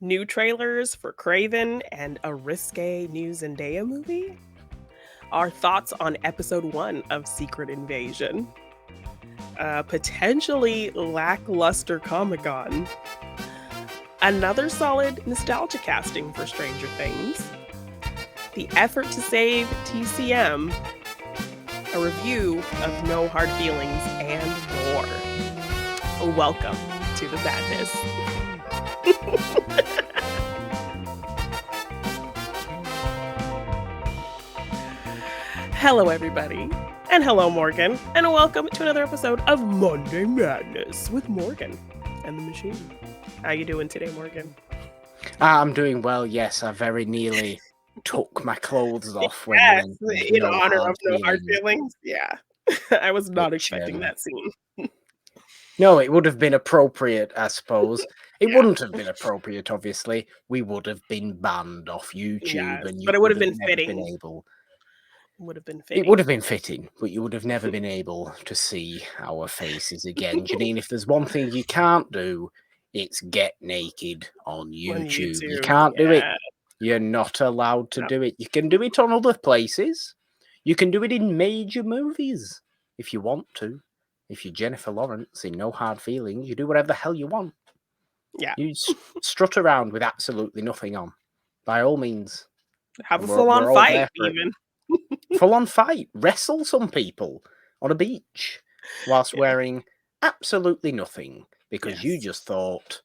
new trailers for Kraven and a risque new Zendaya movie, our thoughts on episode 1 of Secret Invasion, potentially lackluster Comic-Con, another solid nostalgia casting for Stranger Things, the effort to save TCM, a review of No Hard Feelings, and more. Welcome to the madness. Hello, everybody, and hello, Morgan, and welcome to another episode of Monday Madness with Morgan and the Machine. How you doing today, Morgan? I'm doing well. Yes, I very nearly took my clothes off when Yes, you mentioned in no honor hard of No Hard feelings. Feelings. Yeah, I was not expecting that scene. No, it would have been appropriate, I suppose. It Yeah. wouldn't have been appropriate, obviously. We would have been banned off YouTube, Yes, and you but it would have would been never been fitting. able. Would have been It fitting. would have been fitting, but you would have never been able to see our faces again. Jeannine, if there's one thing you can't do, it's get naked on YouTube. You can't do it. You're not allowed to do it. You can do it on other places. You can do it in major movies if you want to. If you're Jennifer Lawrence in No Hard Feelings, you do whatever the hell you want. Yeah. You strut around with absolutely nothing on. By all means. Have a full-on fight, even. Full-on fight. Wrestle some people on a beach whilst wearing absolutely nothing because you just thought,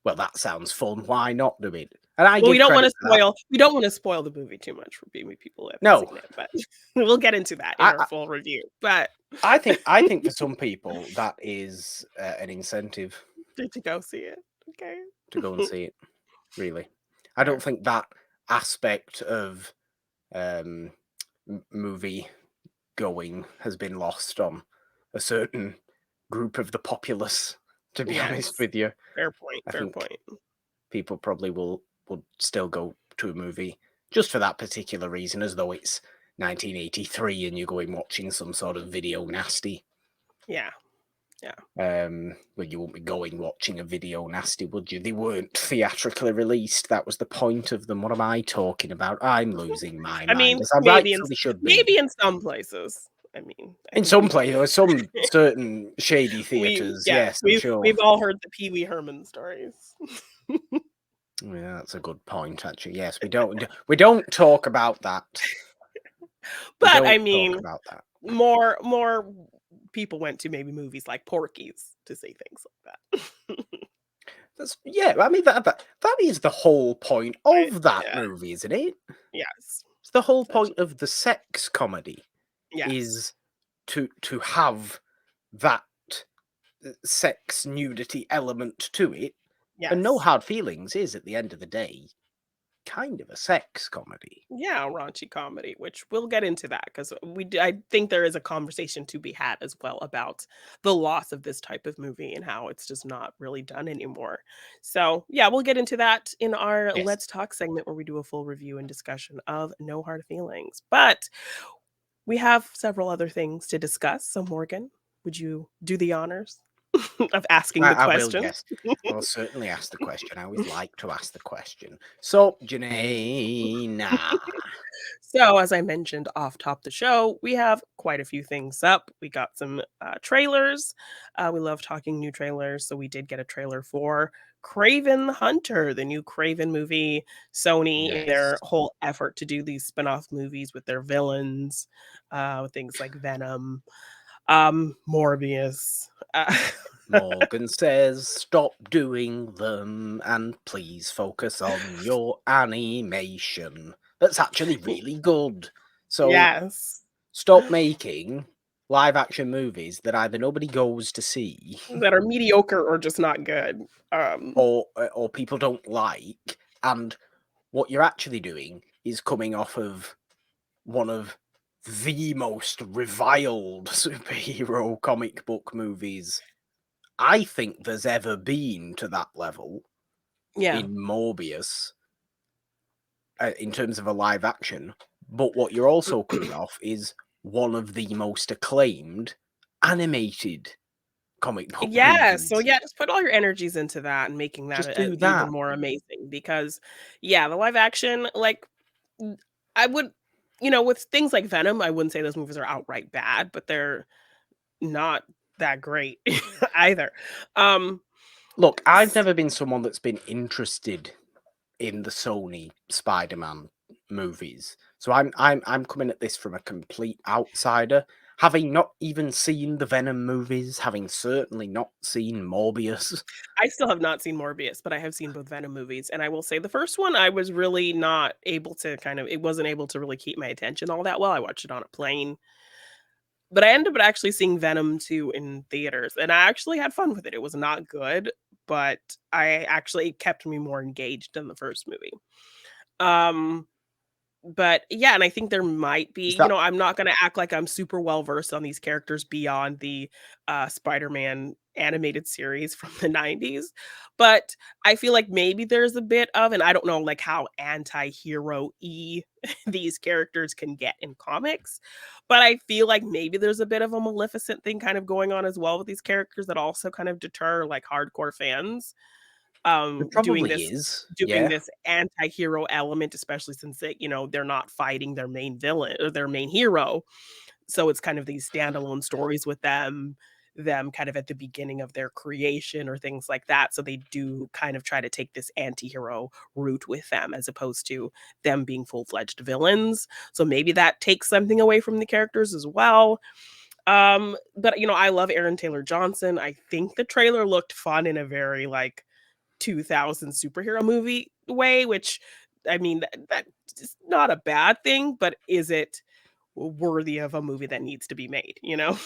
well, that sounds fun. Why not do it? And we don't want to spoil the movie too much for people who haven't seen it, but we'll get into that in our full review. But I think for some people that is an incentive to go see it. Okay. To go and see it. Really, I don't think that aspect of movie going has been lost on a certain group of the populace. To be honest with you, fair point. People probably would still go to a movie just for that particular reason, as though it's 1983 and you're going watching some sort of video nasty. Yeah. Well, you won't be going watching a video nasty, would you? They weren't theatrically released. That was the point of them. What am I talking about? I'm losing my mind. Maybe in some places. In some places, some certain shady theaters. Yes, sure. We've all heard the Pee Wee Herman stories. Yeah, that's a good point, actually. Yes, we don't talk about that. But about that. More people went to maybe movies like Porky's to see things like that. That is the whole point of that movie, isn't it? Yes. It's the whole point of the sex comedy. Is to have that sex nudity element to it. Yes. And No Hard Feelings is, at the end of the day, kind of a sex comedy. Yeah, a raunchy comedy, which we'll get into that because I think there is a conversation to be had as well about the loss of this type of movie and how it's just not really done anymore. So yeah, we'll get into that in our Let's Talk segment where we do a full review and discussion of No Hard Feelings. But we have several other things to discuss. So Morgan, would you do the honors of asking the question? I will, yes. I'll certainly ask the question. I always like to ask the question. So, Jeannine. So, as I mentioned off top the show, we have quite a few things up. We got some trailers. We love talking new trailers. So we did get a trailer for Kraven the Hunter, the new Kraven movie. Sony, in their whole effort to do these spin-off movies with their villains, things like Venom, Morbius. Morgan says, stop doing them and please focus on your animation. That's actually really good. So stop making live action movies that either nobody goes to see, that are mediocre or just not good, or people don't like. And what you're actually doing is coming off of one of the most reviled superhero comic book movies I think there's ever been to that level in Morbius in terms of a live action. But what you're also coming off is one of the most acclaimed animated comic book Yeah, so movies. yeah, just put all your energies into that and making that, Just do even that. more amazing because, yeah, the live action, like, n I would with things like Venom, I wouldn't say those movies are outright bad, but they're not that great either. Um, Look, I've s never been someone that's been interested in the Sony Spider-Man movies. So I'm coming at this from a complete outsider, having not even seen the Venom movies, having certainly not seen Morbius. I still have not seen Morbius, but I have seen both Venom movies, and I will say the first one, I was really not able to it wasn't able to really keep my attention all that well. I watched it on a plane. But I ended up actually seeing Venom 2 in theaters, and I actually had fun with it. It was not good, but I actually it kept me more engaged than the first movie. Um, but yeah, and I think there might be, Is that I'm not gonna act like I'm super well versed on these characters beyond the, Spider-Man animated series from the '90s, but I feel like maybe there's a bit of and I don't know, like, how anti-hero-y these characters can get in comics, but I feel like maybe there's a bit of a Maleficent thing kind of going on as well with these characters that also kind of deter, like, hardcore fans there doing probably this is, doing yeah. this anti-hero element, especially since they're not fighting their main villain or their main hero. So it's kind of these standalone stories with them kind of at the beginning of their creation or things like that. So they do kind of try to take this anti-hero route with them as opposed to them being full-fledged villains. So maybe that takes something away from the characters as well. But I love Aaron Taylor Johnson. I think the trailer looked fun in a very like 2000 superhero movie way, which I mean, that's not a bad thing, but is it worthy of a movie that needs to be made, you know?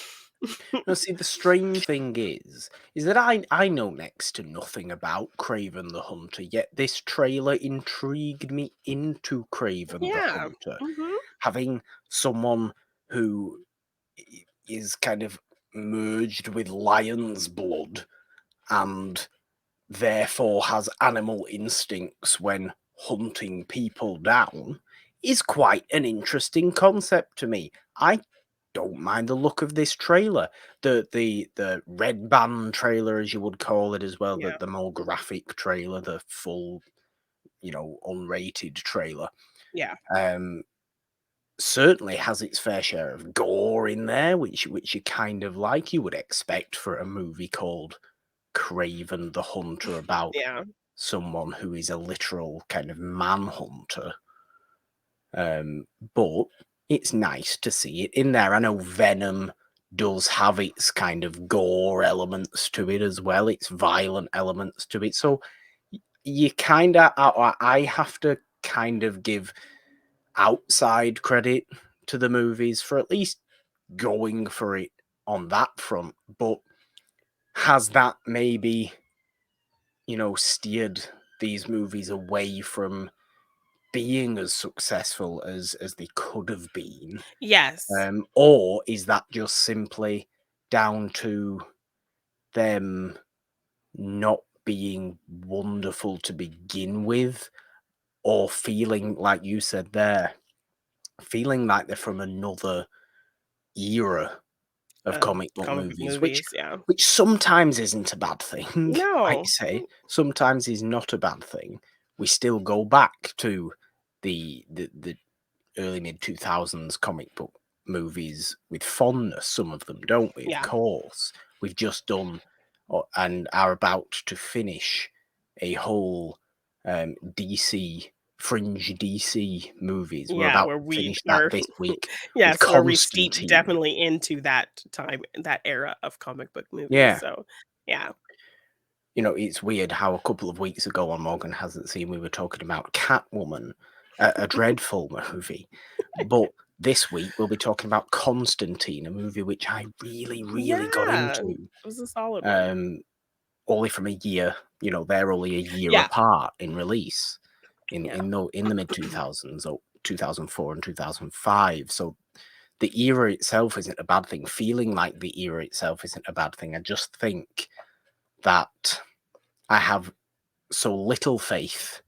No, see, the strange thing is that I know next to nothing about Craven the Hunter, yet this trailer intrigued me into Craven the Yeah. Hunter. Mhm. Having someone who is kind of merged with lion's blood and therefore has animal instincts when hunting people down is quite an interesting concept to me. I don't mind the look of this trailer. The red band trailer, as you would call it, as well, Yeah. the more graphic trailer, the full, unrated trailer. Yeah. Um certainly has its fair share of gore in there, which you kind of like, you would expect for a movie called Kraven the Hunter about Yeah. someone who is a literal kind of manhunter. But it's nice to see it in there. I know Venom does have its kind of gore elements to it as well, its violent elements to it. So you kind of, I have to kind of give outside credit to the movies for at least going for it on that front. But has that maybe, steered these movies away from being as successful as they could have been? Yes. Or is that just simply down to them not being wonderful to begin with, or feeling like you said there, feeling like they're from another era of comic book Comic book movies, which movies, yeah. which sometimes isn't a bad thing. I No. say sometimes is not a bad thing. We still go back to the early mid 2000s comic book movies with fondness. Some of them, don't we? Of Yeah. course, we've just done and are about to finish a whole DC fringe DC movies. We're Yeah, about where to we finish that are this week with yes, where we steep Constantine. definitely into that time, that era of comic book movies, Yeah. so, yeah. It's weird how a couple of weeks ago on Morgan Hasn't Seen, we were talking about Catwoman, a dreadful movie. But this week, we'll be talking about Constantine, a movie which I really, really got Yeah, it into, was a solid one. um, only from a year. They're only a year Yeah, apart in release yeah. in the mid 2000s, or 2004 and 2005. So the era itself isn't a bad thing. Feeling like the era itself isn't a bad thing. I just think that I have so little faith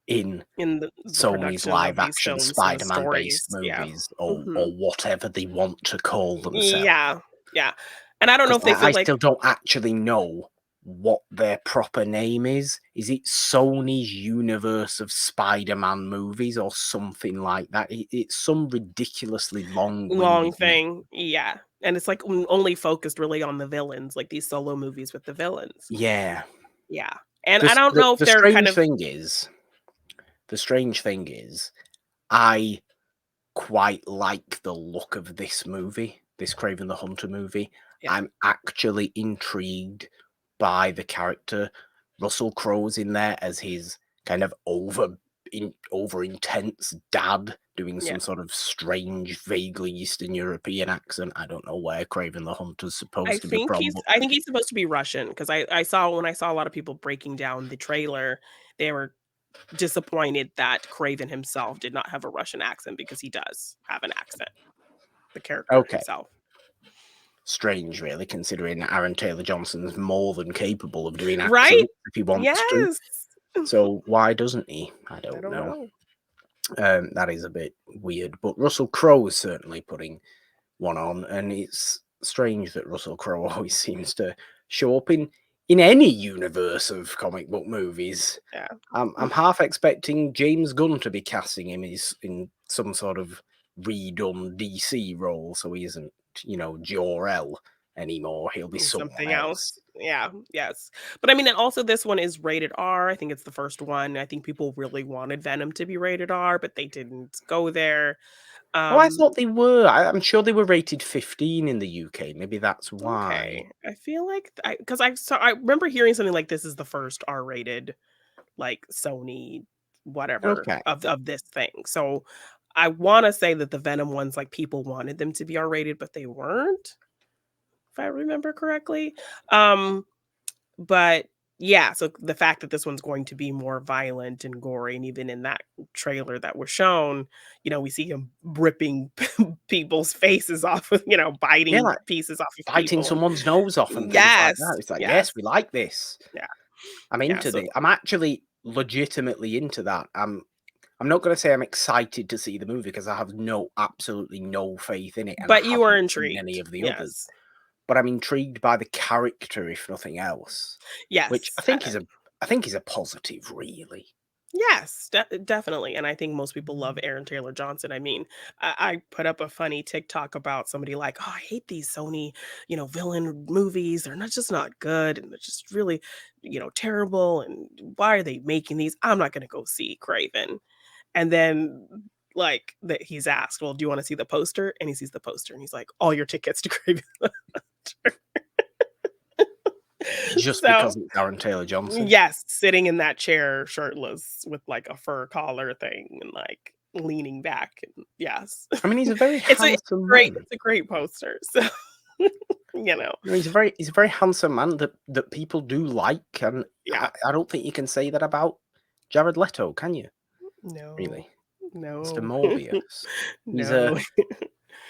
in In the Sony's production of live these action films and the Spider-Man based stories, yeah. movies, or Mhm. whatever they want to call themselves. Yeah, yeah. And I don't know Because if they feel I like still don't actually know what their proper name is. Is it Sony's universe of Spider-Man movies or something like that? It's some ridiculously long long-winded name. thing. Yeah. And it's like only focused really on the villains, like these solo movies with the villains. Yeah. Yeah. And I don't know if The they're kind strange of thing is, I quite like the look of this movie, this Kraven the Hunter movie. yeah. I'm actually intrigued by the character. Russell Crowe's in there as his kind of over intense dad doing Yeah. some sort of strange, vaguely Eastern European accent. I don't know where Kraven the Hunter's supposed to be from, but I think he's supposed to be Russian because I saw when I saw a lot of people breaking down the trailer, they were disappointed that Craven himself did not have a Russian accent because he does have an accent, the character okay. himself. Strange, really, considering Aaron Taylor Johnson's more than capable of doing Right? accents if he wants to. Yes. So why doesn't he? I I don't don't know. know. That is a bit weird, but Russell Crowe is certainly putting one on, and it's strange that Russell Crowe always seems to show up in any universe of comic book movies. Yeah. I'm half expecting James Gunn to be casting him in some sort of redone DC role, so he isn't, Jor-El anymore. He'll be someone Something else. else. Yeah, yes. But I mean, and also this one is rated R. I think it's the first one. I think people really wanted Venom to be rated R, but they didn't go there. Oh, I Um, thought they were. I'm sure they were rated 15 in the UK. Maybe that's why. okay. I feel like because I remember hearing something like this is the first R-rated like Sony whatever Okay. of this thing. So I want to say that the Venom ones like people wanted them to be R-rated, but they weren't, if I remember correctly. Um But yeah, so the fact that this one's going to be more violent and gory, and even in that trailer that was shown, we see him ripping people's faces off with, Yeah, biting like pieces off of biting people. someone's nose off and things like that. Yes, It's like, yes, yes, we like this. yeah, I'm yeah. into So, this. I'm actually legitimately into that. I'm not going to say I'm excited to see the movie because I have absolutely no faith in it, and I but you are haven't seen any intrigued. of the others. Yes, But I'm intrigued by the character, if nothing else, which yes. I think is a positive, really. Yes, definitely, and I think most people love Aaron Taylor Johnson. I mean, I put up a funny TikTok about somebody like, "Oh, I hate these Sony, villain movies. They're not just not good, and they're just really, terrible. And why are they making these? I'm not going to go see Craven." And then, like, that he's asked, "Well, do you want to see the poster?" And he sees the poster, and he's like, "All your tickets to Craven." Just So because it's Aaron Taylor Johnson. yes, sitting in that chair shirtless with, like, a fur collar thing and, like, leaning back and yes. I mean, he's a very It's handsome great man. it's a great poster, so, you know, No, he's a very handsome man that people do like, and yeah. I don't think you can say that about Jared Leto, can you? No, Really, Mr. no, Morbius. He's a no.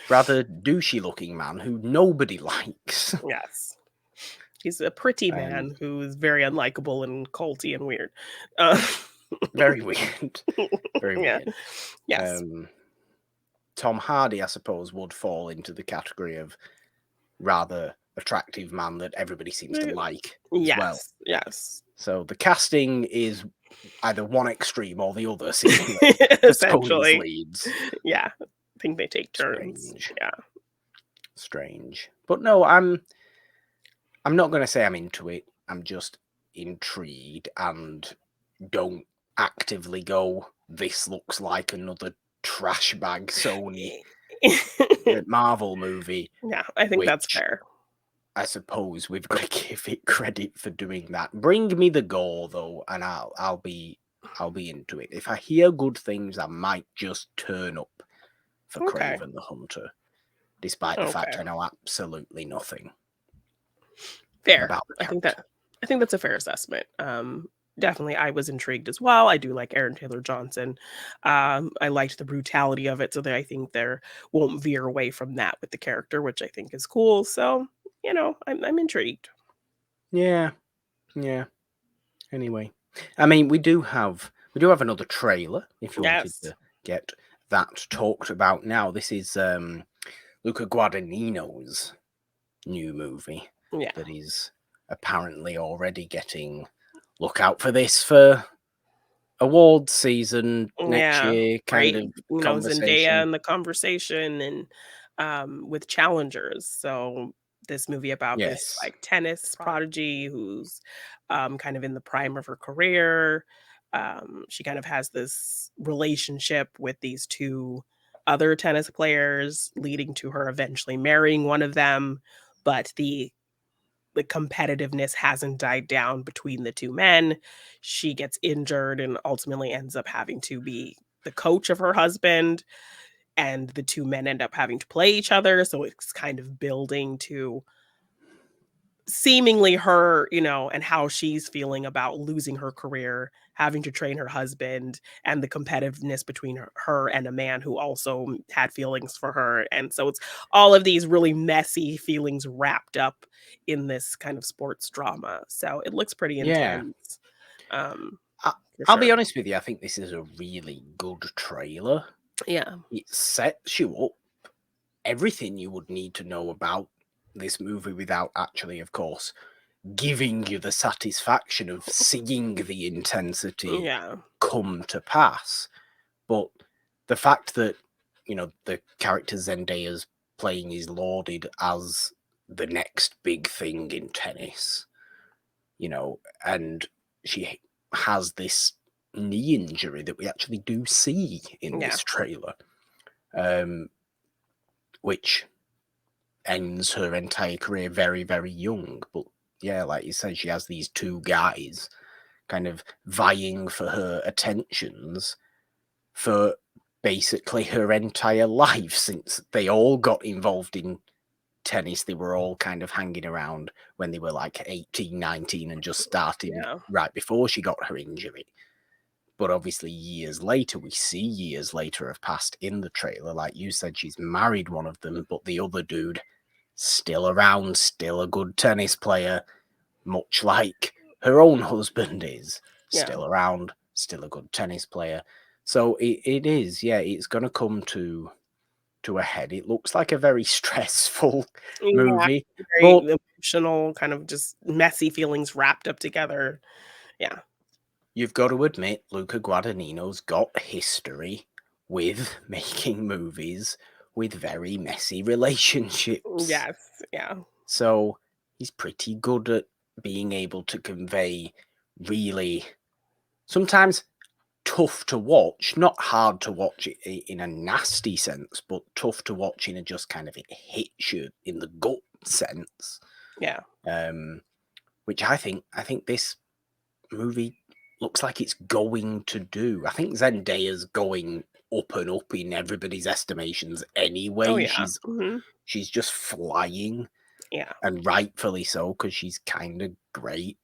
rather douchey looking man who nobody likes. Yes. He's a pretty Um, man who is very unlikable and culty and weird. Uh, very weird, very yeah. weird. Yes. Um, Tom Hardy, I suppose, would fall into the category of rather attractive man that everybody seems to like as well. Yes, yes. So the casting is either one extreme or the other, seemingly, for Sony's Essentially. leads. Yeah. I think they take turns. Strange, Yeah. strange. But no, I'm not going to say I'm into it. I'm just intrigued and don't actively go, this looks like another trash bag Sony Marvel movie, Yeah, I think that's which fair. I suppose we've got to give it credit for doing that. Bring me the gore though, and I'll be into it. If I hear good things, I might just turn up for Okay. Kraven the Hunter, despite the fact Okay. I know absolutely nothing Fair. about the I think character. that's a fair assessment. Definitely I was intrigued as well. I do like Aaron Taylor Johnson. I liked the brutality of it, so that I think there won't veer away from that with the character, which I think is cool. So, I'm intrigued. Yeah, yeah. Anyway, I mean, we do have another trailer if you wanted Yes. to get that talked about now. This is Luca Guadagnino's new movie Yeah. that is apparently already getting. Look out for this for awards season next Yeah, year kind right. of You know, Zendaya conversation. in the conversation and with challengers. So this movie about this Yes. like tennis prodigy who's kind of in the prime of her career. She kind of has this relationship with these two other tennis players, leading to her eventually marrying one of them. But the competitiveness hasn't died down between the two men. She gets injured and ultimately ends up having to be the coach of her husband, and the two men end up having to play each other. So it's kind of building to seemingly her, you know, and how she's feeling about losing her career, having to train her husband, and the competitiveness between her and a man who also had feelings for her. And so it's all of these really messy feelings wrapped up in this kind of sports drama. So it looks pretty Yeah. intense. Um, I, for I'll be sure. honest with you. I think this is a really good trailer. Yeah. It sets you up everything you would need to know about this movie without actually, of course, giving you the satisfaction of seeing the intensity Yeah. come to pass. But the fact that, the character Zendaya's playing is lauded as the next big thing in tennis, and she has this knee injury that we actually do see in Yeah. this trailer, um, which ends her entire career very, very young. But yeah, like you said, she has these two guys kind of vying for her attentions for basically her entire life since they all got involved in tennis. They were all kind of hanging around when they were like 18, 19 and just starting Yeah. right before she got her injury. But obviously, years later, we see years later have passed in the trailer. Like you said, she's married one of them, but the other dude still around, still a good tennis player, much like her own husband is Yeah. still around, still a good tennis player. So it is, yeah, it's going to come to a head. It looks like a very stressful Yeah. movie, but Very emotional, kind of just messy feelings wrapped up together. Yeah. you've got to admit, Luca Guadagnino's got history with making movies with very messy relationships. Yes. Yeah. So he's pretty good at being able to convey really sometimes tough to watch, not hard to watch in a nasty sense, but tough to watch in a just kind of it hits you in the gut sense. Yeah. Um, which I think this movie looks like it's going to do. I think Zendaya's going up and up in everybody's estimations Oh, anyway. yeah. She's just flying, Yeah. and rightfully so, because she's kind of great.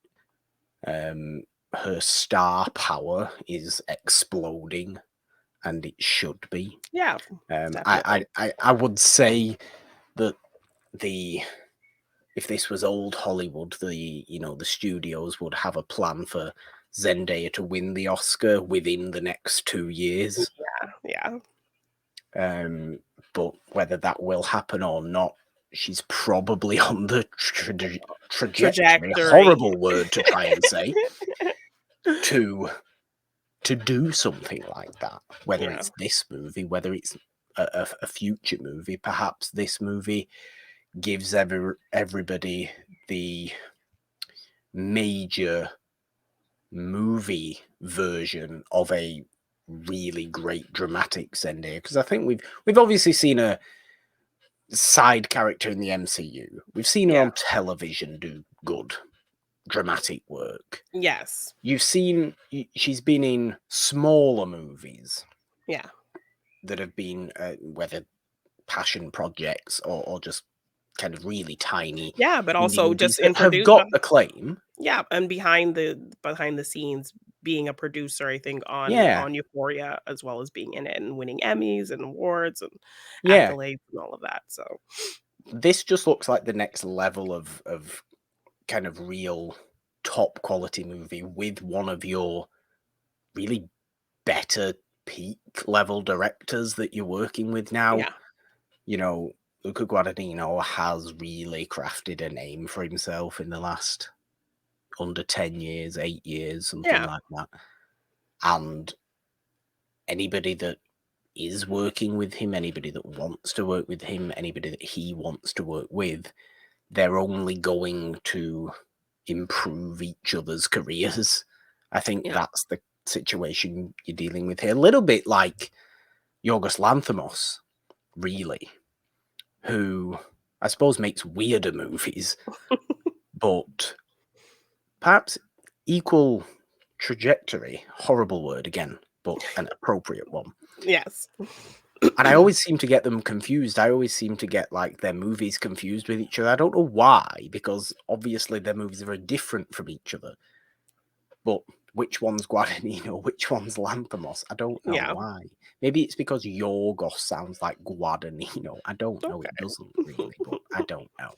Her star power is exploding, and it should be. Yeah. I, Definitely. I would say that the if this was old Hollywood, the studios would have a plan for Zendaya to win the Oscar within the next 2 years. Yeah. Yeah. Um, but whether that will happen or not, she's probably on the trajectory. Trajectory. Horrible word to try and say to to do something like that. Whether Yeah. it's this movie, whether it's a future movie, perhaps this movie gives everybody the major movie version of a really great dramatic Zendaya, because I think we've obviously seen a side character in the MCU. We've seen her Yeah. on television do good dramatic work. Yes. She's been in smaller movies Yeah. that have been whether passion projects or just kind of really tiny Yeah, but indie also movies just that in have produce got acclaim. yeah, and behind the scenes, being a producer, I think, Yeah, on Euphoria, as well as being in it and winning Emmys and awards and yeah. accolades and all of that, so This just looks like the next level of kind of real top quality movie with one of your really better peak level directors that you're working with now. yeah. You know, Luca Guadagnino has really crafted a name for himself in the last under 10 years, 8 years, something Yeah. like that. And anybody that is working with him, anybody that wants to work with him, anybody that he wants to work with, they're only going to improve each other's careers. I think Yeah. that's the situation you're dealing with here. A little bit like Yorgos Lanthimos, really, who I suppose makes weirder movies, but perhaps equal trajectory. Horrible word again, but an appropriate one. Yes. And I always seem to get them confused. I always seem to get like their movies confused with each other. I don't know why, because obviously their movies are very different from each other. But which one's Guadagnino, which one's Lanthimos? I don't know Yeah. why. Maybe it's because Yorgos sounds like Guadagnino. I don't know. Okay. It doesn't really, but I don't know.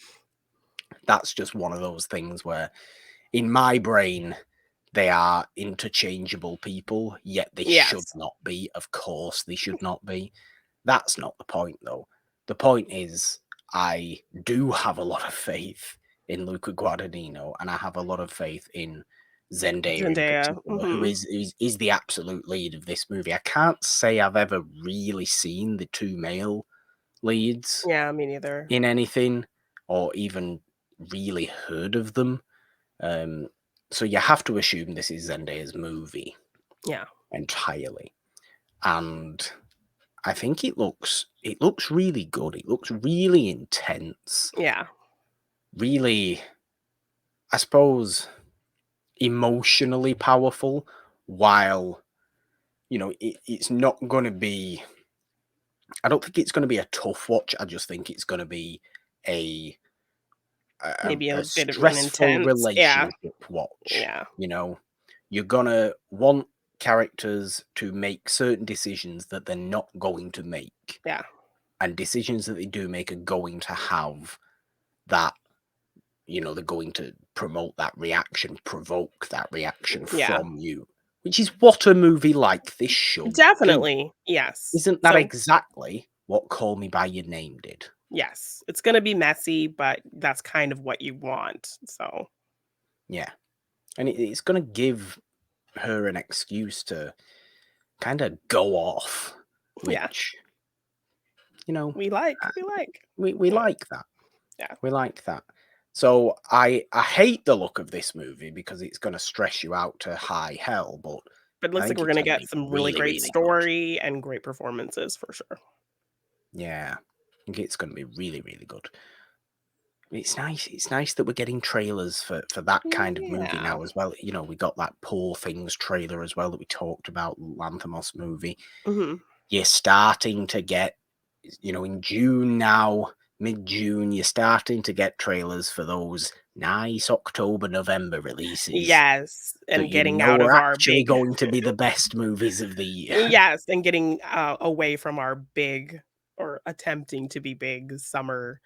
That's just one of those things where in my brain, they are interchangeable people, yet they should Yes. not be. Of course, they should not be. That's not the point, though. The point is, I do have a lot of faith in Luca Guadagnino, and I have a lot of faith in Zendaya in Zendaya. particular, who is the absolute lead of this movie. I can't say I've ever really seen the two male leads Yeah, me neither. in anything, or even really heard of them. So you have to assume this is Zendaya's movie Yeah. entirely, and I think it looks really good. It looks really intense, Yeah. really, I suppose, emotionally powerful. While it's not going to be. I don't think it's going to be a tough watch. I just think it's going to be a Maybe a a bit of an stressful intense. Yeah. relationship watch. Yeah. You're gonna want characters to make certain decisions that they're not going to make, Yeah. and decisions that they do make are going to have that. They're going to promote that reaction, provoke that reaction Yeah. from you, which is what a movie like this should be. Definitely. Yes. Isn't that So, exactly what Call Me by Your Name did? yes, it's gonna be messy, but that's kind of what you want. So, Yeah, and it's going to give her an excuse to kind of go off, yeah, which you know we like. uh, We like. we Yeah. like that. Yeah. We like that. So I hate the look of this movie because it's going to stress you out to high hell, but But it I looks like think we're it's gonna going to get be some really really, great really good. story and great performances for sure. Yeah, I think it's going to be really, really good. It's nice. It's nice that we're getting trailers for that kind of movie Yeah. now as well. We got that Poor Things trailer as well that we talked about, Lanthimos movie. Mhm. You're starting to get, in June now, mid-June, you're starting to get trailers for those nice October, November releases Yes, that and getting out are of our actually big going to be the best movies of the year. yes, and getting, away from our big or attempting to be big summer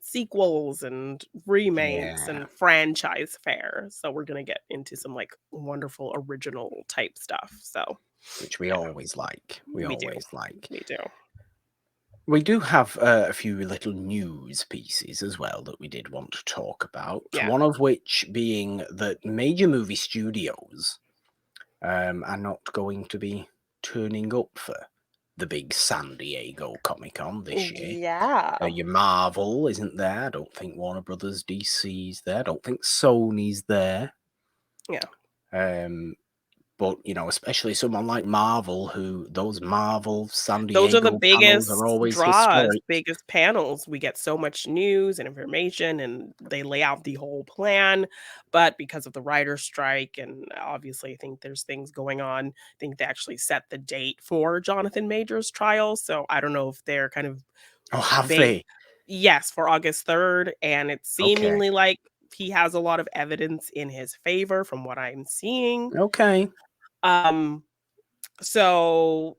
sequels and remakes Yeah, and franchise fare, so we're gonna get into some, like, wonderful original type stuff, so, which we yeah, always like. We we do, always like. we do. We do have a few little news pieces as well that we did want to talk about. Yeah. One of which being that major movie studios are not going to be turning up for the big San Diego Comic Con this year. Yeah. Your Marvel isn't there. I don't think Warner Brothers DC's there. I don't think Sony's there. Yeah. But especially someone like Marvel, who those Marvel San Those are the Diego panels are biggest always draws, historic. biggest panels. We get so much news and information, and they lay out the whole plan. But because of the writer's strike, and obviously, I think there's things going on, I think they actually set the date for Jonathan Major's trial. So I don't know if they're kind of Oh, have ba- they? yes, for August 3rd. And it's Okay. seemingly like he has a lot of evidence in his favor from what I'm seeing. Okay. Um, so,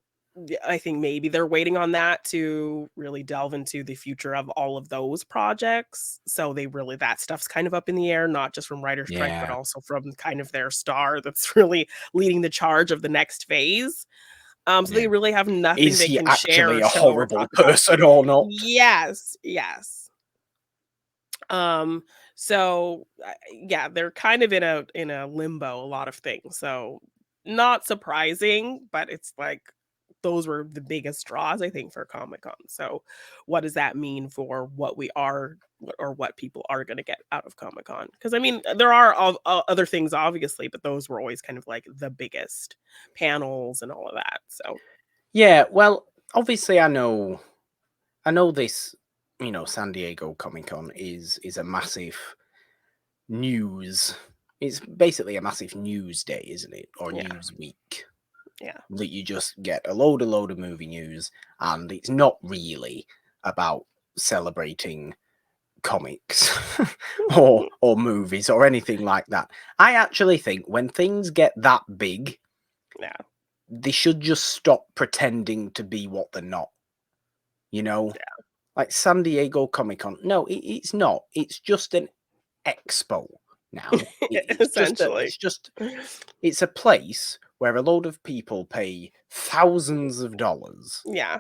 I think maybe they're waiting on that to really delve into the future of all of those projects. So they really that stuff's kind of up in the air, not just from writer strike, but Yeah. also from kind of their star that's really leading the charge of the next phase. So they really have nothing Is they he can share actually or a show or horrible talk about. person or not? Yes, yes. Um, so yeah, they're kind of in a limbo, a lot of things. So not surprising, but it's like those were the biggest draws, I think, for Comic Con. So what does that mean for what we are or what people are going to get out of Comic Con? Because I mean, there are other things, obviously, but those were always kind of like the biggest panels and all of that. So Yeah, well, obviously I know this, San Diego Comic Con is a massive news. It's basically a massive news day, isn't it? Or yeah, news week. yeah, That you just get a load of movie news, and it's not really about celebrating comics or movies or anything like that. I actually think when things get that big, yeah, they should just stop pretending to be what they're not. You know, like San Diego Comic Con. No, it's not. It's just an expo now. It's just a, essentially. it's a place where a load of people pay thousands of dollars Yeah,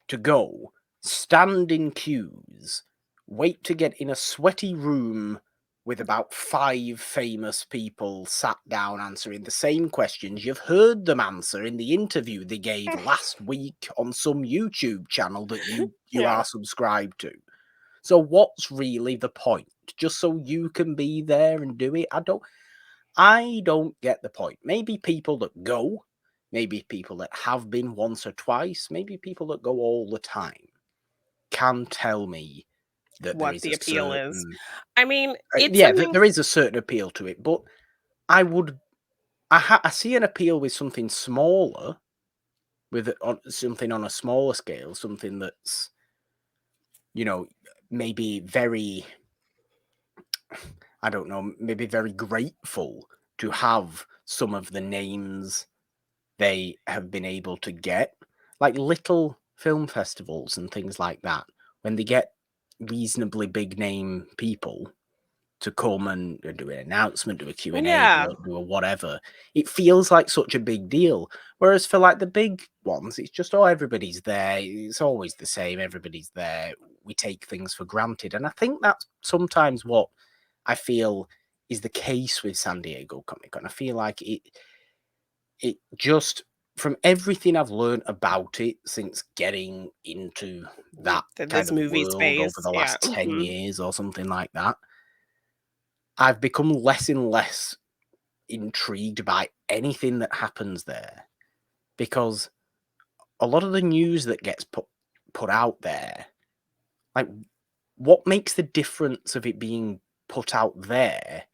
to go, stand in queues, wait to get in a sweaty room with about 5 famous people sat down answering the same questions you've heard them answer in the interview they gave last week on some YouTube channel that you yeah. are subscribed to. So what's really the point? Just so you can be there and do it? I don't get the point. Maybe people that go, maybe people that have been once or twice, maybe people that go all the time can tell me that there What is the a appeal is. certain I mean, it's yeah, that something. there is a certain appeal to it, but I would I see an appeal with something smaller, something on a smaller scale, something that's you know maybe very I don't know, maybe very grateful to have some of the names they have been able to get, like little film festivals and things like that, when they get reasonably big name people to come and do an announcement, do a Q&A, Yeah, do a whatever, it feels like such a big deal. Whereas for like the big ones, it's just, oh, everybody's there. It's always the same. Everybody's there. We take things for granted. And I think that's sometimes what I feel is the case with San Diego Comic Con. I feel like it just from everything I've learned about it since getting into that kind this of movie world over space, the yeah, last 10 years or something like that, I've become less and less intrigued by anything that happens there because a lot of the news that gets put out there, like what makes the difference of it being put out there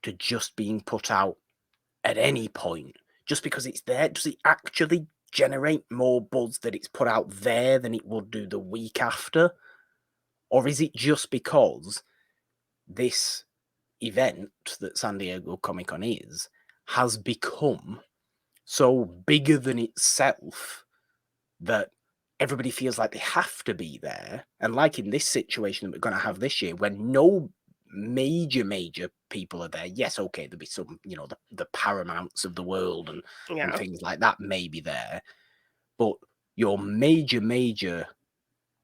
to just being put out at any point? Just because it's there, does it actually generate more buzz that it's put out there than it would do the week after? Or is it just because this event that San Diego Comic Con is has become so bigger than itself that everybody feels like they have to be there? And like in this situation that we're going to have this year, when no major people are there, yes, okay, there'll be some, the Paramounts of the world and yeah, things like that may be there, but your major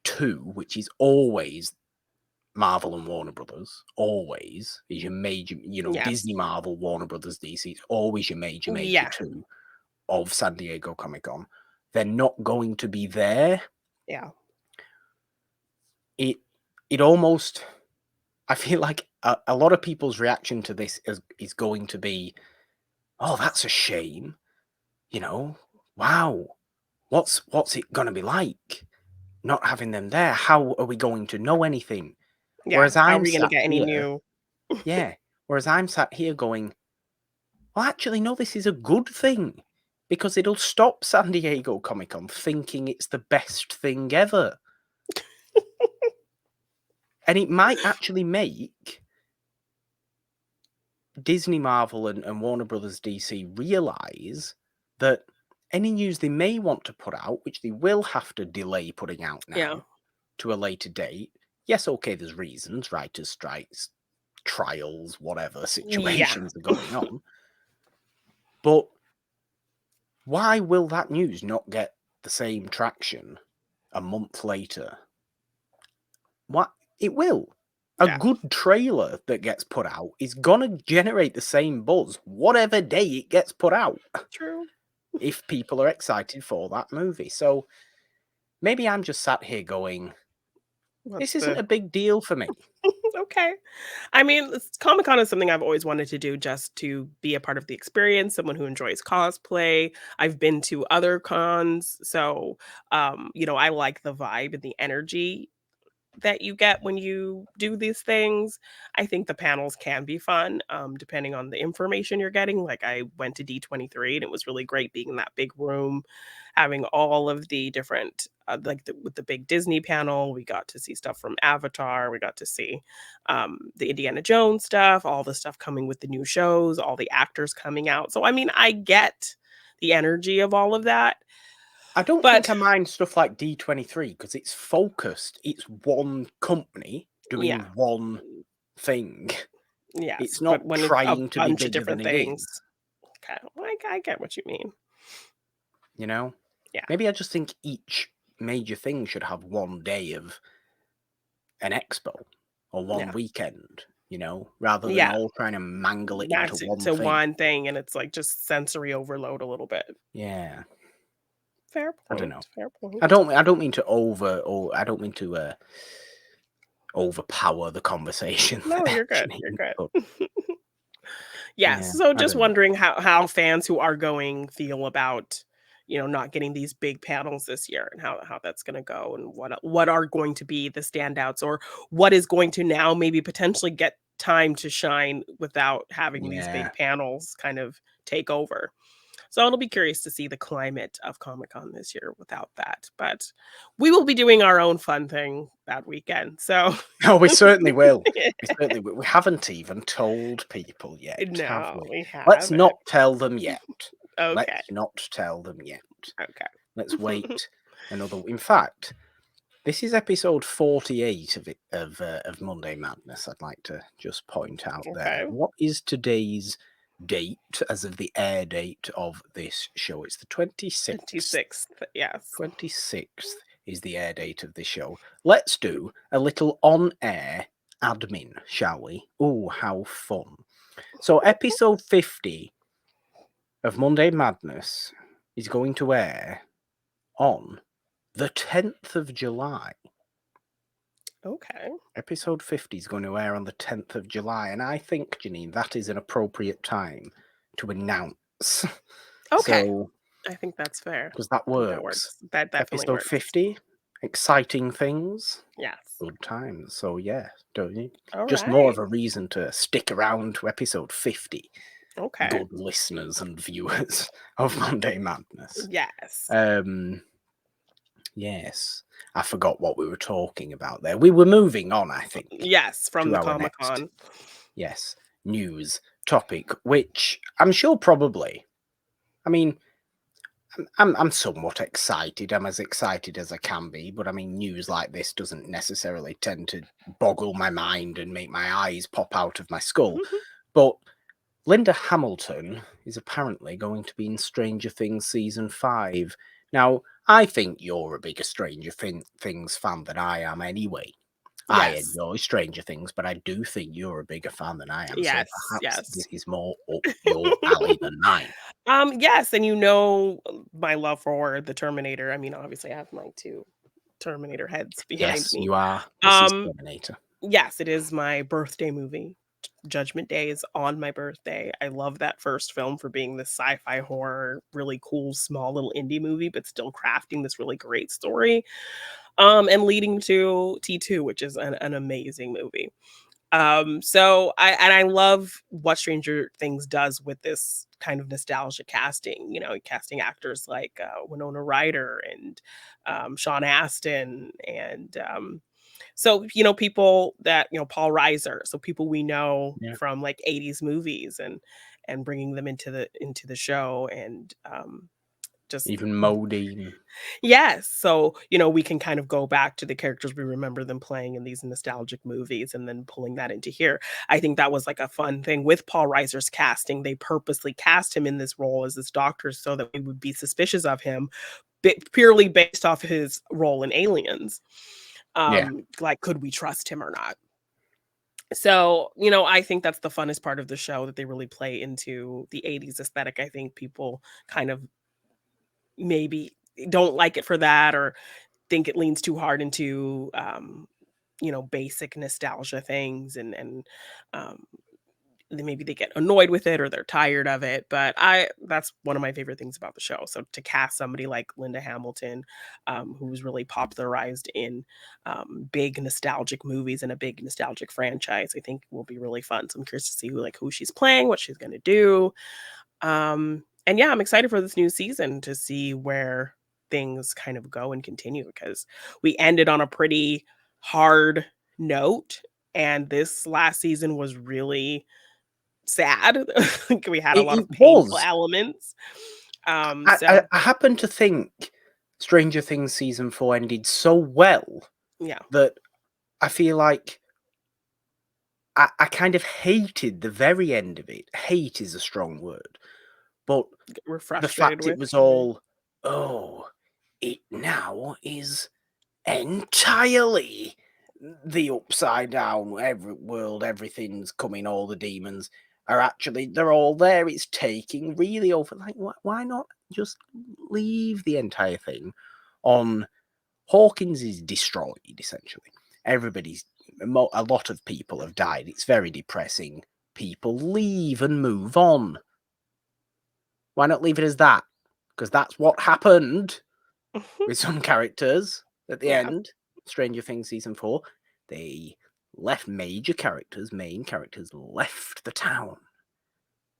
two, which is always Marvel and Warner Brothers, always is your major, yes, Disney, Marvel, Warner Brothers, DC, it's always your major yeah, two of San Diego Comic Con. They're not going to be there. yeah, It almost, I feel like a lot of people's reaction to this is going to be, oh, that's a shame, wow, what's it going to be like not having them there? How are we going to know anything? yeah. Whereas How are I'm we gonna sat get any here, new? yeah, whereas I'm sat here going, well, actually, no, this is a good thing because it'll stop San Diego Comic Con thinking it's the best thing ever. And it might actually make Disney, Marvel, and Warner Brothers DC realize that any news they may want to put out, which they will have to delay putting out Yeah, now to a later date. Yes, okay, there's reasons, writers' strikes, trials, whatever yeah, situations are going on. But Why will that news not get the same traction a month later? What? It will. A Yeah, good trailer that gets put out is gonna generate the same buzz, whatever day it gets put out, true. if people are excited for that movie. So maybe I'm just sat here going, What's this isn't the a big deal for me. okay? I mean, Comic Con is something I've always wanted to do just to be a part of the experience. Someone who enjoys cosplay. I've been to other cons, so I like the vibe and the energy that you get when you do these things. I think the panels can be fun, depending on the information you're getting. Like I went to D23 and it was really great being in that big room, having all of the different, with the big Disney panel. We got to see stuff from Avatar. We got to see the Indiana Jones stuff, all the stuff coming with the new shows, all the actors coming out. So, I mean, I get the energy of all of that. I don't think But I mind stuff like D23 because it's focused. It's one company yeah, doing one thing. yes. It's not But when it's a trying to be bunch of bigger than different it things, is, okay, well, I get what you mean. you know? Yeah, Maybe I just think each major thing should have one day of an expo or one yeah, weekend, rather than yeah. all trying to mangle it into Max it one to thing. one thing, and it's like just sensory overload a little bit. Yeah, Fair I don't know. point. Fair I point. don't I don't mean to I don't mean to overpower the conversation No, there, you're good. You're Janine, but good. Yes. yeah, So I just don't know. wondering how fans who are going feel about, not getting these big panels this year and how that's gonna go and what are going to be the standouts or what is going to now maybe potentially get time to shine without having these Yeah. big panels kind of take over. So it'll be curious to see the climate of Comic-Con this year without that. But we will be doing our own fun thing that weekend. So Oh, we certainly will. We certainly will. We haven't even told people yet, have no, we? we Let's haven't. not tell them yet. Okay. Let's not tell them yet. Okay. Let's wait another. In fact, this is episode 48 of Monday Madness. I'd like to just point out there. Okay. What is today's date as of the air date of this show? It's the 26th. 26th. Yes. 26th is the air date of this show. Let's do a little on-air admin, shall we? Oh, how fun. So episode 50 of Monday Madness is going to air on the 10th of July. Okay. Episode 50 is going to air on the 10th of July, and I think, Janine, that is an appropriate time to announce. Okay. So, I think that's fair. because that I think that works. works. That definitely Episode works. 50, exciting things, Yes. good times. So, yeah, don't you? All Just more right. of a reason to stick around to episode 50, Okay. good listeners and viewers of Monday Madness. Yes. Yes, I forgot what we were talking about there. We were moving on, I think, Yes, from to the our next, Comic-Con. yes, news topic, which I'm sure probably, I mean, I'm somewhat excited. I'm as excited as I can be, but I mean, news like this doesn't necessarily tend to boggle my mind and make my eyes pop out of my skull. But Linda Hamilton is apparently going to be in Stranger Things season 5. Now, I think you're a bigger Things fan than I am anyway. I Yes. enjoy Stranger Things, but I do think you're a bigger fan than I am. So Yes. perhaps this Yes. is more up your alley than mine. Yes, and my love for the Terminator. I mean, obviously, I have my 2 Terminator heads behind Yes, me. you are Mrs. Um, Terminator. yes, it is my birthday movie. Judgment Day is on my birthday. I love that first film for being this sci-fi horror, really cool, small little indie movie, but still crafting this really great story. And leading to T2, which is an amazing movie. I love what Stranger Things does with this kind of nostalgia casting, casting actors like Winona Ryder and Sean Astin and people that, Paul Reiser, so people we know Yeah. from like 80s movies and bringing them into the show and just Even Modine. yes. So, we can kind of go back to the characters we remember them playing in these nostalgic movies and then pulling that into here. I think that was like a fun thing with Paul Reiser's casting. They purposely cast him in this role as this doctor so that we would be suspicious of him purely based off his role in Aliens. Yeah. Like, could we trust him or not? So, I think that's the funnest part of the show, that they really play into the 80s aesthetic. I think people kind of maybe don't like it for that, or think it leans too hard into basic nostalgia things, and um then maybe they get annoyed with it or they're tired of it. But that's one of my favorite things about the show. So to cast somebody like Linda Hamilton, who's really popularized in big nostalgic movies and a big nostalgic franchise, I think will be really fun. So I'm curious to see who she's playing, what she's going to do. And yeah, I'm excited for this new season to see where things kind of go and continue, because we ended on a pretty hard note, and this last season was really sad. Like, we had a lot It of painful was. elements. I, I, So I happen to think Stranger Things season 4 ended so well yeah, that I feel like I kind of hated the very end of it. Hate is a strong word, but we're the frustrated fact it with. was all, oh, it now is entirely the upside down world, everything's coming, all the demons are actually, they're all there. It's taking really over. Like, why not just leave the entire thing on? Hawkins is destroyed, essentially. Everybody's, a lot of people have died. It's very depressing. People leave and move on. Why not leave it as that? Because that's what happened with some characters at the Yeah, end. Stranger Things season 4, they left main characters left the town.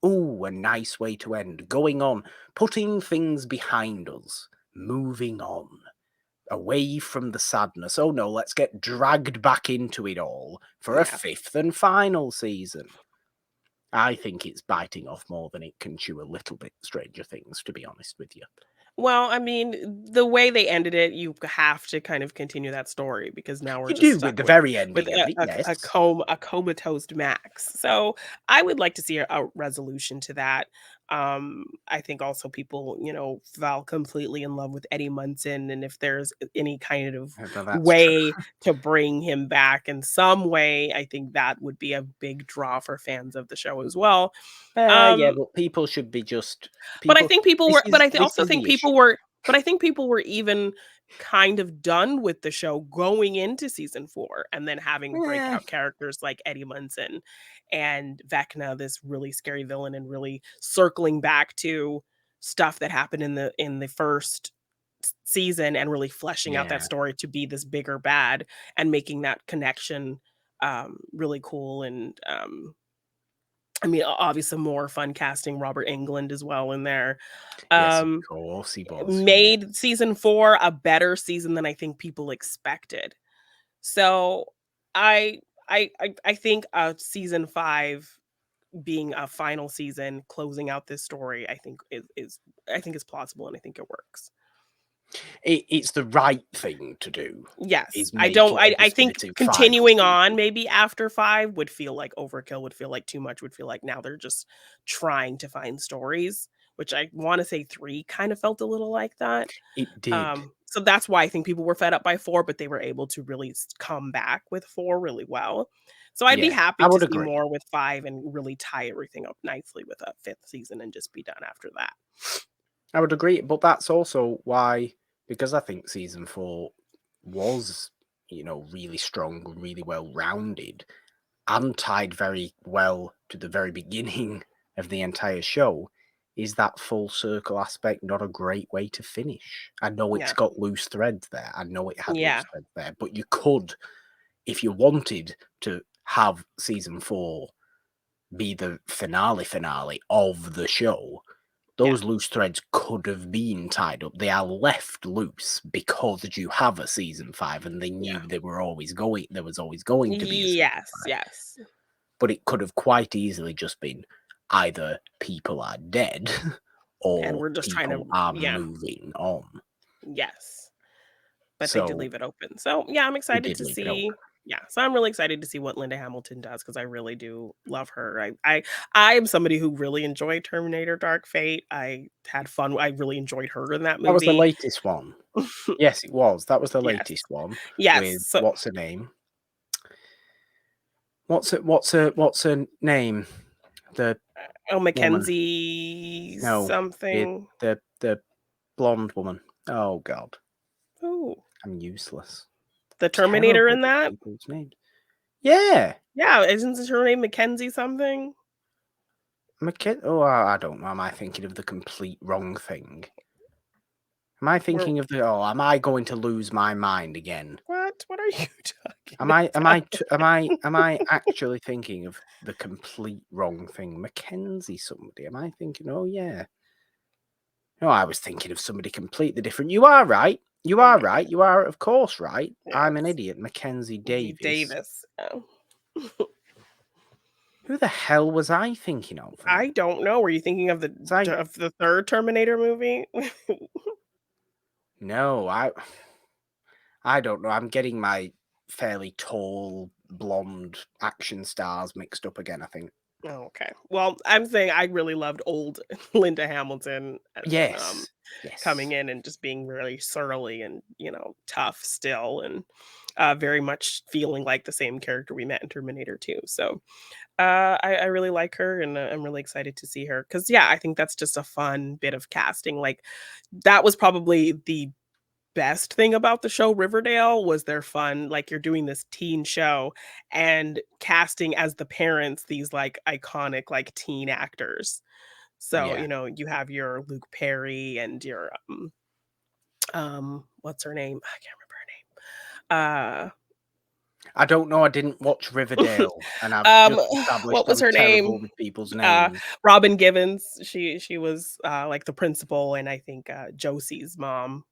Ooh, a nice way to end. Going on, putting things behind us, moving on, away from the sadness. Oh no, let's get dragged back into it all for a yeah. 5th and final season. I think it's biting off more than it can chew a little bit, Stranger Things, to be honest with you. Well, I mean, the way they ended it, you have to kind of continue that story, because now we're You just do with stuck the with very with ending of a it, a, a yes. com a comatose Max. So I would like to see a resolution to that. I think also people, fell completely in love with Eddie Munson, and if there's any kind of Well, that's true. way to bring him back in some way, I think that would be a big draw for fans of the show as well. Yeah, Um, but people should be just but I people. think people This were but is I this also is think the issue. people were but I think people were even kind of done with the show going into season 4, and then having Eh, breakout characters like Eddie Munson and Vecna, this really scary villain, and really circling back to stuff that happened in the first season, and really fleshing out that yeah, story to be this bigger bad, and making that connection really cool. And I mean, obviously more fun casting Robert Englund as well in there. yes, of Um, course he was. Yeah, made season 4 a better season than I think people expected. So I I think season 5 being a final season, closing out this story, I think is I think is plausible, and I think it works. it's the right thing to do. Yes, Is make it a I think definitive final continuing on season. maybe after 5 would feel like overkill, would feel like too much, would feel like now they're just trying to find stories, which I wanna say 3 kind of felt a little like that. It did. So that's why I think people were fed up by 4, but they were able to really come back with 4 really well. So I'd be Yeah, happy I to would see agree. more with 5, and really tie everything up nicely with a 5th season and just be done after that. I would agree, but that's also why, because I think season 4 was, really strong, really well rounded, and tied very well to the very beginning of the entire show. Is that full circle aspect not a great way to finish? I know it's Yeah. got loose threads there. I know it had Yeah. loose threads there, but you could, if you wanted to have season 4 be the finale of the show, Yeah. those loose threads could have been tied up. They are left loose because you have a season 5, and they knew Yeah. there was always going to be a season Yes, 5. yes. But it could have quite easily just been either people are dead and or we're just trying to people are yeah, moving on. yes. But they did So leave it open. So, yeah, I'm they excited did to leave it open. see yeah, so I'm really excited to see what Linda Hamilton does because I really do love her. I am somebody who really enjoyed Terminator Dark Fate. I had fun. I really enjoyed her in that That was the movie. latest one. Yes, it was. That was the Yes. latest one Yes. with So what's her name? What's her name? The oh, woman. Mackenzie No, something. the blonde woman. Oh God, Ooh, I'm useless. the Terminator Terrible in with that? people's names. Yeah, Yeah, isn't her name Mackenzie something? Oh, I don't know. Am I thinking of the complete wrong thing? Am I Where thinking of the? Oh, am I going to lose my mind again? what? What are you talking Am I? Am about? I? Am I? Am I actually thinking of the complete wrong thing? Mackenzie, somebody. Am I thinking? Oh yeah. No, I was thinking of somebody completely different. You are right. You Oh are my right. god. You are, of course, right. I'm an Yes. idiot. Mackenzie Mackenzie Davis. Davis. Oh. Who the hell was I thinking of then? I don't know. Were you thinking Was I? of the 3rd Terminator movie? No, I don't know. I'm getting my fairly tall, blonde action stars mixed up again, I think. Oh, okay. Well, I'm saying I really loved old Linda Hamilton as, Yes. coming Yes. in and just being really surly and, tough still and, very much feeling like the same character we met in Terminator 2. So, I really like her and, I'm really excited to see her because yeah, I think that's just a fun bit of casting, like, that was probably the best thing about the show Riverdale was their fun like, you're doing this teen show and casting as the parents these, like, iconic, like, teen actors. So, Yeah. you have your Luke Perry and your, what's her name? I can't remember her name. I don't know. I didn't watch Riverdale, and I've Um, just established what was I'm her terrible name? with people's Uh, names. Robin Givens. She was, like, the principal and I think, Josie's mom,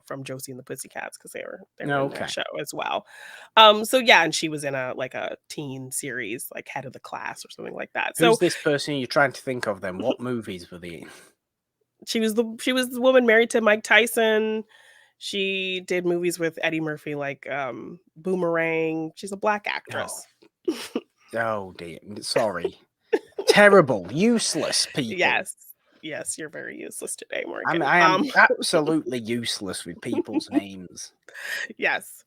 from Josie and the Pussycats because they were in that Okay. show as well. So yeah, and she was in a teen series, like Head of the Class or something like that. Who's So this person you're trying to think of then? What movies were they in? she was the woman married to Mike Tyson. She did movies with Eddie Murphy like, Boomerang. She's a black Oh, actress. oh dear. Sorry. Terrible, useless people. Yes. Yes, you're very useless today, I'm Morgan. I am absolutely useless with people's names. Yes.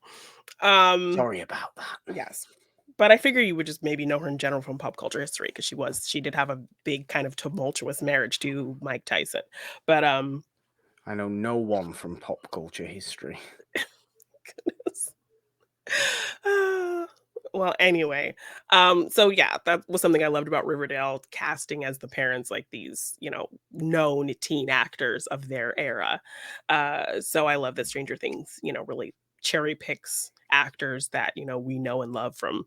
Um, Sorry about that. yes. But I figure you would just maybe know her in general from pop culture history because she did have a big kind of tumultuous marriage to Mike Tyson. But, I know no one from pop culture history. Ah, well, anyway, so yeah, that was something I loved about Riverdale, casting as the parents like these, known teen actors of their era. So I love that Stranger Things, really cherry picks actors that we know and love from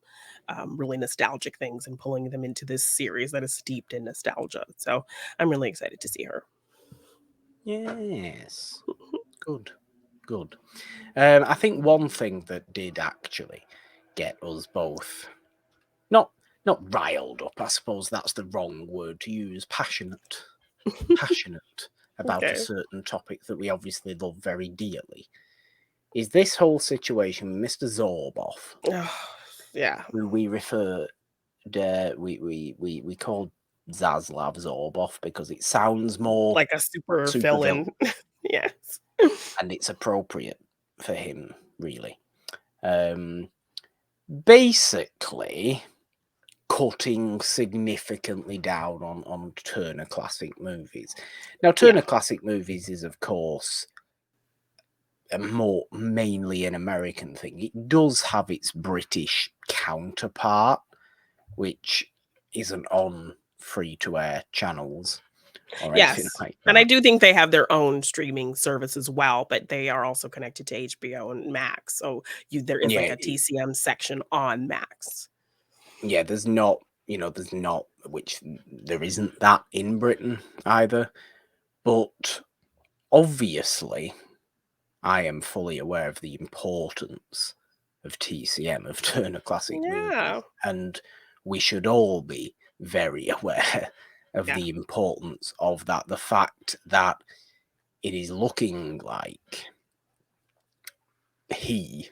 really nostalgic things and pulling them into this series that is steeped in nostalgia. So I'm really excited to see her. Yes. Good. Good. I think one thing that did actually get us both not riled up, I suppose that's the wrong word to use, passionate about a Okay. certain topic that we obviously love very dearly, is this whole situation with Mr. Zorboff, Yeah, who we refer we call Zaslav Zorboff because it sounds more like a super super villain villain. Yes. and it's appropriate for him, really. Um, Basically cutting significantly down on Turner Classic Movies. Now, Yeah. Turner Classic Movies is, of course, a more mainly an American thing. It does have its British counterpart, which isn't on free-to-air channels or anything Yes, like and I that. do think they have their own streaming service as well, but they are also connected to HBO and Max, so there is like Yeah, a TCM section on Max. yeah, there's not, which there isn't that in Britain either. But obviously, I am fully aware of the importance of TCM, of Turner Classic Movies, Yeah. and we should all be very aware of Yeah. the importance of that. The fact that it is looking like he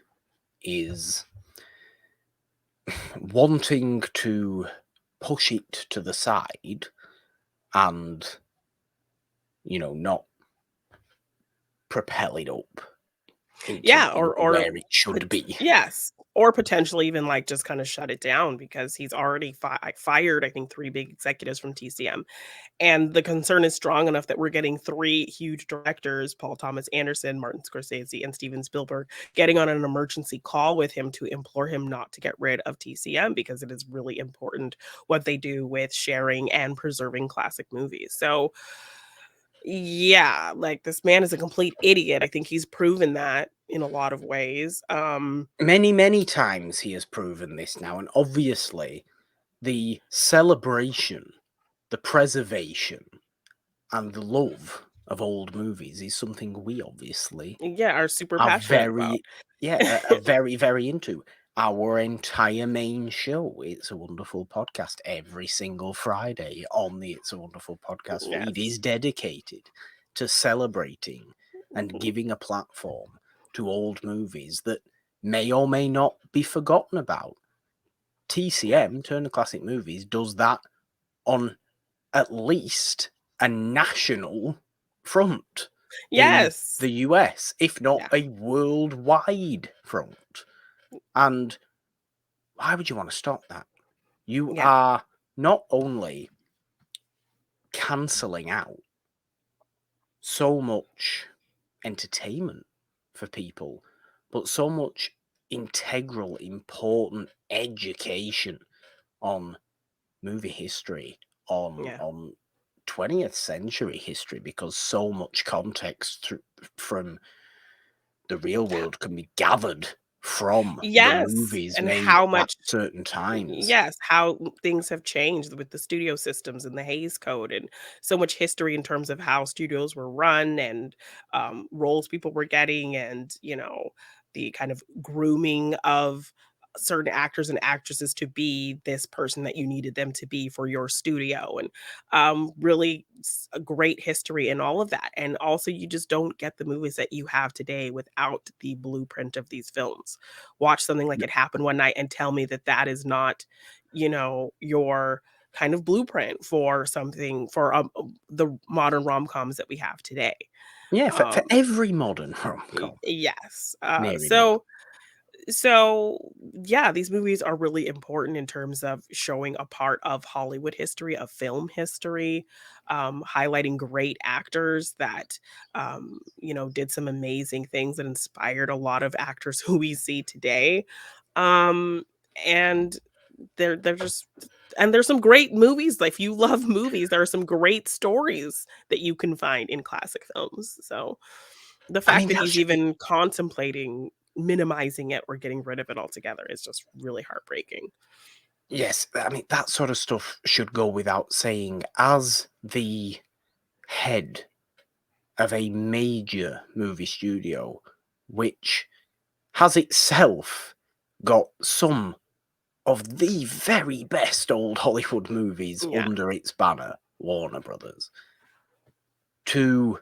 is wanting to push it to the side and, not propel it up Yeah, into or where it should pot be. yes, or potentially even, like, just kinda shut it down because he's already fired, I think, 3 big executives from TCM, and the concern is strong enough that we're getting 3 huge directors, Paul Thomas Anderson, Martin Scorsese, and Steven Spielberg, getting on an emergency call with him to implore him not to get rid of TCM because it is really important what they do with sharing and preserving classic movies. So, yeah, like, this man is a complete idiot. I think he's proven that in a lot of ways. Many, many times he has proven this now, and obviously the celebration, the preservation, and the love of old movies is something we obviously Yeah, are super are passionate about. very, yeah, are very, very into. Our entire main show, It's a Wonderful Podcast, every single Friday on the It's a Wonderful Podcast feed Yes. is dedicated to celebrating and Mhm. giving a platform to old movies that may or may not be forgotten about. Yeah. TCM, Turner Classic Movies, does that on at least a national front in Yes. the US, if not Yeah. a worldwide front. And why would you want to stop that? You Yeah. are not only cancelling out so much entertainment for people, but so much integral, important education on movie history, Yeah. on 20th century history, because so much context from the real world can be gathered from the Yes, movies and made how at much certain times. yes, how things have changed with the studio systems and the Hays Code, and so much history in terms of how studios were run and, roles people were getting and, the kind of grooming of certain actors and actresses to be this person that you needed them to be for your studio, and, really a great history in all of that, and also you just don't get the movies that you have today without the blueprint of these films. Watch something like No. It Happened One Night and tell me that that is not, your kind of blueprint for something for, the modern rom-coms that we have today. Yeah, for Um, every modern rom-com, yes, near enough. so yeah, these movies are really important in terms of showing a part of Hollywood history, of film history, highlighting great actors that did some amazing things that inspired a lot of actors who we see today. Um and they're just and there's some great movies. Like, if you love movies, there are some great stories that you can find in classic films. So the I fact mean, that that he's should be. even contemplating minimizing it or getting rid of it altogether is just really heartbreaking. Yes, I mean, that sort of stuff should go without saying. As the head of a major movie studio, which has itself got some of the very best old Hollywood movies Yeah. under its banner, Warner Brothers, to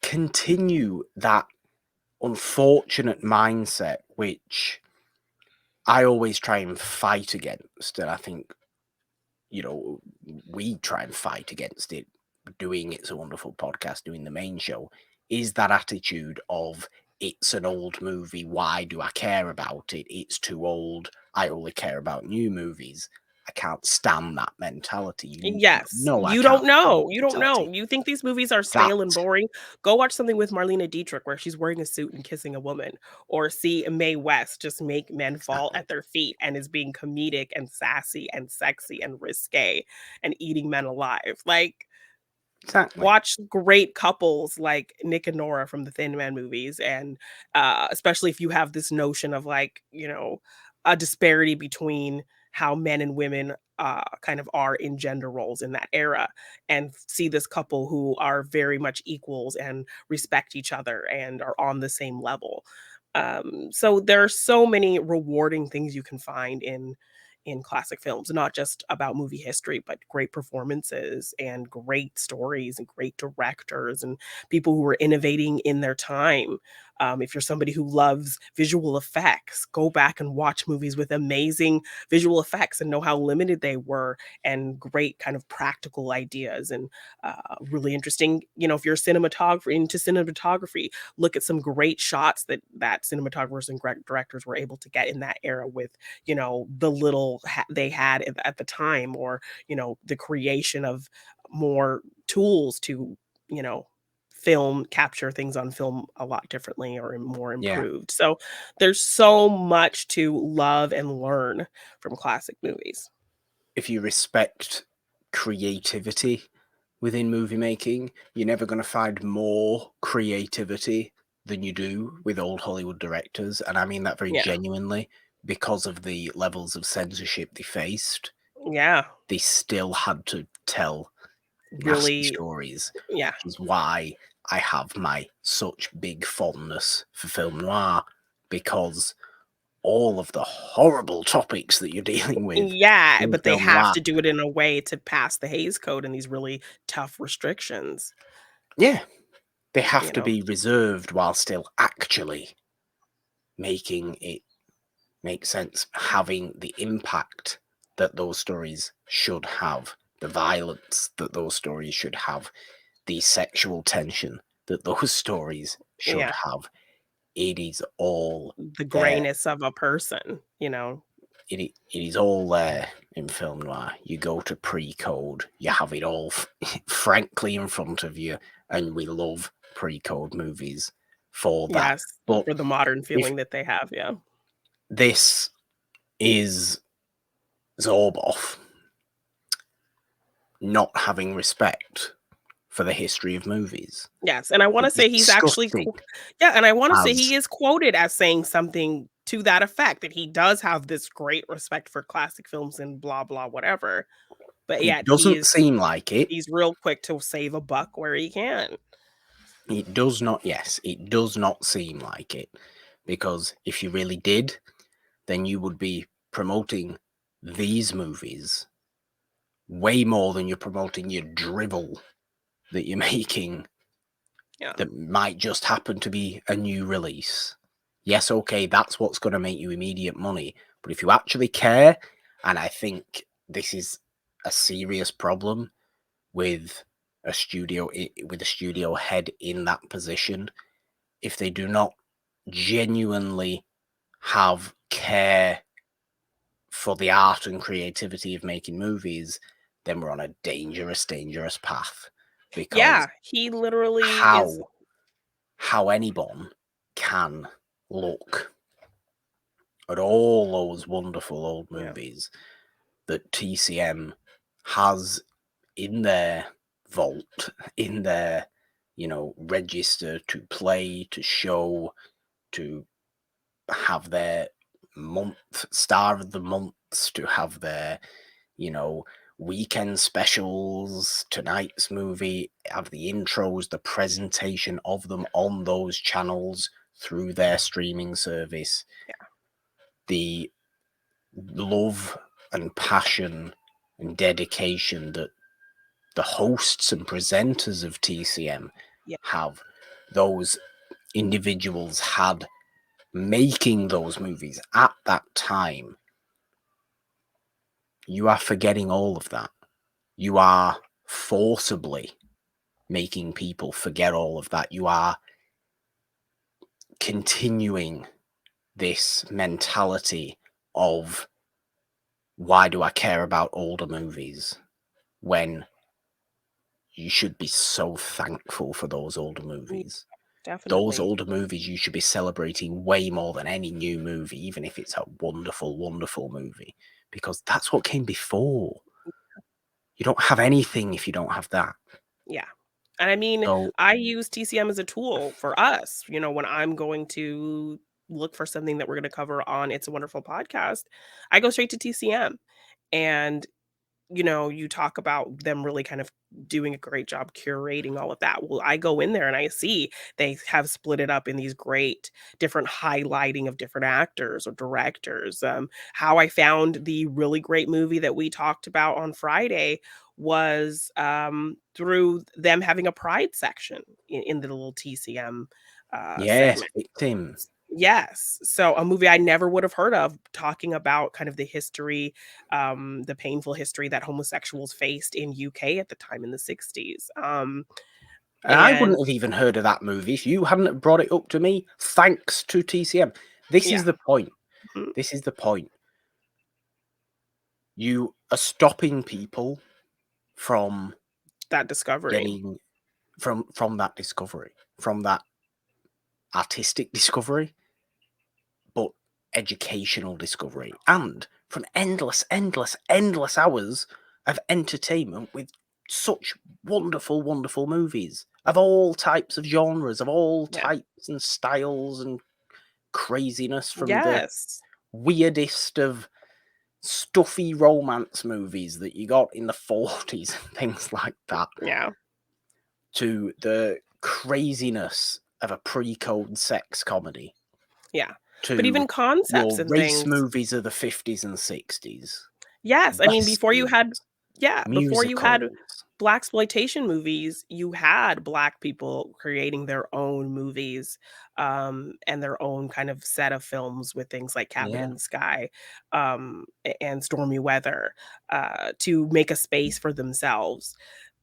continue that unfortunate mindset, which I always try and fight against. And I think, we try and fight against it, doing It's a Wonderful Podcast, doing the main show, is that attitude of it's an old movie. Why do I care about it? It's too old. I only care about new movies. I can't stand that mentality. You Yes. know I You can't don't stand know. that You don't know. mentality. You think these movies are stale and That boring? Go watch something with Marlena Dietrich where she's wearing a suit and kissing a woman, or see Mae West just make men fall exactly, at their feet and is being comedic and sassy and sexy and risque and eating men alive. Like, exactly. watch great couples like Nick and Nora from the Thin Man movies, and, especially if you have this notion of, like, a disparity between how men and women, kind of are in gender roles in that era, and see this couple who are very much equals and respect each other and are on the same level. So there are so many rewarding things you can find in classic films, not just about movie history, but great performances and great stories and great directors and people who were innovating in their time. If you're somebody who loves visual effects, go back and watch movies with amazing visual effects and know how limited they were and great kind of practical ideas and really interesting. If you're a cinematographer into cinematography, look at some great shots that cinematographers and directors were able to get in that era with the little they had at the time, or the creation of more tools to you know capture things on film a lot differently or more Yeah. improved. So there's so much to love and learn from classic movies. If you respect creativity within movie making, you're never going to find more creativity than you do with old Hollywood directors. And I mean that very Yeah. genuinely because of the levels of censorship they faced. Yeah. They still had to tell nasty Really. stories, Yeah. which is why I have my such big fondness for film noir, because all of the horrible topics that you're dealing with Yeah, in but they film have noir. to do it in a way to pass the Hays Code and these really tough restrictions, Yeah, they have you to know? be reserved while still actually making it make sense, having the impact that those stories should have, the violence that those stories should have, the sexual tension that those stories should Yeah, have. It is all the there. grayness of a person. It is all there in film noir. You go to pre-code, you have it all frankly in front of you, and we love pre-code movies for that. Yes, But for the modern if feeling that they have, yeah. this is Zorboff not having respect for the history of movies, Yes, and I wanna it is say he's actually disgusting yeah, and I wanna say as he is quoted as saying something to that effect, that he does have this great respect for classic films and blah, blah, whatever, but it yet he doesn't is seem like it. he's real quick to save a buck where he can. It does not, yes, it does not seem like it. Because if you really did, then you would be promoting these movies way more than you're promoting your drivel that you're making Yeah. that might just happen to be a new release. Yes, okay, that's what's going to make you immediate money. But if you actually care, and I think this is a serious problem with with a studio head in that position, if they do not genuinely have care for the art and creativity of making movies, then we're on a dangerous, dangerous path. Because Yeah, he literally is. how anyone can look at all those wonderful old Yeah. movies that TCM has in their vault, in their register to play, to show, to have their month star of the months, to have their you know weekend specials, tonight's movie, have the intros, the presentation of them on those channels through their streaming service, the love and passion and dedication that the hosts and presenters of TCM Yeah. have, those individuals had making those movies at that time. You are forgetting all of that. You are forcibly making people forget all of that. You are continuing this mentality of, why do I care about older movies when you should be so thankful for those older Yeah, movies? Those definitely. older movies you should be celebrating way more than any new movie, even if it's a wonderful, wonderful movie, because that's what came before. You don't have anything if you don't have that. Yeah. And I mean, So I use TCM as a tool for us, when I'm going to look for something that we're gonna cover on It's a Wonderful Podcast, I go straight to TCM, and you know, you talk about them really kind of doing a great job curating all of that. Well, I go in there and I see they have split it up in these great different highlighting of different actors or directors. How I found the really great movie that we talked about on Friday was through them having a pride section in the little TCM Yes, segment. Victim. Yes. So a movie I never would have heard of talking about kind of the history, the painful history that homosexuals faced in UK at the time in the 60s. And I And wouldn't have even heard of that movie if you hadn't have brought it up to me, thanks to TCM. This yeah, is the point. mhm, This is the point. You are stopping people from that discovery. getting from that discovery, from that artistic discovery, but educational discovery, and from endless hours of entertainment with such wonderful, wonderful movies of all types of genres, of all Yeah. types and styles and craziness, from the Yes. weirdest of stuffy romance movies that you got in the 40s and things like that, Yeah. to the craziness of a pre-code sex comedy, Yeah. But to even concepts your and race things. movies of the 50s and 60s, Yes, I mean, before you had westerns, yeah, before you had musicals. blaxploitation movies, you had Black people creating their own movies, and their own kind of set of films with things like Cabin Yeah. in the Sky, and Stormy Weather, to make a space for themselves.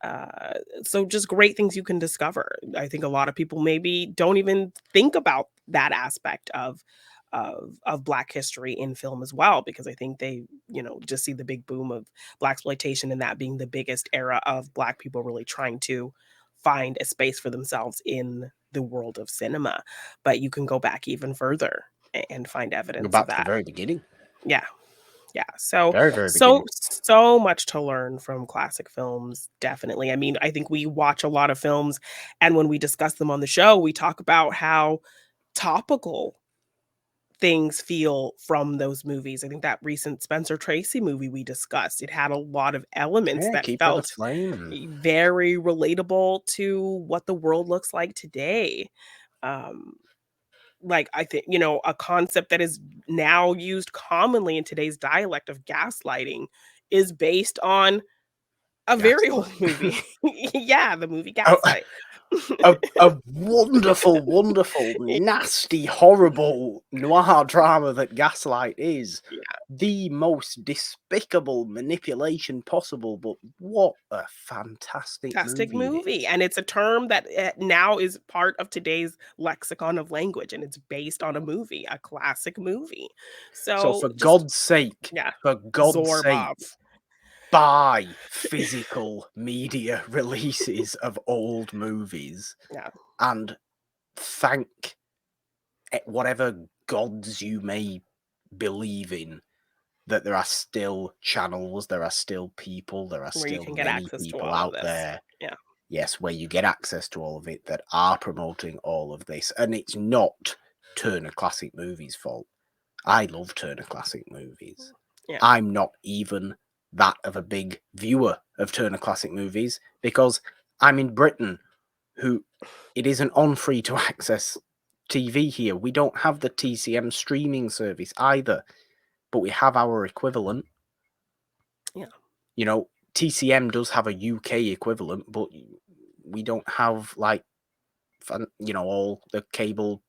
Uh, so just great things you can discover. I think a lot of people maybe don't even think about that aspect of Black history in film as well, because I think they, you know, just see the big boom of blaxploitation and that being the biggest era of Black people really trying to find a space for themselves in the world of cinema. But you can go back even further and find Go evidence of back to the that. very beginning. Yeah. Yeah. So Very, very so beginning. so much to learn from classic films, definitely. I mean, I think we watch a lot of films, and when we discuss them on the show, we talk about how topical things feel from those movies. I think that recent Spencer Tracy movie we discussed, it had a lot of elements Yeah, that keep it felt aflame. very relatable to what the world looks like today. Um, like, I think, you know, a concept that is now used commonly in today's dialect of gaslighting is based on a very old movie. Gaslight. Yeah, the movie Oh, Gaslight. a wonderful, wonderful, nasty, horrible noir drama that Gaslight is. Yeah. The most despicable manipulation possible, but what a fantastic Fantastic movie it movie, is. and it's a term that, now is part of today's lexicon of language, and it's based on a movie, a classic movie. So So, just yeah, For God's sake, Zorbov. buy physical media releases of old movies Yeah, and thank whatever gods you may believe in, that there are still channels, there are still people, there are where you still can get many access to people all of out this. there, Yeah, yes, where you get access to all of it, that are promoting all of this. And it's not Turner Classic Movies' fault. I love Turner Classic Movies. yeah, I'm not even that of a big viewer of Turner Classic Movies because I'm in Britain, who it isn't on free to access TV here. We don't have the TCM streaming service either, but we have our equivalent. yeah, You know, TCM does have a UK equivalent, but we don't have like, all the cable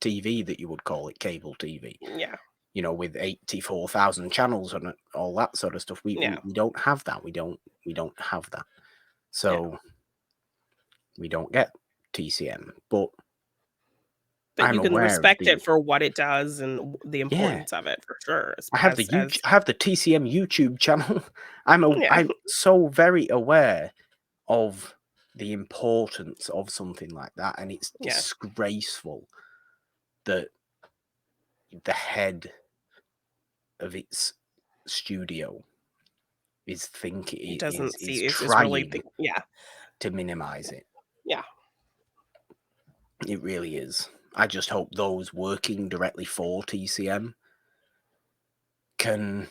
TV that you would call it cable TV. yeah, With 84,000 channels and all that sort of stuff. We, yeah, we we don't have that. We don't have that. yeah. So we don't get TCM. But But I'm you can aware of respect the it for what it does and the yeah. importance of it for sure, I have the as I have the TCM YouTube channel. yeah, I'm so very aware of the importance of something like that, and it's yeah. disgraceful that the head of its studio Doesn't is see is really trying yeah, to minimize it. yeah. It really is. I just hope those working directly for TCM can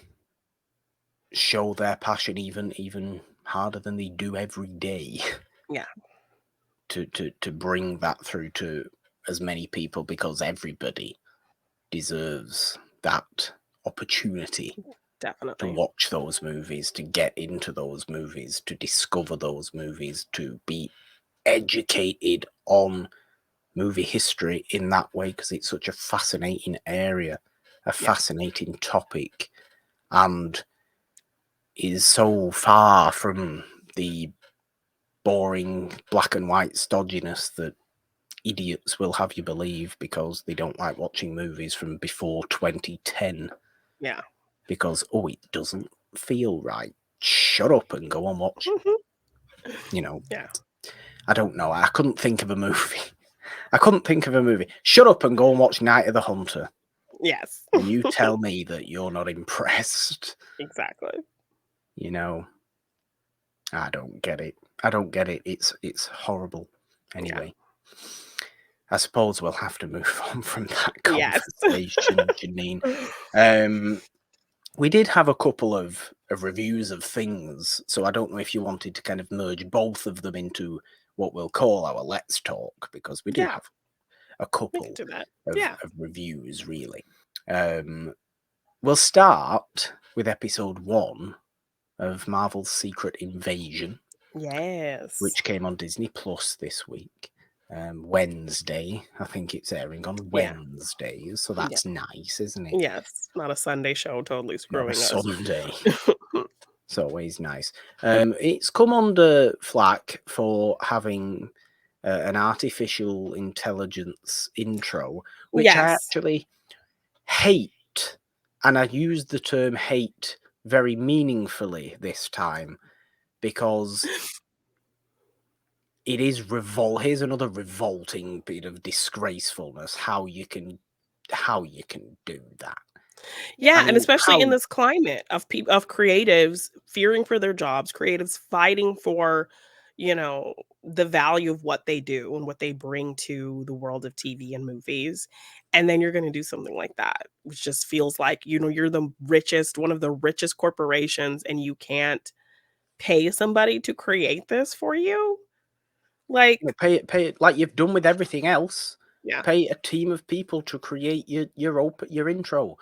show their passion even harder than they do every day. Yeah. To bring that through to as many people, because everybody deserves that opportunity to Definitely. watch those movies, to get into those movies, to discover those movies, to be educated on movie history in that way, because it's such a fascinating area, a Yeah. fascinating topic, and is so far from the boring black and white stodginess that idiots will have you believe because they don't like watching movies from before 2010 Yeah. because, oh, it doesn't feel right. Shut up and go and watch. Yeah. I don't know. I couldn't think of a movie. Shut up and go and watch Night of the Hunter. Yes. And you tell me that you're not impressed. Exactly. I don't get it. It's horrible. Anyway, I suppose we'll have to move on from that Yes. conversation, Jeannine. We did have a couple of reviews of things, so I don't know if you wanted to kind of merge both of them into what we'll call our Let's Talk, because we do Yeah. have a We can couple do that. of Yeah. reviews, really. We'll start with episode 1 of Marvel's Secret Invasion, Yes. which came on Disney Plus this week. Wednesday, I think it's airing on Yeah. Wednesdays, so that's nice, isn't it? Yes. Not a Sunday show totally Not a screwing us. Sunday. It's always nice. It's come under flack for having an artificial intelligence intro, which I Yes. actually hate. And I use the term hate very meaningfully this time, because it is here's another revolting bit of disgracefulness, how you can do that. I Yeah, and mean, especially in how this climate of people of creatives fearing for their jobs, creatives fighting for, the value of what they do and what they bring to the world of TV and movies. And then you're going to do something like that, which just feels like, you're the richest, one of the richest corporations, and you can't pay somebody to create this for you. Like, pay it like you've done with everything else. yeah. Pay a team of people to create your intro. Yeah.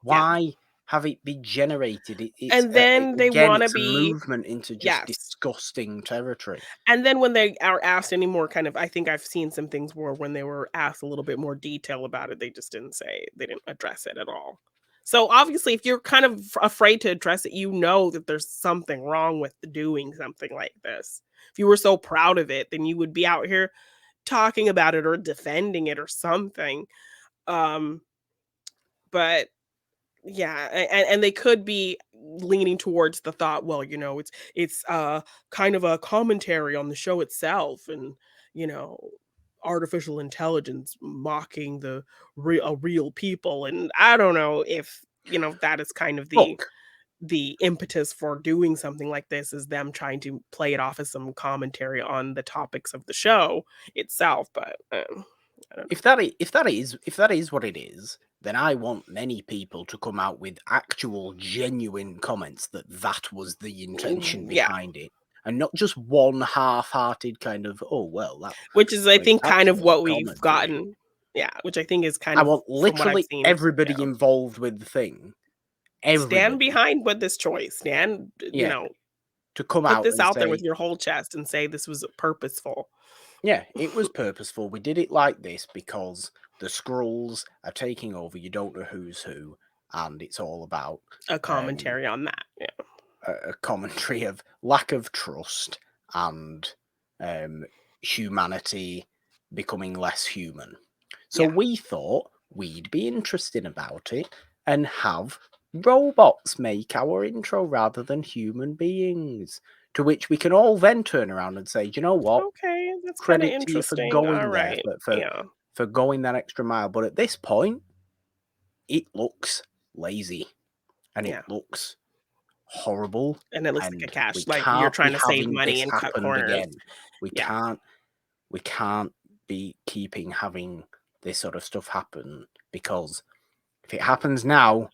Why have it be generated? And then they Again, want to it's a be movement into just yes. disgusting territory. And then when they are asked any more kind of I think I've seen some things where when they were asked a little bit more detail about it, they just they didn't address it at all. So obviously, if you're kind of afraid to address it, you know that there's something wrong with doing something like this. If you were so proud of it, then you would be out here talking about it or defending it or something. Um, but yeah, and they could be leaning towards the thought, well, it's kind of a commentary on the show itself, and you know, artificial intelligence mocking real people, and I don't know if that is kind of Look, the impetus for doing something like this, is them trying to play it off as some commentary on the topics of the show itself, but I don't know. if that is what it is, then I want many people to come out with actual genuine comments that was the intention Yeah, behind it, and not just one half-hearted kind of, oh well, which is I think that's kind of not a what we've commentary. gotten. Yeah, which I think is kind I of want from what I've literally seen. everybody Yeah. involved with the thing, Stand everybody, behind with this choice. Stand, yeah, to come put out this and out there with say, your whole chest and say this was purposeful. yeah, it was purposeful. We did it like this because the Skrulls are taking over. You don't know who's who, and it's all about A um, commentary on that. Yeah. a commentary of lack of trust and humanity becoming less human. So Yeah. we thought we'd be interesting about it and have robots make our intro rather than human beings. To which we can all then turn around and say, "Do you know what? Okay, that's kind of Credit to you for interesting. All going there, right. for Yeah. for going that extra mile." But at this point, it looks lazy and it Yeah. looks horrible, And it looks like a and we cash, like you're can't be trying to save having money this and cut happen corners. again. We Yeah. can't we can't be keeping having this sort of stuff happen, because if it happens now,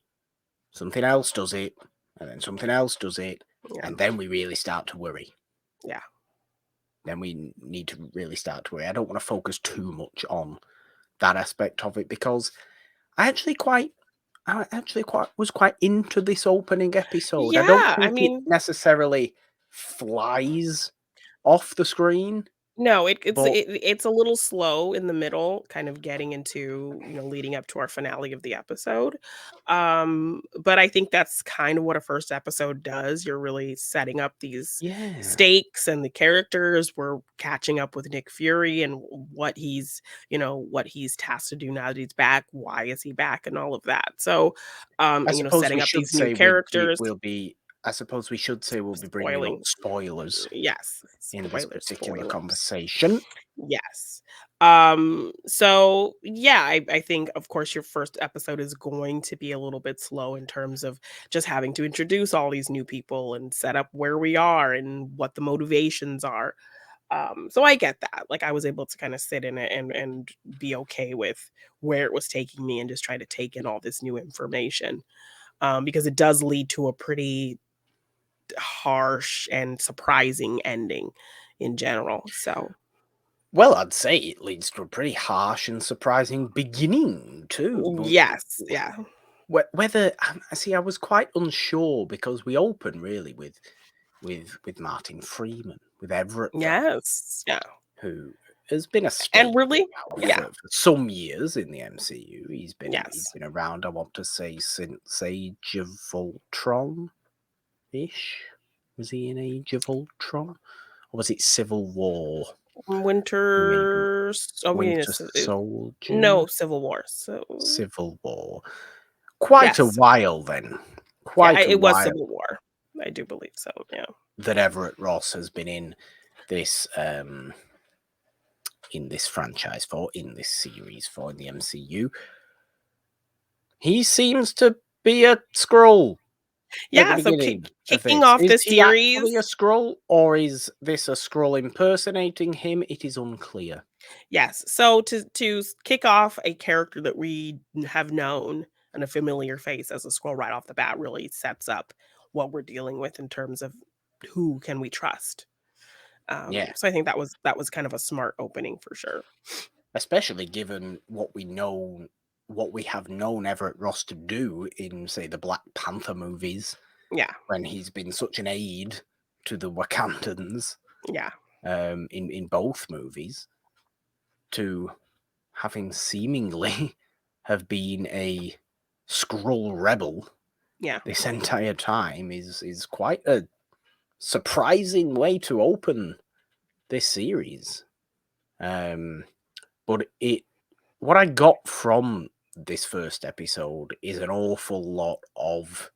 something else does it, and then something else does it, Yeah. and then we really start to worry. Yeah. Then we need to really start to worry. I don't want to focus too much on that aspect of it, because I actually was quite into this opening episode. I don't Yeah, I think it mean, necessarily flies off the screen, no, but it's a little slow in the middle, kind of getting into, leading up to our finale of the episode. But I think that's kind of what a first episode does. You're really setting up these yeah, stakes and the characters. We're catching up with Nick Fury and what he's tasked to do now that he's back. Why is he back and all of that. So, I and, suppose we setting up should these new say we characters, will be. I suppose we should say we'll be bringing up spoiling. spoilers Yes, in this spoilers, particular spoilers. conversation. Yes. So yeah, I think of course your first episode is going to be a little bit slow in terms of just having to introduce all these new people and set up where we are and what the motivations are. So I get that. Like I was able to kind of sit in it and be okay with where it was taking me and just try to take in all this new information. Because it does lead to a pretty harsh and surprising ending in general. So Well, I'd say it leads to a pretty harsh and surprising beginning too. But yes, yeah. whether I was quite unsure, because we open really with Martin Freeman, with Everett Ross, Yes, yeah, who has been a and staple really now yeah, for some years in the MCU. He's yes. been around, I want to say, since Age of Ultron ish. Was he in Age of Ultron? Or was it Civil War? Maybe I mean, Winter it's Soldier? no, Civil War, so Civil War. Quite a yes. while then. Yeah, Quite a it was while Civil War. I do believe so, yeah. that Everett Ross has been this in this franchise in this series in the MCU. He seems to be a Skrull at the Yeah, so beginning of kicking this. off Is the he actually a series Skrull, or is this a Skrull impersonating him? It is unclear. yes, so kick off a character that we have known and a familiar face as a scroll right off the bat really sets up what we're dealing with in terms of who can we trust. Yeah, So I think that was kind of a smart opening for sure. especially given what we have known Everett Ross to do in, say, the Black Panther movies, Yeah, when he's been such an aid to the Wakandans yeah, in both movies, to having seemingly have been a Skrull rebel yeah, this entire time is quite a surprising way to open this series. But what I got from this first episode is an awful lot of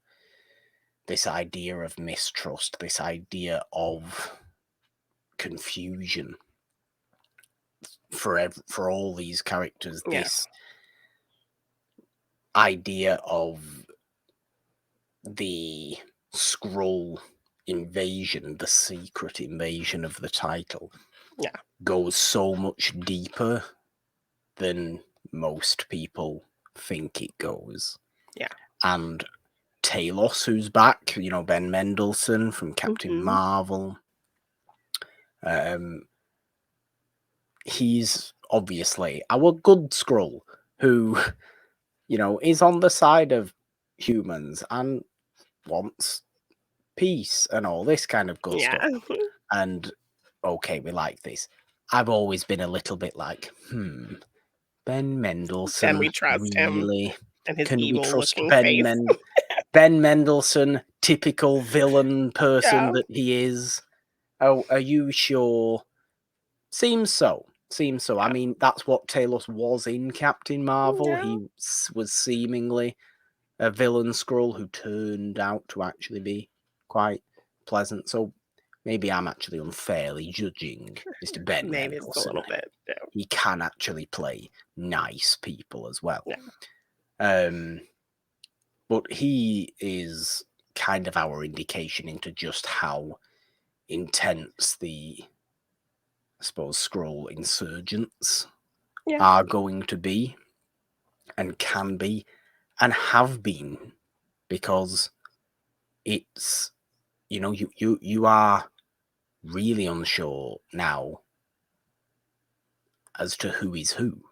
this idea of mistrust, this idea of confusion for all these characters, yeah, this idea of the Skrull invasion, the secret invasion of the title, yeah, goes so much deeper than most people think it goes. yeah. And Talos, who's back, Ben Mendelsohn from Captain Mhm. Marvel, he's obviously our good Skrull who, is on the side of humans and wants peace and all this kind of good Yeah. stuff. And okay, we like this. I've always been a little bit like, Ben Can Mendelsohn, we trust him really? and his Can we evil trust looking face? Ben Mendelsohn, typical villain person Yeah, that he is? Oh, are you sure? Seems so. Seems so. I yeah, mean, that's what Talos was in Captain Marvel. yeah, He was seemingly a villain Skrull who turned out to actually be quite pleasant. So maybe I'm actually unfairly judging Mr. Ben maybe it's a Mendelsohn little here. bit, yeah, He can actually play nice people as well. yeah, But he is kind of our indication into just how intense the, I suppose, Skrull insurgents yeah, are going to be and can be and have been, because it's, you are really unsure now as to who is who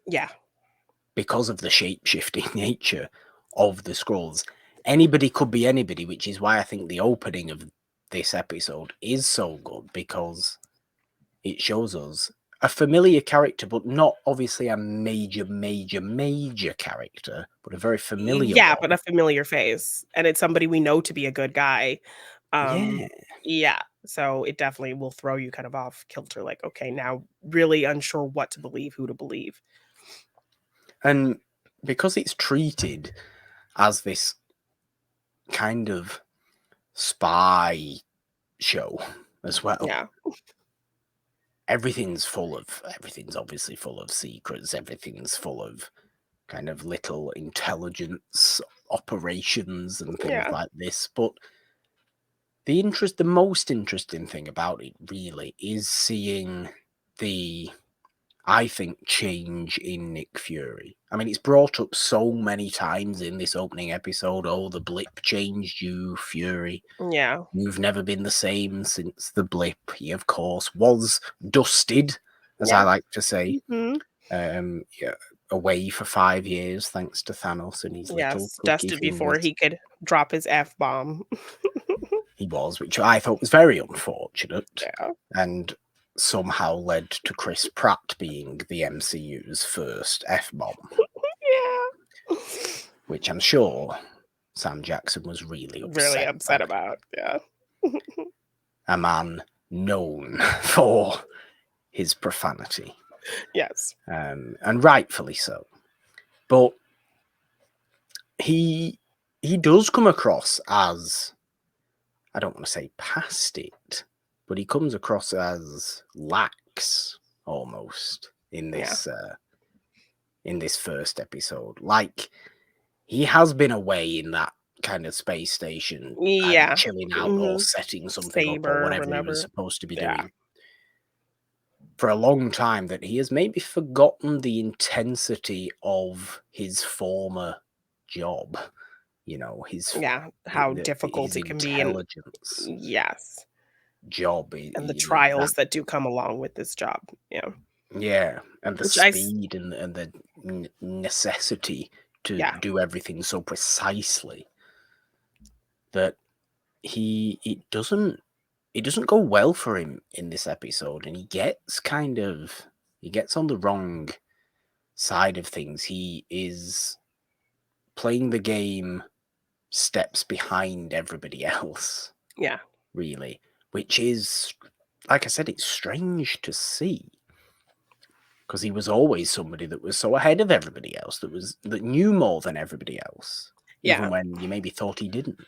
Yeah. because of the shape-shifting nature of the scrolls. Anybody could be anybody, which is why I think the opening of this episode is so good, because it shows us a familiar character, but not obviously a major character, but a very familiar Yeah, but one. a familiar face, and it's somebody we know to be a good guy. Yeah. Yeah, so it definitely will throw you kind of off kilter, like, okay, now really unsure what to believe, who to believe. And because it's treated as this kind of spy show as well, Yeah. everything's obviously full of secrets, everything's full of kind of little intelligence operations and things Yeah. like this. But the most interesting thing about it really is seeing the, I think, change in Nick Fury. I mean, it's brought up so many times in this opening episode. Oh, the blip changed you, Fury. Yeah. You've never been the same since the blip. He, of course, was dusted, as I Yeah. like to say, Mhm. yeah, away for 5 years thanks to Thanos and his little Yes, cookie dusted before fingers. he could drop his F-bomb. He was, which I thought was very unfortunate, Yeah. and somehow led to Chris Pratt being the MCU's first F-bomb, Yeah. which I'm sure Sam Jackson was really Really upset upset by. about, yeah. A man known for his profanity, Yes. and rightfully so. But he does come across as, I don't want to say past it, but he comes across as lax almost in Yeah. this first episode. Like, he has been away in that kind of space station, either Yeah. chilling out or Mhm. setting something up or Saber or whatever he was whatever. supposed to be Yeah. doing for a long time, that he has maybe forgotten the intensity of his former job. Yeah, how his difficult it can be, and intelligence yes, job. and the That, trials that do come along with this job. Yeah. yeah, and the Which speed and the necessity to yeah. do everything so precisely that it doesn't go well for him in this episode, and he gets on the wrong side of things. He is playing the game steps behind everybody else, Yeah. really, which is, like I said, it's strange to see, because he was always somebody that was so ahead of everybody else, that knew more than everybody else, even Yeah. when you maybe thought he didn't.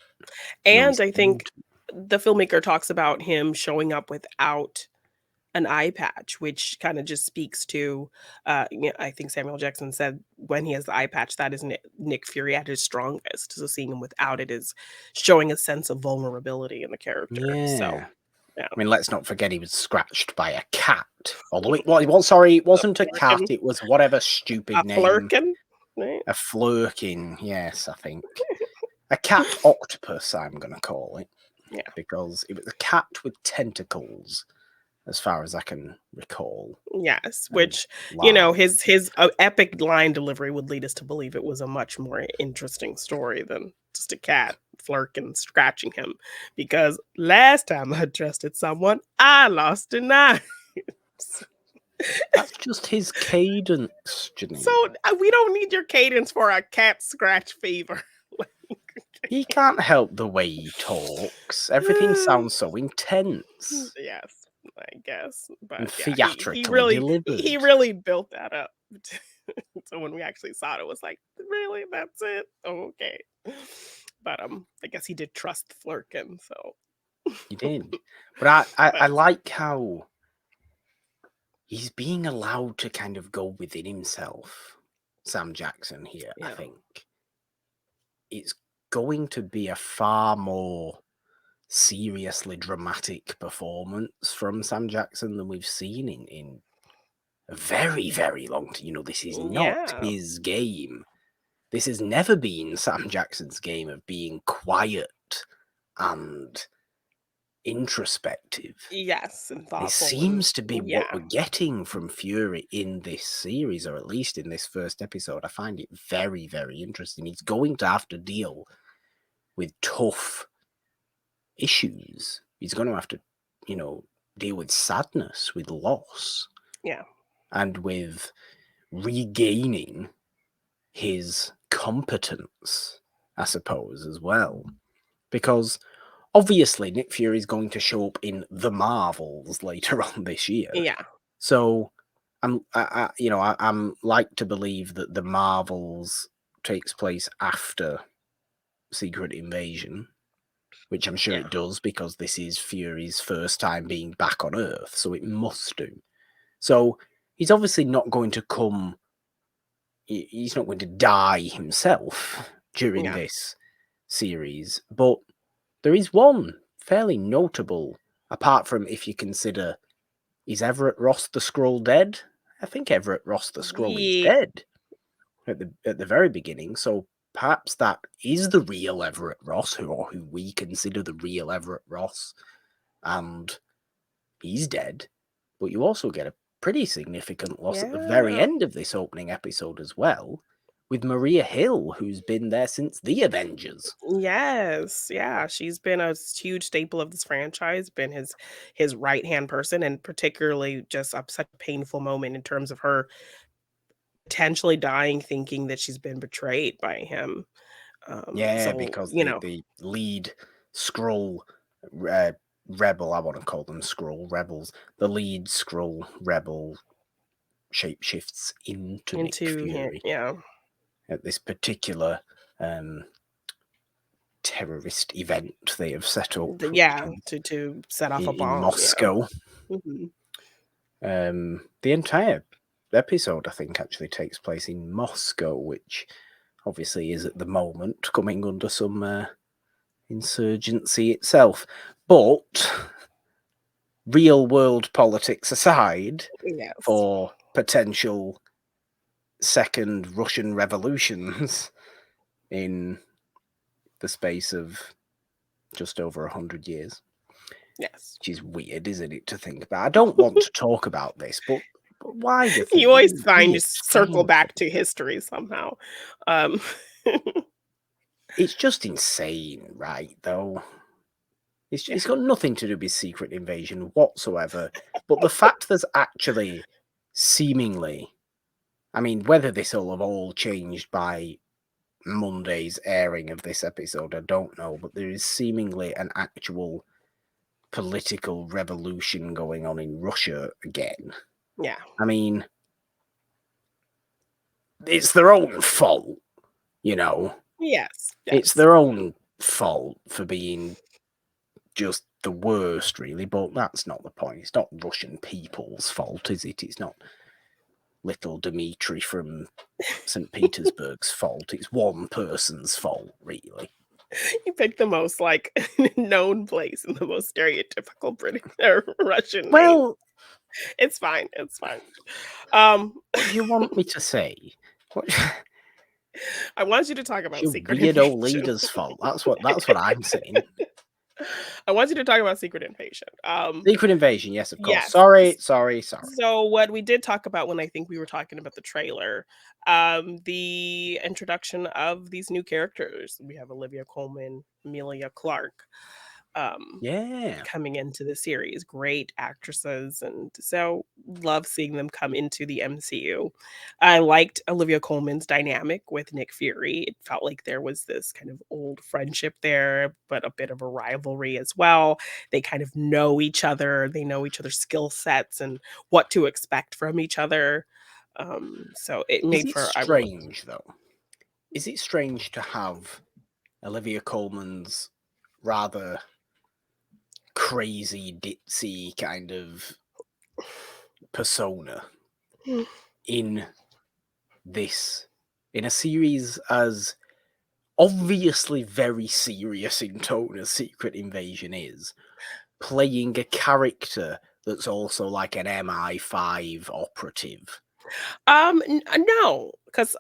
He And always I seemed think the filmmaker talks about him showing up without an eye patch, which kinda just speaks to, I think Samuel Jackson said when he has the eye patch, that is Nick Fury at his strongest. So seeing him without it is showing a sense of vulnerability in the character. So, Yeah. yeah. I mean, let's not forget he was scratched by a cat. Although sorry, it A wasn't a cat, flirkin, it was whatever stupid a name. flirkin, right? A flurkin, yes, I think. A cat octopus, I'm going to call it, Yeah. because it was a cat with tentacles, as far as I can recall. Yes, And which, large. his, epic line delivery would lead us to believe it was a much more interesting story than just a cat flirking, scratching him, because last time I trusted someone, I lost an eye. That's just his cadence, So, Janine. we don't need your cadence for a cat scratch fever. He can't help the way he talks. Everything sounds so intense Yes, I guess, and but yeah, he theatrically really he delivered. really built that up. So when we actually saw it, it was like, really, that's it? Oh, okay. But I guess he did trust Flurkin, so He did. But I but like how he's being allowed to kind of go within himself, Sam Jackson here. I yeah, think it's going to be a far more seriously dramatic performance from Sam Jackson than we've seen in a very, very long time. This is not yeah, his game. This has never been Sam Jackson's game of being quiet and introspective. Yes, and It thoughtful and seems to be what yeah. we're getting from Fury in this series, or at least in this first episode. I find it very, very interesting. He's going to have to deal with tough issues. He's going to have to, deal with sadness, with loss, Yeah. and with regaining his competence, I suppose, as well. Because obviously Nick Fury is going to show up in The Marvels later on this year. Yeah. So I'm like to believe that The Marvels takes place after Secret Invasion, which I'm sure Yeah. it does because this is Fury's first time being back on Earth, so it must do. So he's obviously not going to he's not going to die himself during Yeah. this series, but there is one fairly notable, apart from if you consider, is Everett Ross the Skrull dead? I think Everett Ross the Skrull is Yeah. dead at the very beginning, so perhaps that is the real Everett Ross, who we consider the real Everett Ross, and he's dead. But you also get a pretty significant loss at the very Yeah. end of this opening episode as well, with Maria Hill, who's been there since the Avengers. Yes. Yeah. She's been a huge staple of this franchise, been his right-hand person, and particularly just such a painful moment in terms of her potentially dying thinking that she's been betrayed by him. Yeah, So, because you know, the lead Skrull rebel, I want to call them Skrull rebels, the lead Skrull rebel shapeshifts into Nick into him, Fury yeah. at this particular terrorist event they have set up, which Yeah, is to set off a in bomb, yeah. Moscow. Mhm. The entire episode, I think, actually takes place in Moscow, which obviously is at the moment coming under some insurgency itself. But real world politics aside, Yes. for potential second Russian revolutions in the space of just over 100 years, Yes. which is weird, isn't it, to think about? I don't want to talk about this, but why do things? You always find Weird, to circle strange back to things. history somehow. Um, It's just insane, right? Though yeah, it's got nothing to do with Secret Invasion whatsoever. But the fact there's actually seemingly, I mean, whether this will have all changed by Monday's airing of this episode, I don't know. But there is seemingly an actual political revolution going on in Russia again. yeah. I mean, it's their own fault, you know. Yes, It's yes. their own fault for being just the worst, really. But that's not the point. It's not Russian people's fault, is it? It's not little Dmitri from St. Petersburg's fault. It's one person's fault, really. You picked the most, like, known place and the most stereotypical British or Russian name. Well, It's fine, it's fine. Um, what do you want me to say? What, I want you to talk it's about your Secret weirdo Invasion. leader's fault. That's what I'm saying. I want you to talk about Secret Invasion. Secret Invasion, yes, of course. Yes. Sorry. So what we did talk about when I think we were talking about the trailer, the introduction of these new characters. We have Olivia Colman, Emilia Clarke, um, Yeah. coming into the series. Great actresses, and so love seeing them come into the MCU. I liked Olivia Colman's dynamic with Nick Fury. It felt like there was this kind of old friendship there, but a bit of a rivalry as well. They kind of know each other. They know each other's skill sets and what to expect from each other. So it Is made it for I really strange, though? Is it strange to have Olivia Colman's rather crazy, ditzy kind of persona in this, in a series as obviously very serious in tone as Secret Invasion is, playing a character that's also like an MI5 operative? no, because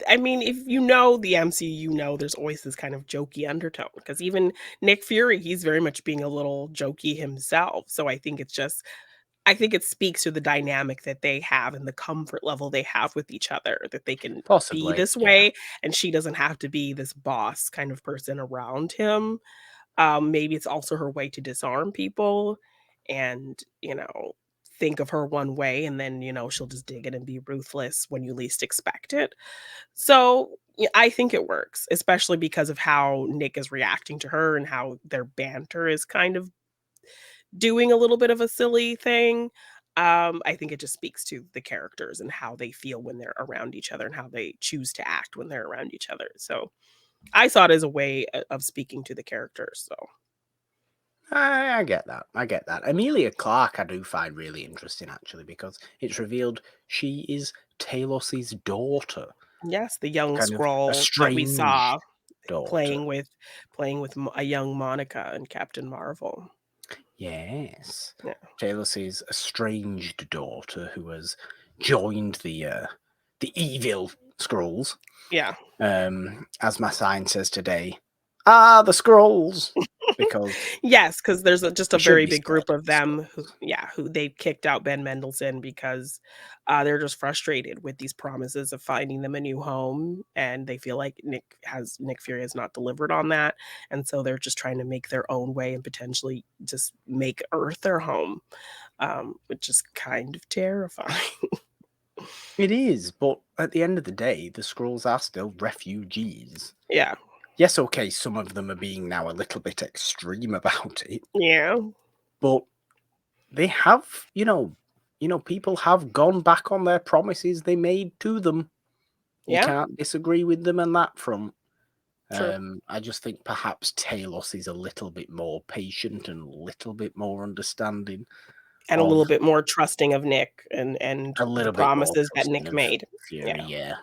I mean, if you know the MCU, you know there's always this kind of jokey undertone because even Nick Fury, he's very much being a little jokey himself. So I think it speaks to the dynamic that they have and the comfort level they have with each other, that they can be Possibly, this yeah. way and she doesn't have to be this boss kind of person around him. Maybe it's also her way to disarm people and, think of her one way and then, she'll just dig it and be ruthless when you least expect it. So, I think it works, especially because of how Nick is reacting to her and how their banter is kind of doing a little bit of a silly thing. I think it just speaks to the characters and how they feel when they're around each other and how they choose to act when they're around each other. So, I saw it as a way of speaking to the characters. So, I get that. I get that. Emilia Clarke, I do find really interesting actually because it's revealed she is Talos's daughter, yes, the young kind of scroll that we estranged saw daughter. playing with a young Monica and Captain Marvel. Yes, Yeah. Talos's estranged daughter who has joined the evil scrolls. Yeah. As my sign says today, ah, the scrolls, because Yes, because there's just a we shouldn't very be big scared group of of the them scrolls. who they kicked out Ben Mendelsohn because, they're just frustrated with these promises of finding them a new home, and they feel like Nick Fury has not delivered on that, and so they're just trying to make their own way and potentially just make Earth their home, which is kind of terrifying. It is, but at the end of the day, the scrolls are still refugees. Yeah. Yes, okay, some of them are being now a little bit extreme about it, Yeah. but they have, people have gone back on their promises they made to them. You Yeah. can't disagree with them on that front. True. I just think perhaps Talos is a little bit more patient and a little bit more understanding And a of little bit more trusting of Nick and a the little bit more promises that trusting Nick of made. Fury, Yeah. yeah.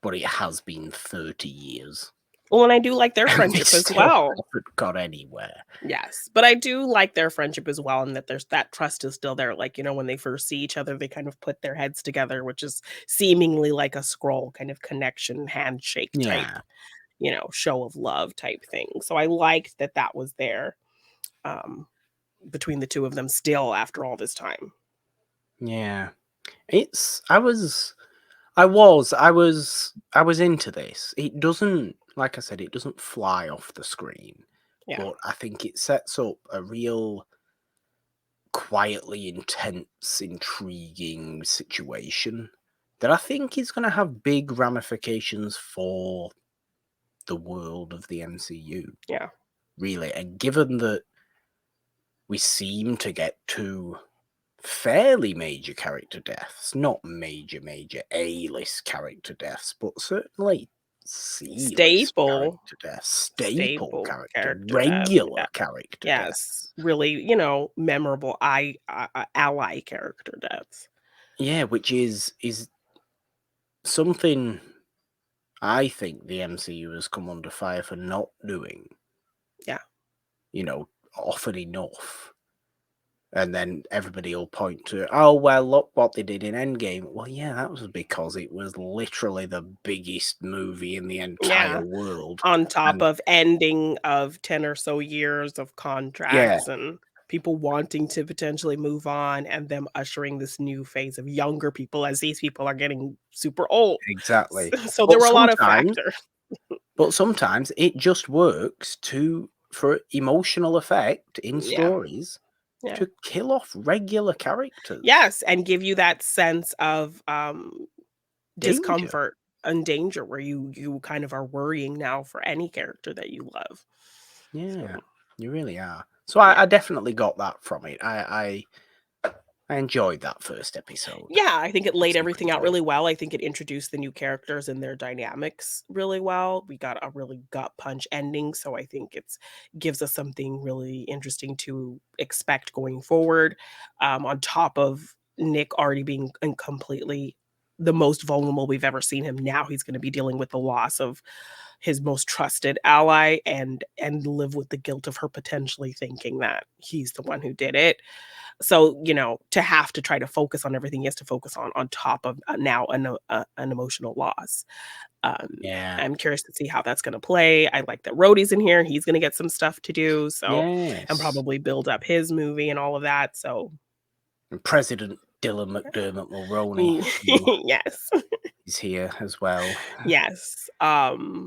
But it has been 30 years. Well, and I do like their And they friendship as still well. haven't got anywhere. Yes, but I do like their friendship as well, and that there's that trust is still there. Like, when they first see each other, they kind of put their heads together, which is seemingly like a scroll kind of connection, handshake type, Yeah, show of love type thing. So I liked that that was there um, between the two of them still after all this time. yeah. It's I was into this. It doesn't, like I said, it doesn't fly off the screen, Yeah, but I think it sets up a real quietly intense, intriguing situation that I think is going to have big ramifications for the world of the MCU, yeah, really. And given that we seem to get two fairly major character deaths, not major A-list character deaths, but certainly C-list staple, character deaths, staple staple character, character death. regular Yeah, character yes, deaths. really, memorable ally character deaths. Yeah, which is something I think the MCU has come under fire for not doing, Yeah, often enough. And then everybody will point to, oh, well, look what they did in Endgame. Well, yeah, that was because it was literally the biggest movie in the entire yeah. world. On top And of ending of 10 or so years of yeah, contracts and people wanting to potentially move on and them ushering this new phase of younger people as these people are getting super old. exactly. So there But were a lot of sometimes, factors. but sometimes it just works for emotional effect in Yeah, stories yeah. to kill off regular characters. Yes, and give you that sense of, Danger. discomfort and danger where you kind of are worrying now for any character that you love. Yeah, So, you really are. So I yeah. definitely got that from it. I enjoyed that first episode. Yeah, I think it laid Super everything out enjoyed really it. well. I think it introduced the new characters and their dynamics really well. We got a really gut punch ending, so I think it's gives us something really interesting to expect going forward. On top of Nick already being completely the most vulnerable we've ever seen him. Now he's gonna be dealing with the loss of his most trusted ally and live with the guilt of her potentially thinking that he's the one who did it. So, to have to try to focus on everything he has to focus on top of, now an emotional loss. Um, Yeah. I'm curious to see how that's gonna play. I like that Rhodey's in here, he's gonna get some stuff to do, so and Yes. probably build up his movie and all of that, so And President Dylan McDermott Mulroney, mm, who yes. is here as well. Yes.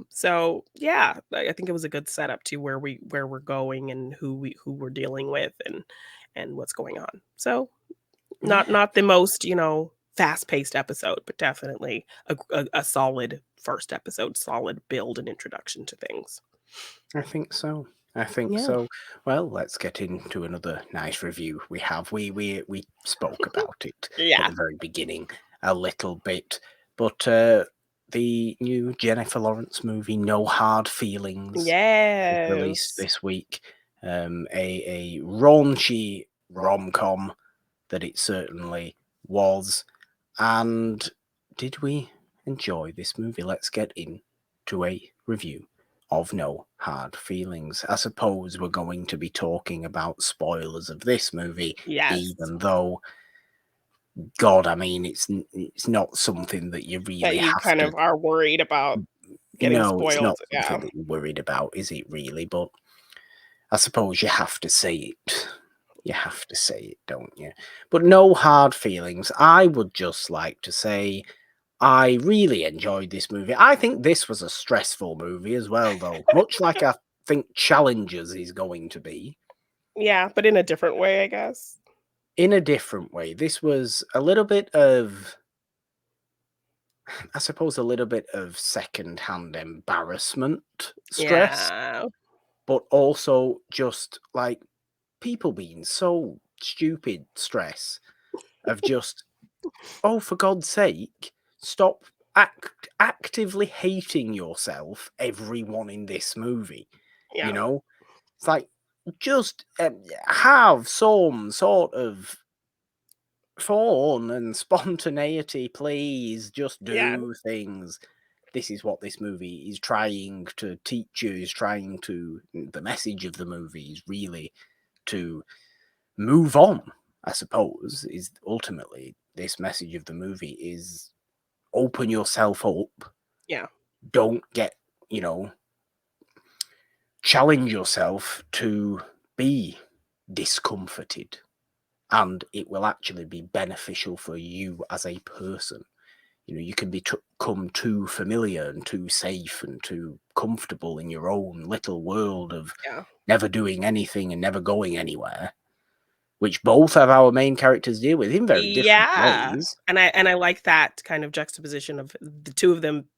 So yeah, I think it was a good setup to where we're going and who we're dealing with and what's going on. So Yeah, not the most, fast-paced episode, but definitely a solid first episode, solid build and introduction to things. I think so. I think Yeah. so. Well, let's get into another nice review we have. We spoke about it at Yeah. the very beginning a little bit, but the new Jennifer Lawrence movie, No Hard Feelings, was released Yes. this week. A raunchy rom-com that it certainly was. And did we enjoy this movie? Let's get into a review of No Hard Feelings. I suppose we're going to be talking about spoilers of this movie, Yes. even though, God, I mean, it's not something that you That really you have kind to. of are worried about getting No, it's spoiled. not Yeah. something that you're worried about, is it really? But I suppose you have to say it. You have to say it, don't you? But No Hard Feelings. I would just like to say I really enjoyed this movie. I think this was a stressful movie as well, though, much like I think Challengers is going to be. Yeah, but in a different way, I guess. In a different way. This was a little bit of, I suppose, a little bit of second-hand embarrassment stress, Yeah. but also just like people being so stupid stress of just, oh, for God's sake, stop actively hating yourself, everyone in this movie. You Yeah. know, it's like just have some sort of fun and spontaneity, please. Just Yeah. do things. This is what this movie is trying to teach you. Is trying to. The message of the movie is really to move on. I suppose is ultimately this message of the movie is open yourself up. Yeah. Don't get, you know, challenge yourself to be discomforted, and it will actually be beneficial for you as a person. You know, you can become too familiar and too safe and too comfortable in your own little world of Yeah. never doing anything and never going anywhere, which both of our main characters deal with in very different Yeah. ways. And I like that kind of juxtaposition of the two of them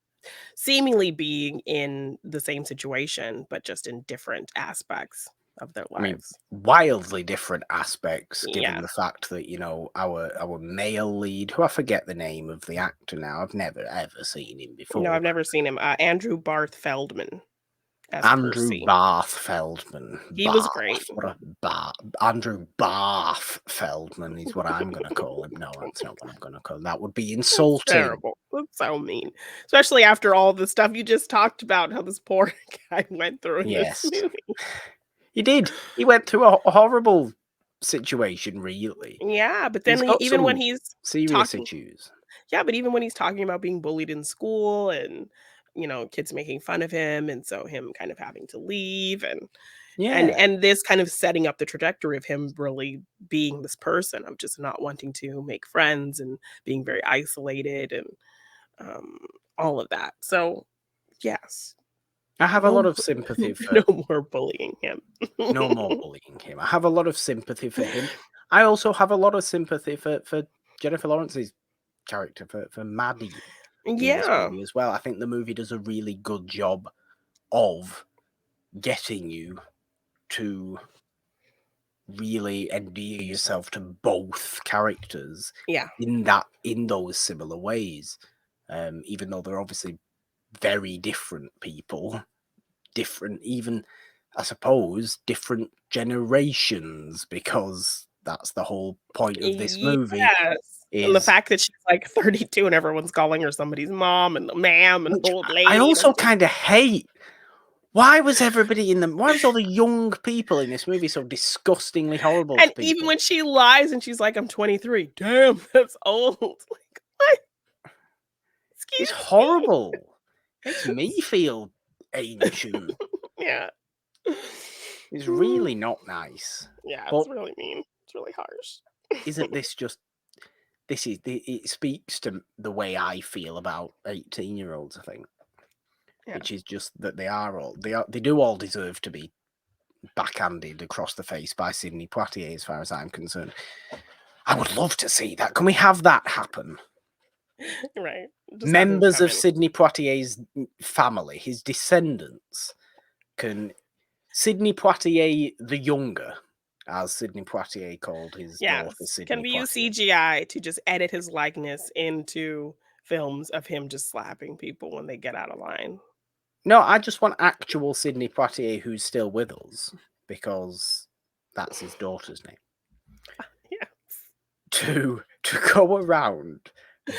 seemingly being in the same situation, but just in different aspects of their I mean, lives. wildly different aspects, given Yeah. the fact that, you know, our male lead, who I forget the name of the actor now, I've never ever seen him No, before. I've never seen him. Andrew Barth Feldman as Andrew Percy. Barth Feldman. He was great. Barth. What a Andrew Barth Feldman is what I'm gonna call him. No, that's not what I'm gonna call him. That would be That's insulting. terrible. That's so mean. Especially after all the stuff you just talked about, how this poor guy went through in this Yes. movie. He did. He went through a horrible situation, really. Yeah, but He's then got even when some he's serious talking issues. yeah, but even when he's talking about being bullied in school and, kids making fun of him, and so him kind of having to leave and Yeah. and this kind of setting up the trajectory of him really being this person of just not wanting to make friends and being very isolated and, um, all of that. So, yes, I have a no lot of more sympathy for no more bullying him. no more bullying him. I have a lot of sympathy for him. I also have a lot of sympathy for Jennifer Lawrence's character, for Maddie in this Yeah, movie as well. I think the movie does a really good job of getting you to really endear yourself to both characters yeah. in those similar ways. Even though they're obviously very different people, different even, I suppose, different generations, because that's the whole point of this Yes. movie. And the is fact that she's, like, 32 and everyone's calling her somebody's mom and ma'am and which old I lady, and also I'm just kind of hate. Why was all the young people in this movie so disgustingly horrible and to even people? when she lies and she's like, "I'm 23." Damn, that's old. Like, what? It's Excuse me. horrible. Makes me feel ancient. Yeah. It's Mm. really not nice. Yeah, it's But really mean. It's really harsh. isn't this just it speaks to the way I feel about 18-year-olds, I think, Yeah. which is just that they do all deserve to be backhanded across the face by Sidney Poitier, as far as I'm concerned. I would love to see that. Can we have that happen? Right. Just have him Members come of in. Sidney Poitier's family, his descendants, can Sidney Poitier the Younger, as Sidney Poitier called his daughter Yes. Can Sidney we use Poitier. CGI to just edit his likeness into films of him just slapping people when they get out of line? No, I just want actual Sidney Poitier who's still with us, because that's his daughter's name. Yeah. To go around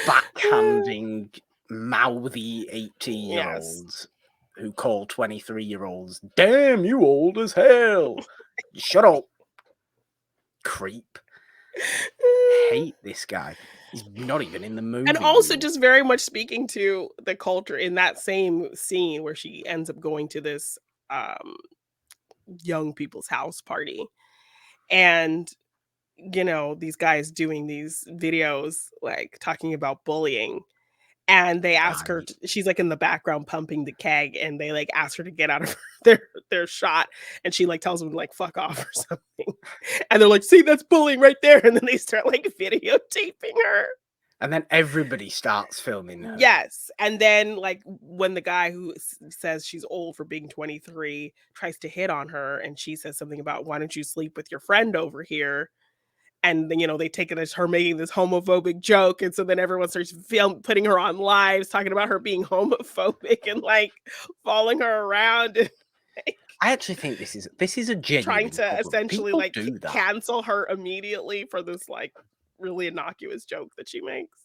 backhanding mouthy 18-year Yes. olds who call 23-year olds, damn, you old as hell. Shut up, creep. Hate this guy. He's not even in the movie. And also Really. just very much speaking to the culture in that same scene where she ends up going to this um young people's house party, and these guys doing these videos like talking about bullying, and they ask her Right. she's like in the background pumping the keg, and they like ask her to get out of their shot, and she like tells them to like fuck off or something, and they're like, see, that's bullying right there, and then they start like videotaping her. And then everybody starts filming her. Yes, and then, like, when the guy who says she's old for being 23 tries to hit on her, and she says something about, "Why don't you sleep with your friend over here?" And then, they take it as her making this homophobic joke, and so then everyone starts putting her on lives, talking about her being homophobic and, like, following her around and, like, I actually think this is a trying genuine to problem. essentially, People like, do that. cancel her immediately for this, like, really innocuous joke that she makes.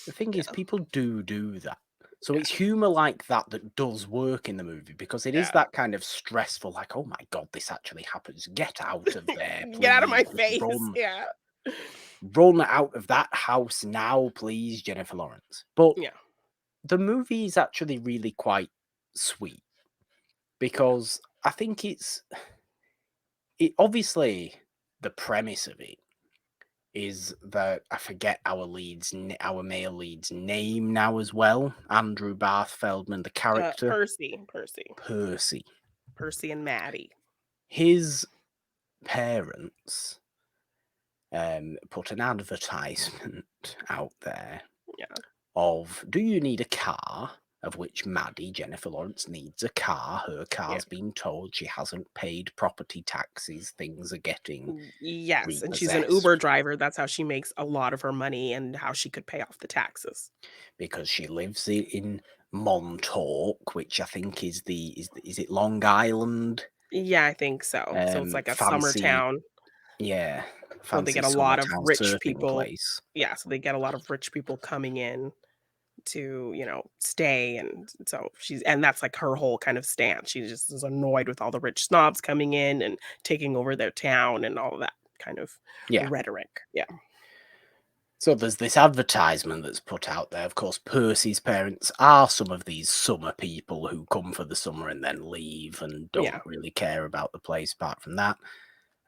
The thing is, Yeah, people do that. So yeah, it's humor like that that does work in the movie, because it is yeah. that kind of stressful, like, oh my god, this actually happens. Get out of there, Get out of please. my Just face, yeah. run out of that house now, please, Jennifer Lawrence. But Yeah, the movie is actually really quite sweet, because I think it obviously, the premise of it is that I forget our male lead's name now as well. Andrew Barth Feldman, the character Percy, Percy. Percy and Maddie. His parents put an advertisement out there Yeah, of, do you need a car? Of which Maddie, Jennifer Lawrence, needs a car. Her yeah. car's been told she hasn't paid property taxes. Things are getting Yes, and she's an repossessed Uber driver, that's how she makes a lot of her money and how she could pay off the taxes. because she lives in Montauk, which I think is it Long Island? Yeah, I think so. So it's like a summer Fancy, town, yeah, so they fancy get a lot of summertown rich surfing people. place. Yeah, so they get a lot of rich people coming in to, stay, and so and that's like her whole kind of stance. She just is annoyed with all the rich snobs coming in and taking over their town and all of that kind of Yeah. rhetoric. Yeah. So there's this advertisement that's put out there. Of course, Percy's parents are some of these summer people who come for the summer and then leave and don't Yeah. really care about the place apart from that.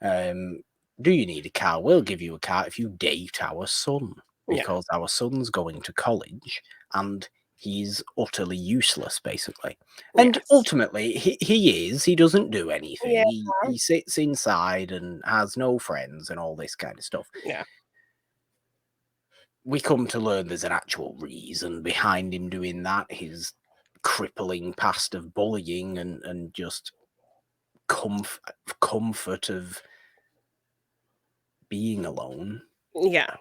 Do you need a car? We'll give you a car if you date our son, Yeah. because our son's going to college and he's utterly useless, basically. And Yes. ultimately, he is. He doesn't do Yeah. anything. He sits inside and has no friends and all this kind of stuff. Yeah. We come to learn there's an actual reason behind him doing that. His crippling past of bullying and just comfort of being alone, Yeah.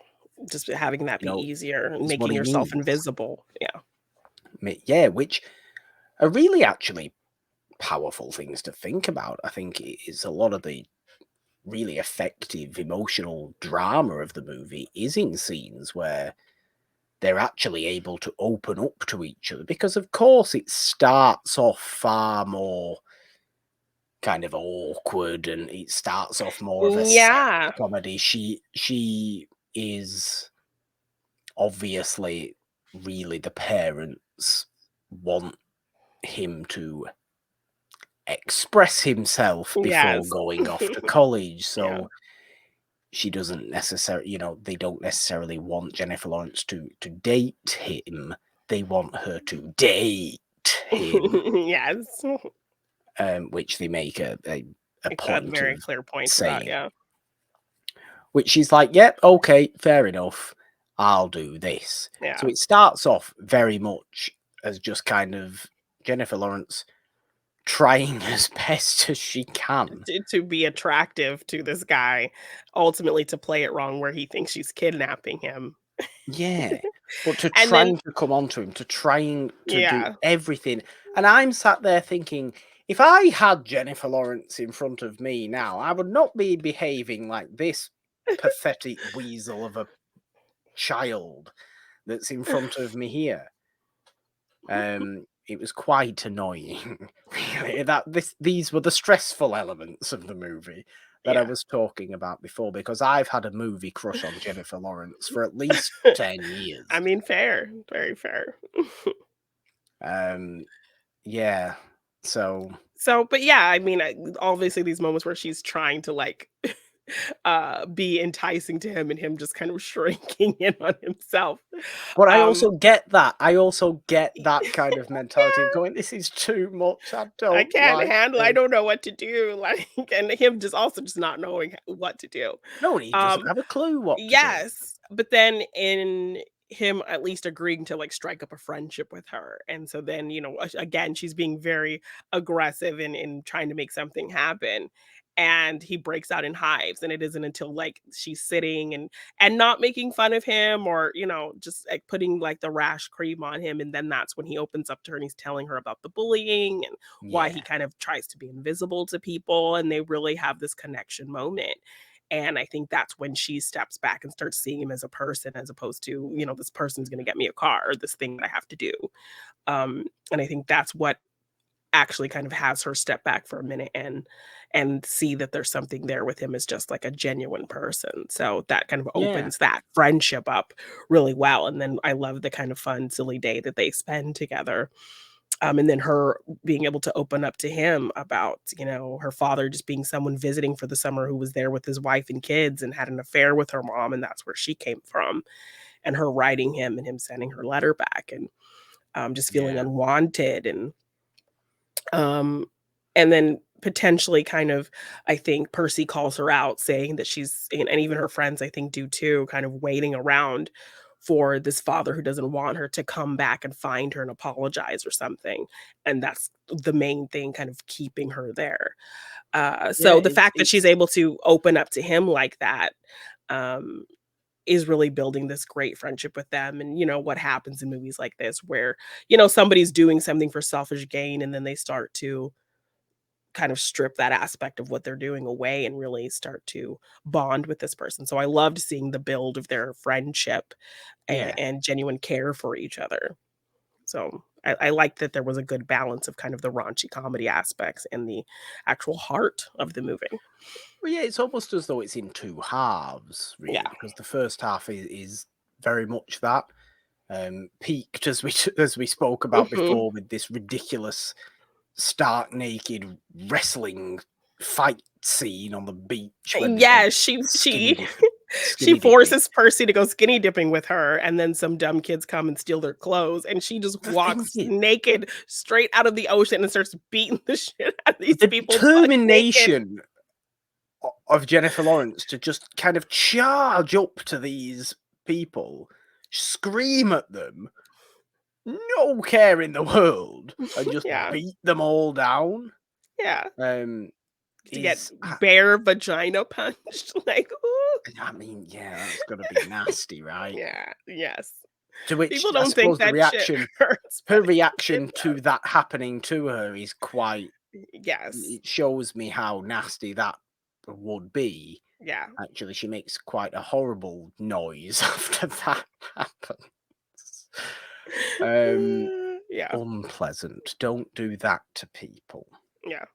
Just having that you be know, easier and is what making he yourself needs. invisible. Yeah. Yeah, which are really actually powerful things to think about. I think it is a lot of the really effective emotional drama of the movie is in scenes where they're actually able to open up to each other, because of course it starts off far more kind of awkward, and it starts off more of a sex Yeah. comedy. She is obviously really, the parents want him to express himself before Yes. going off to college, Yeah. so she doesn't necessarily, they don't necessarily want Jennifer Lawrence to date him. They want her to date him, Yes. which they make a A point very of clear point about, saying, yeah. which she's like, yep, okay, fair enough, I'll do this. So Yeah. it starts off very much as just kind of Jennifer Lawrence trying as best as she can. To be attractive to this guy, ultimately to play it wrong where he thinks she's kidnapping him. Yeah, but to And then trying to come onto him, to trying to do yeah. everything, and I'm sat there thinking, if I had Jennifer Lawrence in front of me now, I would not be behaving like this pathetic weasel of a child that's in front of me here. It was quite annoying, really. These were the stressful elements of the movie that I Yeah. was talking about before, because I've had a movie crush on Jennifer Lawrence for at least 10 I years. mean, fair, very fair. Um, yeah. So So, but yeah, I mean, obviously these moments where she's trying to like be enticing to him and him just kind of shrinking in on himself. but I Um also get that. I also get that kind of mentality of yeah, going, "This is too much. I I don't can't like handle I this." don't know what to do. Like, and him just also just not knowing what to do. No, he doesn't Um have a clue what to do. Yes, but then in him at least agreeing to, like, strike up a friendship with her, and so then, again, she's being very aggressive in trying to make something happen, and he breaks out in hives, and it isn't until, like, she's sitting and not making fun of him or, just, like, putting, like, the rash cream on him, and then that's when he opens up to her and he's telling her about the bullying and why he Yeah, kind of tries to be invisible to people, and they really have this connection moment. And I think that's when she steps back and starts seeing him as a person as opposed to, this person's gonna get me a car or this thing that I have to do. And I think that's what actually kind of has her step back for a minute and see that there's something there with him as just like a genuine person. So that kind of yeah, opens that friendship up really well. And then I love the kind of fun, silly day that they spend together. And then her being able to open up to him about, her father just being someone visiting for the summer who was there with his wife and kids and had an affair with her mom, and that's where she came from. And her writing him and him sending her letter back and just feeling yeah, unwanted um, and then potentially kind of, I think Percy calls her out saying that she's and even her friends, I think, do too, kind of waiting around for this father who doesn't want her to come back and find her and apologize or something. And that's the main thing kind of keeping her there. yeah. So the fact that she's It's able to open up to him like that, um, is really building this great friendship with them. And what happens in movies like this where, somebody's doing something for selfish gain and then they start to kind of strip that aspect of what they're doing away and really start to bond with this person. So I loved seeing the build of their friendship yeah. and genuine care for each other. So I like that there was a good balance of kind of the raunchy comedy aspects and the actual heart of the movie. Well, yeah, it's almost as though it's in two halves, really, Yeah. because the first half is very much that peaked as we as we spoke about Mhm. before, with this ridiculous stark naked wrestling fight scene on the beach when they go Yeah, she skinny she dipping, she skinny dipping. forces Percy to go skinny dipping with her, and then some dumb kids come and steal their clothes, and she just The thing walks is, naked straight out of the ocean and starts beating the shit out of these the people butt naked. determination of Jennifer Lawrence to just kind of charge up to these people, scream at them, no care in the world, and just Yeah, beat them all down, yeah, um, to get is bare vagina punched, like, ooh. I mean, yeah, that's gotta be nasty, right? Yeah, yes. To which People I don't think suppose the that shit reaction hurts, her but it reaction to does. that happening to her is quite Yes. it shows me how nasty that would be. Yeah. Actually, she makes quite a horrible noise after that happens. Um, Yeah, Unpleasant. Don't do that to people. yeah.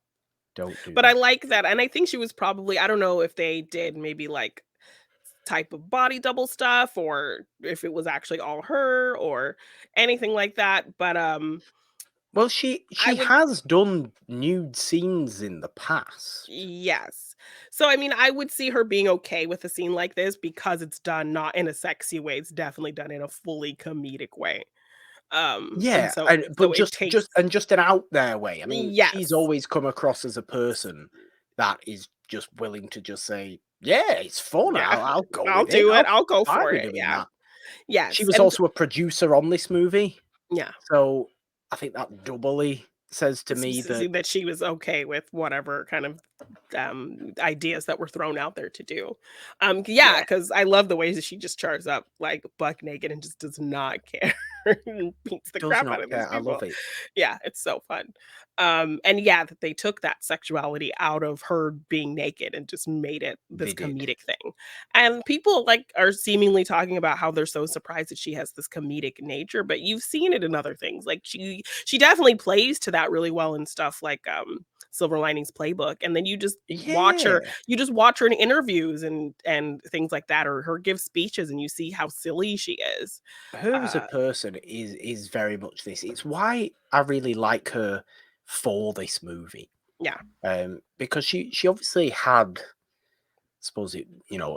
Don't do But I that. like that, and I think she was probably I don't know if they did maybe, like, type of body double stuff or if it was actually all her or anything like that, but, Well, I she would has done nude scenes in the past. yes. So, I mean, I would see her being okay with a scene like this because it's done not in a sexy way, it's definitely done in a fully comedic way. And Yeah, so and but so it takes just an out there way. I mean, she's yes. always come across as a person that is just willing to just say, "Yeah, it's fun. Yeah. I'll go I'll with it. do it, I'll go Fine for with it, doing yeah. that." She Yes, was and also a producer on this movie, yeah. so I think that doubly says to me See that that she was okay with whatever kind of ideas that were thrown out there to do. Yeah, yeah, because I love the ways that she just charts up like buck naked and just does not care and beats the does crap out not of these care. I people. love it. Yeah, it's so fun. And yeah, that they took that sexuality out of her being naked and just made it this They did. comedic thing. And people like are seemingly talking about how they're so surprised that she has this comedic nature, but you've seen it in other things. Like she definitely plays to that really well in stuff like Silver Linings Playbook, and then Yeah. you just watch her in interviews and things like that, or her give speeches, and you see how silly she is. Her as a Uh, person is very much this. It's why I really like her for this movie. yeah, Because she obviously had, suppose it,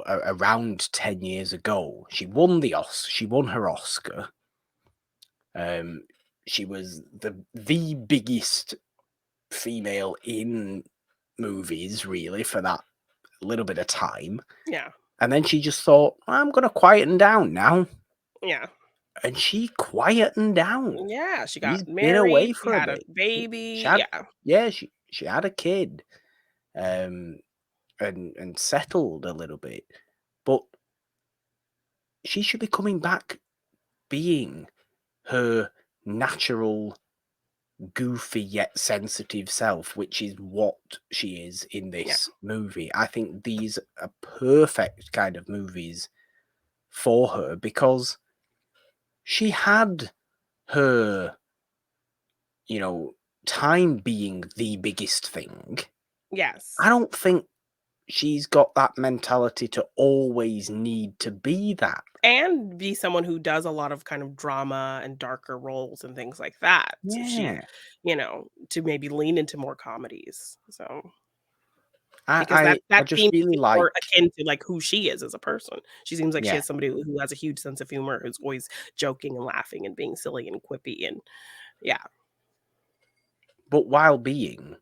around 10 years ago, she won her Oscar. Um, she was the biggest female in movies, really, for that little bit of time. yeah, And then she just thought, I'm going to quieten down now. yeah, And she quietened down. yeah. She She's got been away married. She for a had a bit. She baby. had, Yeah, yeah, she had a kid, um, and settled a little bit. But she should be coming back being her natural, goofy yet sensitive self, which is what she is in yeah, this movie. I think these are perfect kind of movies for her because she had her, you know, time being the biggest thing. yes. I don't think she's got that mentality to always need to be that. And be someone who does a lot of kind of drama and darker roles and things like that. She, Yeah. to maybe lean into more comedies. So I because I that just seems to really be more like akin to, like, who she is as a person. She seems like she yeah, has somebody who has a huge sense of humor, who's always joking and laughing and being silly and quippy and yeah, but while being,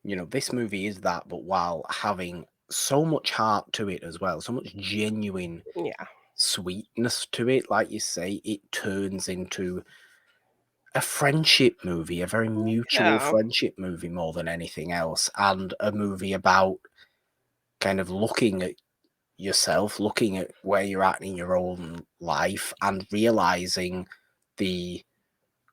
this movie is that, but while having so much heart to it as well, so much genuine yeah, sweetness to it, like you say, it turns into a friendship movie, a very mutual yeah, friendship movie more than anything else, and a movie about kind of looking at yourself, looking at where you're at in your own life, and realizing the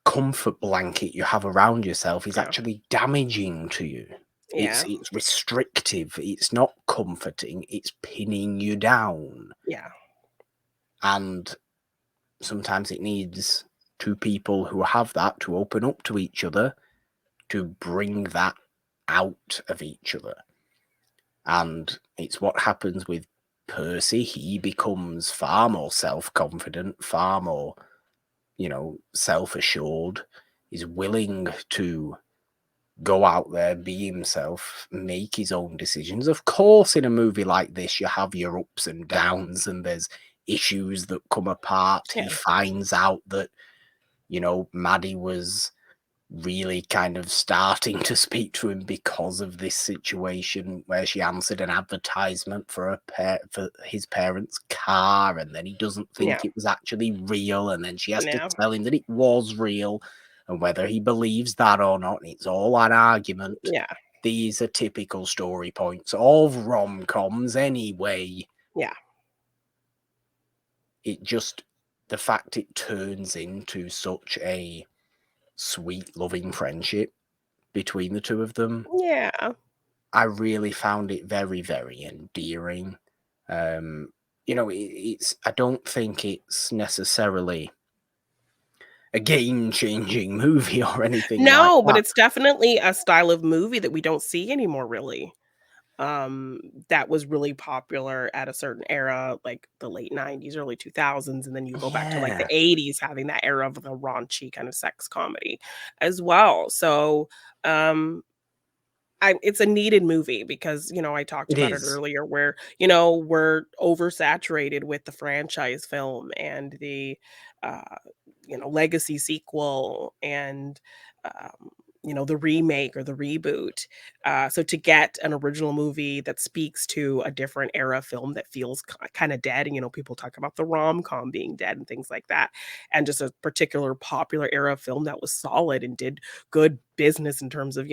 comfort blanket you have around yourself is yeah, actually damaging to you. It's yeah, it's restrictive. It's not comforting. It's pinning you down, yeah, and sometimes it needs two people who have that to open up to each other to bring that out of each other. And it's what happens with Percy. He becomes far more self confident, far more, self assured, is willing to go out there, be himself, make his own decisions. Of course, in a movie like this, you have your ups and downs, and there's issues that come apart. He yeah, finds out that, Maddie was really kind of starting to speak to him because of this situation where she answered an advertisement for for his parents' car, and then he doesn't yeah, think it was actually real, and then she has to yeah, tell him that it was real, and whether he believes that or not, and it's all an argument. yeah, These are typical story points of rom-coms anyway. yeah, It just the fact it turns into such a sweet, loving friendship between the two of them. yeah. I really found it very, very endearing. You know, it's I don't think it's necessarily a game-changing movie or anything like No, but that. it's definitely a style of movie that we don't see anymore, really. That was really popular at a certain era, like the late 90s, early 2000s, and then you go back to, like, the Yeah, 80s having that era of the raunchy kind of sex comedy as well. So, um, it's a needed movie because, I talked it about it is. earlier where, we're oversaturated with the franchise film and the, uh, legacy sequel and, um, the remake or the reboot. So to get an original movie that speaks to a different era film that feels kind of dead, and, people talk about the rom-com being dead and things like that, and just a particular popular era film that was solid and did good business in terms of,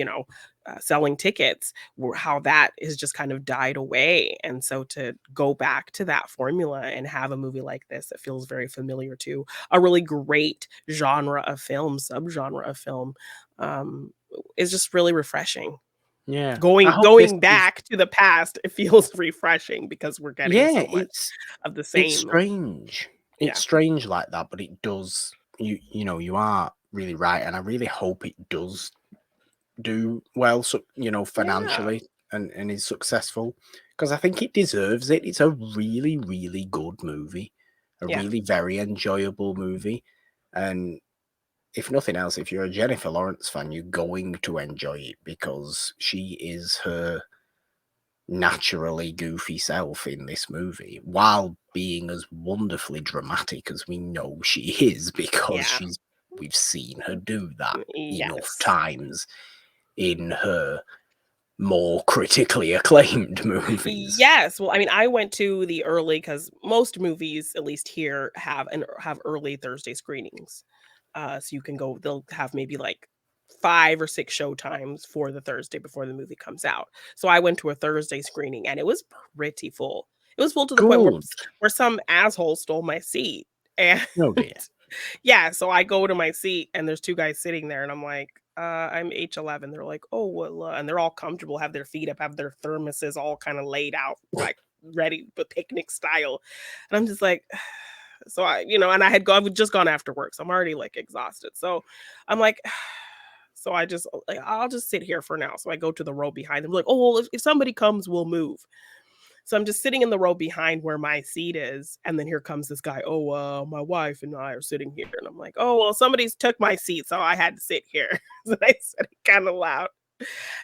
selling tickets, how that has just kind of died away. And so to go back to that formula and have a movie like this that feels very familiar to a really great genre of film, subgenre of film, um, is just really refreshing. Yeah, I Going hope this going is. back to the past, it feels refreshing because we're getting Yeah, so much of the it's same. strange. It's Yeah. strange like that, but it does. You know, you are really right, and I really hope it does do well. So Yeah. financially and is successful because I think it deserves it. It's a really, really good movie, a Yeah. really very enjoyable movie, and if nothing else, if you're a Jennifer Lawrence fan, you're going to enjoy it because she is her naturally goofy self in this movie while being as wonderfully dramatic as we know she is because Yeah. we've seen her do that enough Yes. times in her more critically acclaimed movies. Yes. Well, I mean, I went to the early because most movies, at least here, have early Thursday screenings. So you can go. They'll have maybe like 5 or 6 show times for the Thursday before the movie comes out. So I went to a Thursday screening, and it was pretty full. It was full to the point where Good. some asshole stole my seat, and Oh dear. yeah, so I go to my seat and there's 2 guys sitting there and I'm like, I'm H11." They're like, "Oh, well," and they're all comfortable, have their feet up, have their thermoses all kinda laid out, like, ready, but picnic style. And I'm just like, so and I've just gone after work, so I'm already, like, exhausted. So I'm like, so I just, like, I'll just sit here for now. So I go to the row behind them, like, "Oh, well, if somebody comes, we'll move." So I'm just sitting in the row behind where my seat is, and then here comes this guy, "Oh, my wife and I are sitting here." And I'm like, "Oh, well, somebody's took my seat, so I had to sit here." So I said it kinda loud.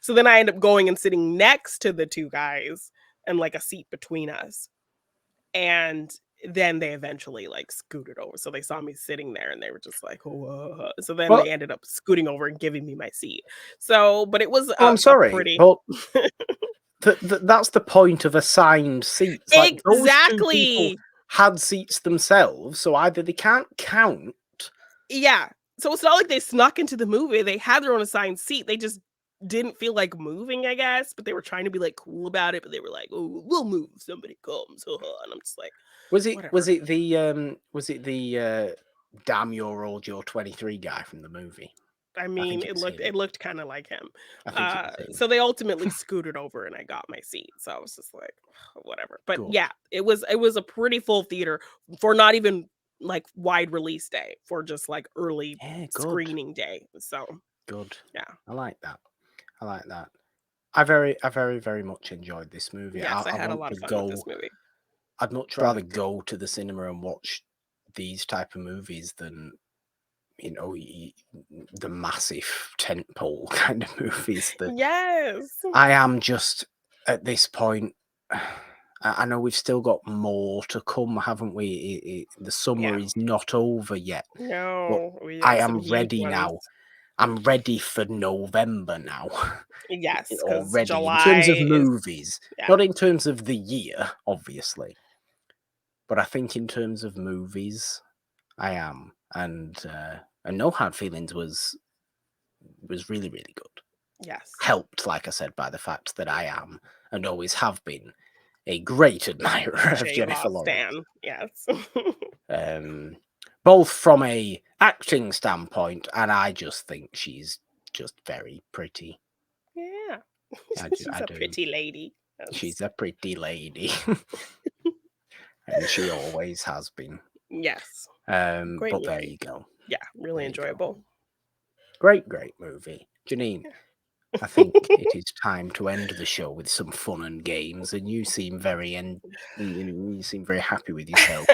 So then I end up going and sitting next to the 2 guys and, like, a seat between us. And then they eventually, like, scooted over. So they saw me sitting there and they were just like, "Oh, so then Well, they ended up scooting over and giving me my seat. So, but it was I'm a sorry, pretty but that's the point of assigned seats. Like those two people Exactly! had seats themselves, so either they can't count. Yeah. So it's not like they snuck into the movie, they had their own assigned seat, they just didn't feel like moving, I guess, but they were trying to be, like, cool about it, but they were like, "Oh, we'll move if somebody comes, and I'm just like, Was "Whatever." it the damn you're old, you're 23 guy from the movie? I I mean, think it was him. it looked kinda like him. I think it was him. So they ultimately scooted over and I got my seat, so I was just like, "Whatever." But Good. yeah, it was a pretty full theater for not even, like, wide release day, for just, like, early Yeah, good. screening day, so, Good. yeah. I like that. I like that. I very, very much enjoyed this movie. Yes, I I had a want lot to of fun with this go. movie. I'd much rather go to the cinema and watch these type of movies than the massive tentpole kind of movies that Yes. I am just at this point. I know we've still got more to come, haven't we? The summer Yeah. is not over yet, but No, we I have some am huge ready ones. now. I'm ready for November now. Yes, because Already in terms of July is movies, yeah. not in terms of the year, obviously, but I think in terms of movies, I am. And No Hard Feelings was really, really good. Yes. Helped, like I said, by the fact that I am and always have been a great admirer of J-Law Jennifer Lawrence. stan, yes. Um, Both from a acting standpoint, and I just think she's just very pretty. Yeah. She's I a do. pretty lady. She's a pretty lady. And she always has been. Yes. Great But there movie. you go. Yeah, really There you go. enjoyable. Great movie. Janine, Yeah. I think it is time to end the show with some fun and games, and you seem you seem very happy with yourself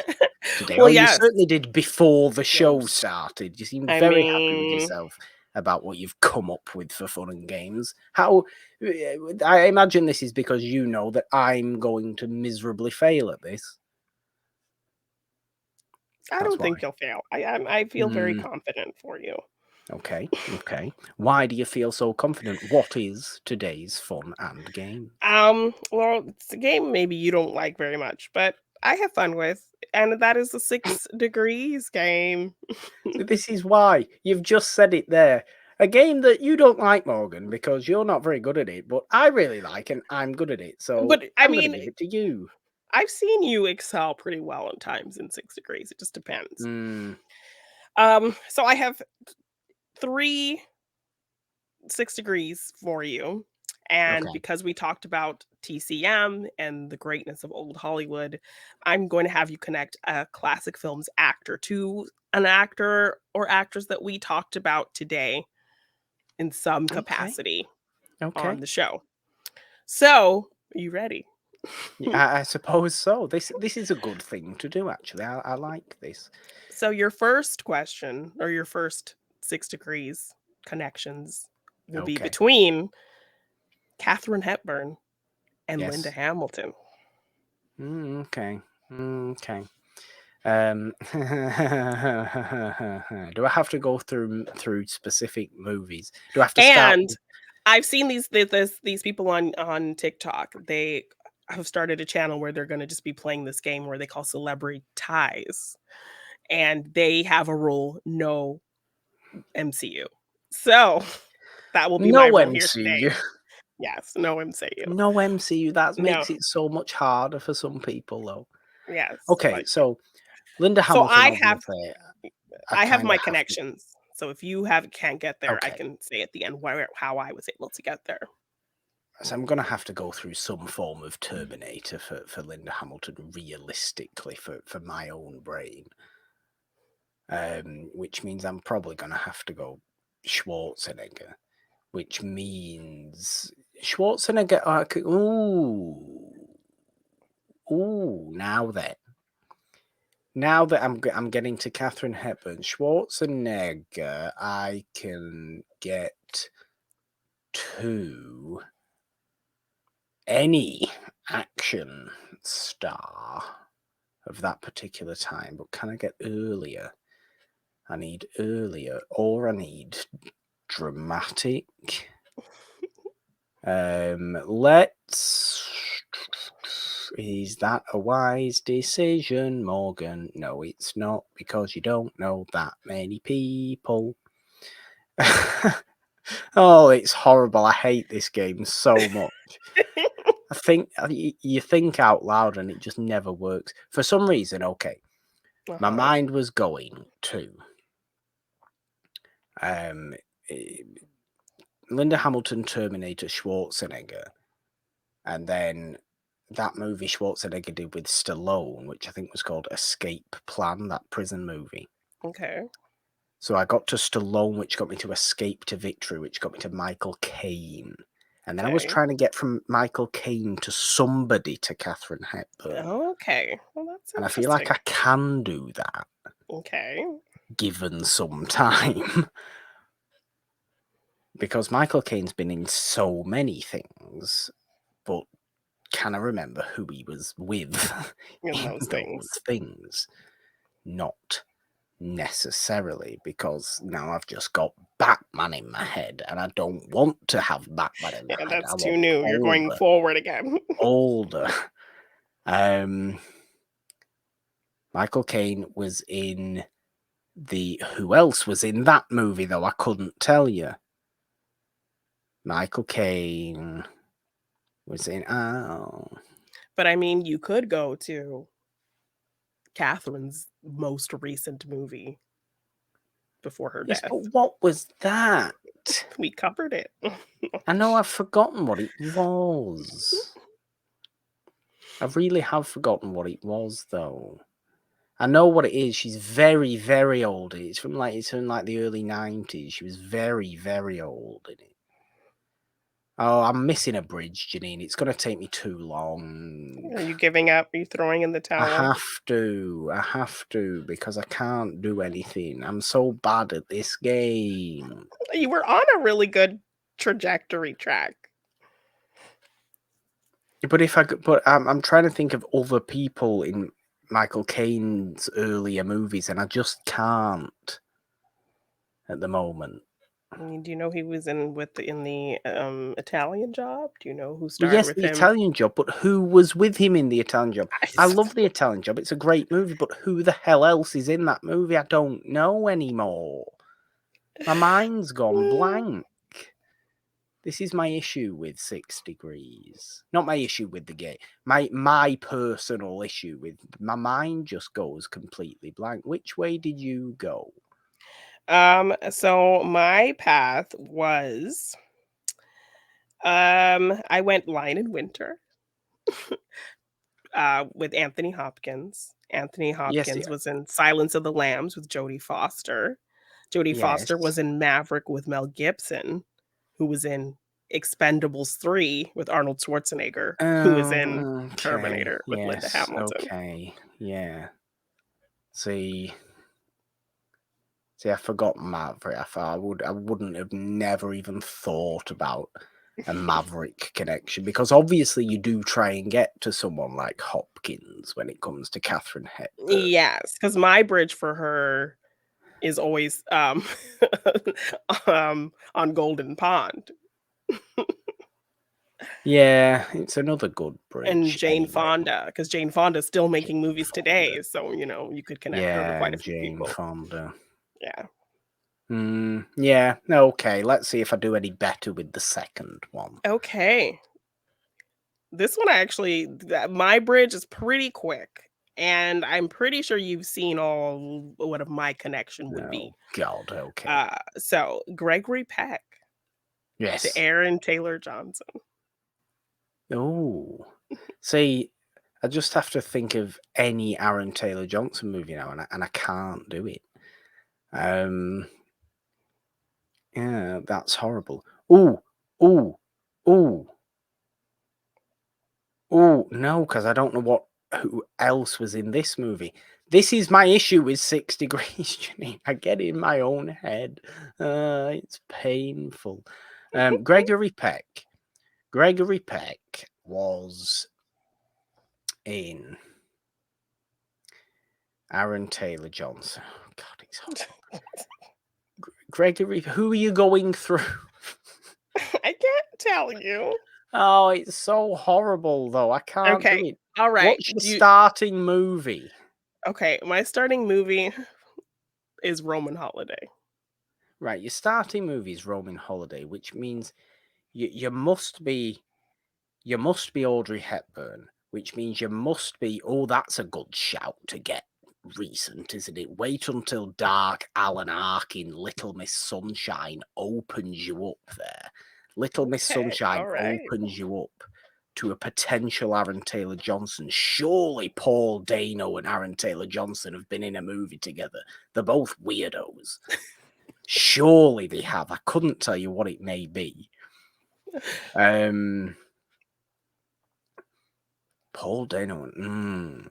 today. Well, Or you yes. certainly did before the show Yes. started. You seemed I very happy with mean, yourself about what you've come up with for fun and games. How I imagine this is because you know that I'm going to miserably fail at this. I That's don't why. think you'll fail. I feel very Hmm. confident for you. Okay. Why do you feel so confident? What is today's fun and game? Well, it's a game maybe you don't like very much, but I have fun with, and that is the 6 degrees game. This is why you've just said it there. A game that you don't like, Morgan, because you're not very good at it, but I really like and I'm good at it. So But I I'm going to mean, give it to you. I've seen you excel pretty well at times in 6 degrees. It just depends. Hmm. So I have 3 6 degrees for you. And Okay. because we talked about TCM and the greatness of old Hollywood, I'm going to have you connect a classic film's actor to an actor or actress that we talked about today in some Okay. capacity Okay. on the show. So, are you ready? Yeah, I suppose so. This is a good thing to do, actually. I like this. So, your first question or your first 6 degrees connections will be Okay. between Katharine Hepburn and Linda Yes. Hamilton. Okay. Okay. Do I have to go through specific movies? Do I have to start And with I've seen these people on TikTok. They have started a channel where they're gonna just be playing this game where they call celebrity ties, and they have a rule, no MCU. So, that will be my no rule here today. MCU? Yes, no MCU. No MCU. That No. makes it so much harder for some people, though. Yes, Okay, but so Linda so Hamilton, obviously, I I have kind my of have to. connections. So if you can't get there, I Okay, can say at the end where how I was able to get there. so I'm gonna have to go through some form of Terminator for Linda Hamilton, realistically, for my own brain. Which means I'm probably gonna have to go Schwarzenegger, which means Schwarzenegger. Now then. Now that I'm getting to Katharine Hepburn, Schwarzenegger, I can get to any action star of that particular time, but can I get earlier? I need earlier, or I need dramatic. Let's. Is that a wise decision, Morgan? No, it's not, because you don't know that many people. Oh, it's horrible. I hate this game so much. I think you think out loud and it just never works. For some reason, okay, my Uh-huh. mind was going to um, eh, Linda Hamilton, Terminator, Schwarzenegger, and then that movie Schwarzenegger did with Stallone, which I think was called Escape Plan, that prison movie. Okay. So I got to Stallone, which got me to Escape to Victory, which got me to Michael Caine. And then I was Okay. trying to get from Michael Caine to somebody to Katharine Hepburn. Okay. Well, that's And I feel like interesting. I can do that, Okay. given some time. Because Michael Caine's been in so many things, but can I remember who he was with In in those those things. things? Not necessarily, because now I've just got Batman in my head, and I don't want to have Batman in my Yeah, head. that's I too want new. You're going forward again. older. Um, Michael Caine was in who else was in that movie though? I couldn't tell you. Michael Caine was in. Oh, But I mean, you could go to Catherine's most recent movie before her yes, death. but what was that? We covered it. I know I've forgotten what it was. I really have forgotten what it was, though. I know what it is. She's very, very old. It's from like the early 90s. She was very, very old in it. Oh, I'm missing a bridge, Jeannine. It's going to take me too long. Are you giving up? Are you throwing in the I towel? have to, because I can't do anything. I'm so bad at this game. You were on a really good trajectory track. But if I could, but I'm trying to think of other people in Michael Caine's earlier movies, and I just can't at the moment. I mean, do you know he was in the Italian Job? Do you know who Well, starred yes, with the him? Italian Job, but who was with him in the Italian Job? I love the Italian Job. It's a great movie, but who the hell else is in that movie? I don't know anymore. My mind's gone blank. This is my issue with 6 Degrees. Not my issue with the game. My personal issue with my mind just goes completely blank. Which way did you go? So my path was I went Lion in Winter with Anthony Hopkins. Anthony Yes, Hopkins was in Silence of the Lambs with Jodie Foster. Jodie yes. Foster was in Maverick with Mel Gibson, who was in Expendables 3 with Arnold Schwarzenegger, who was in Oh, okay. Terminator with Linda Yes. Hamilton. Okay. Yeah. See, I forgot Maverick. I wouldn't have never even thought about a Maverick connection, because obviously you do try and get to someone like Hopkins when it comes to Catherine Hepburn. Yes, because my bridge for her is always on Golden Pond. Yeah, it's another good And bridge Jane anyway. Fonda, because Jane Fonda's still making Jane movies Fonda. today, so, you could connect her to Yeah, quite a and few Jane people. Fonda. Yeah. Yeah, okay. Let's see if I do any better with the second one. Okay. This one my bridge is pretty quick, and I'm pretty sure you've seen all what my connection would Oh, be. God, okay. So Gregory Peck to Yes. Aaron Taylor Johnson. Oh. See, I just have to think of any Aaron Taylor Johnson movie now, and I can't do it. Yeah, that's horrible. Ooh, ooh, ooh, ooh. No, because I don't know who else was in this movie. This is my issue with 6 Degrees, Janine. I get in my own head. It's painful. Gregory Peck. Gregory Peck was in Aaron Taylor Johnson. Oh, God, it's horrible. Gregory, who are you going through? I can't tell you. Oh, it's so horrible, though. I can't do Okay. it. All right. What's your starting movie? Okay, my starting movie is Roman Holiday. Right, your starting movie is Roman Holiday, which means you must be Audrey Hepburn, which means you must be. Oh, that's a good shout to get recent, isn't it? Wait until Dark Alan Arkin, Little Miss Sunshine opens you up there. Little Miss Okay, Sunshine all right. opens you up to a potential Aaron Taylor Johnson. Surely Paul Dano and Aaron Taylor Johnson have been in a movie together. They're both weirdos. Surely they have. I couldn't tell you what it may be. Paul Dano. Ooh.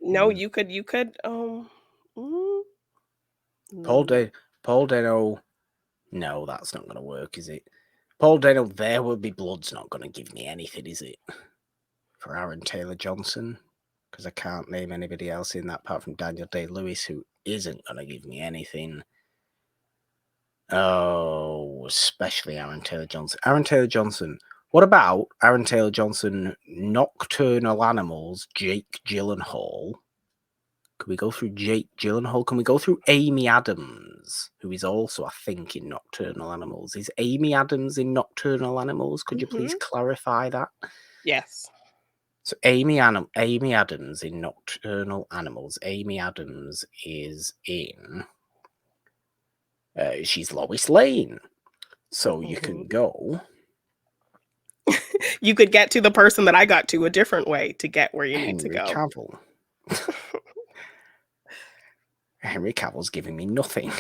No, you could mm, mm, Paul Dano. No, that's not going to work, is it? Paul Dano, There Will Be Blood's not going to give me anything, is it? For Aaron Taylor Johnson, because I can't name anybody else in that apart from Daniel Day-Lewis, who isn't going to give me anything. Oh, especially Aaron Taylor Johnson. Aaron Taylor Johnson. What about Aaron Taylor Johnson, Nocturnal Animals, Jake Gyllenhaal? Can we go through Jake Gyllenhaal? Can we go through Amy Adams, who is also, I think, in Nocturnal Animals? Is Amy Adams in Nocturnal Animals? Could you please clarify that? yes. So Amy Adams in Nocturnal Animals. Amy Adams is in She's Lois Lane. So you can go. You could get to the person that I got to a different way to get where you need to Henry go. Cavill. Henry Cavill's giving me nothing.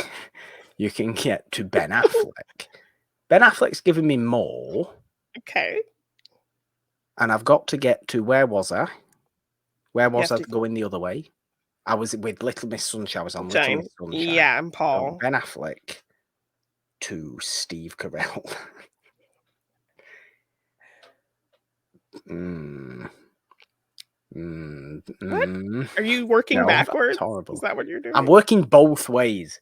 You can get to Ben Affleck. Ben Affleck's giving me more. Okay. And I've got to get to, where was I? Where was I to going the other way? I was with Little Miss Sunshine. I was on Little Miss Sunshine. Yeah, and Paul. Ben Affleck to Steve Carell. What? Are you working backwards? That's horrible. Is that what you're doing? I'm working both ways.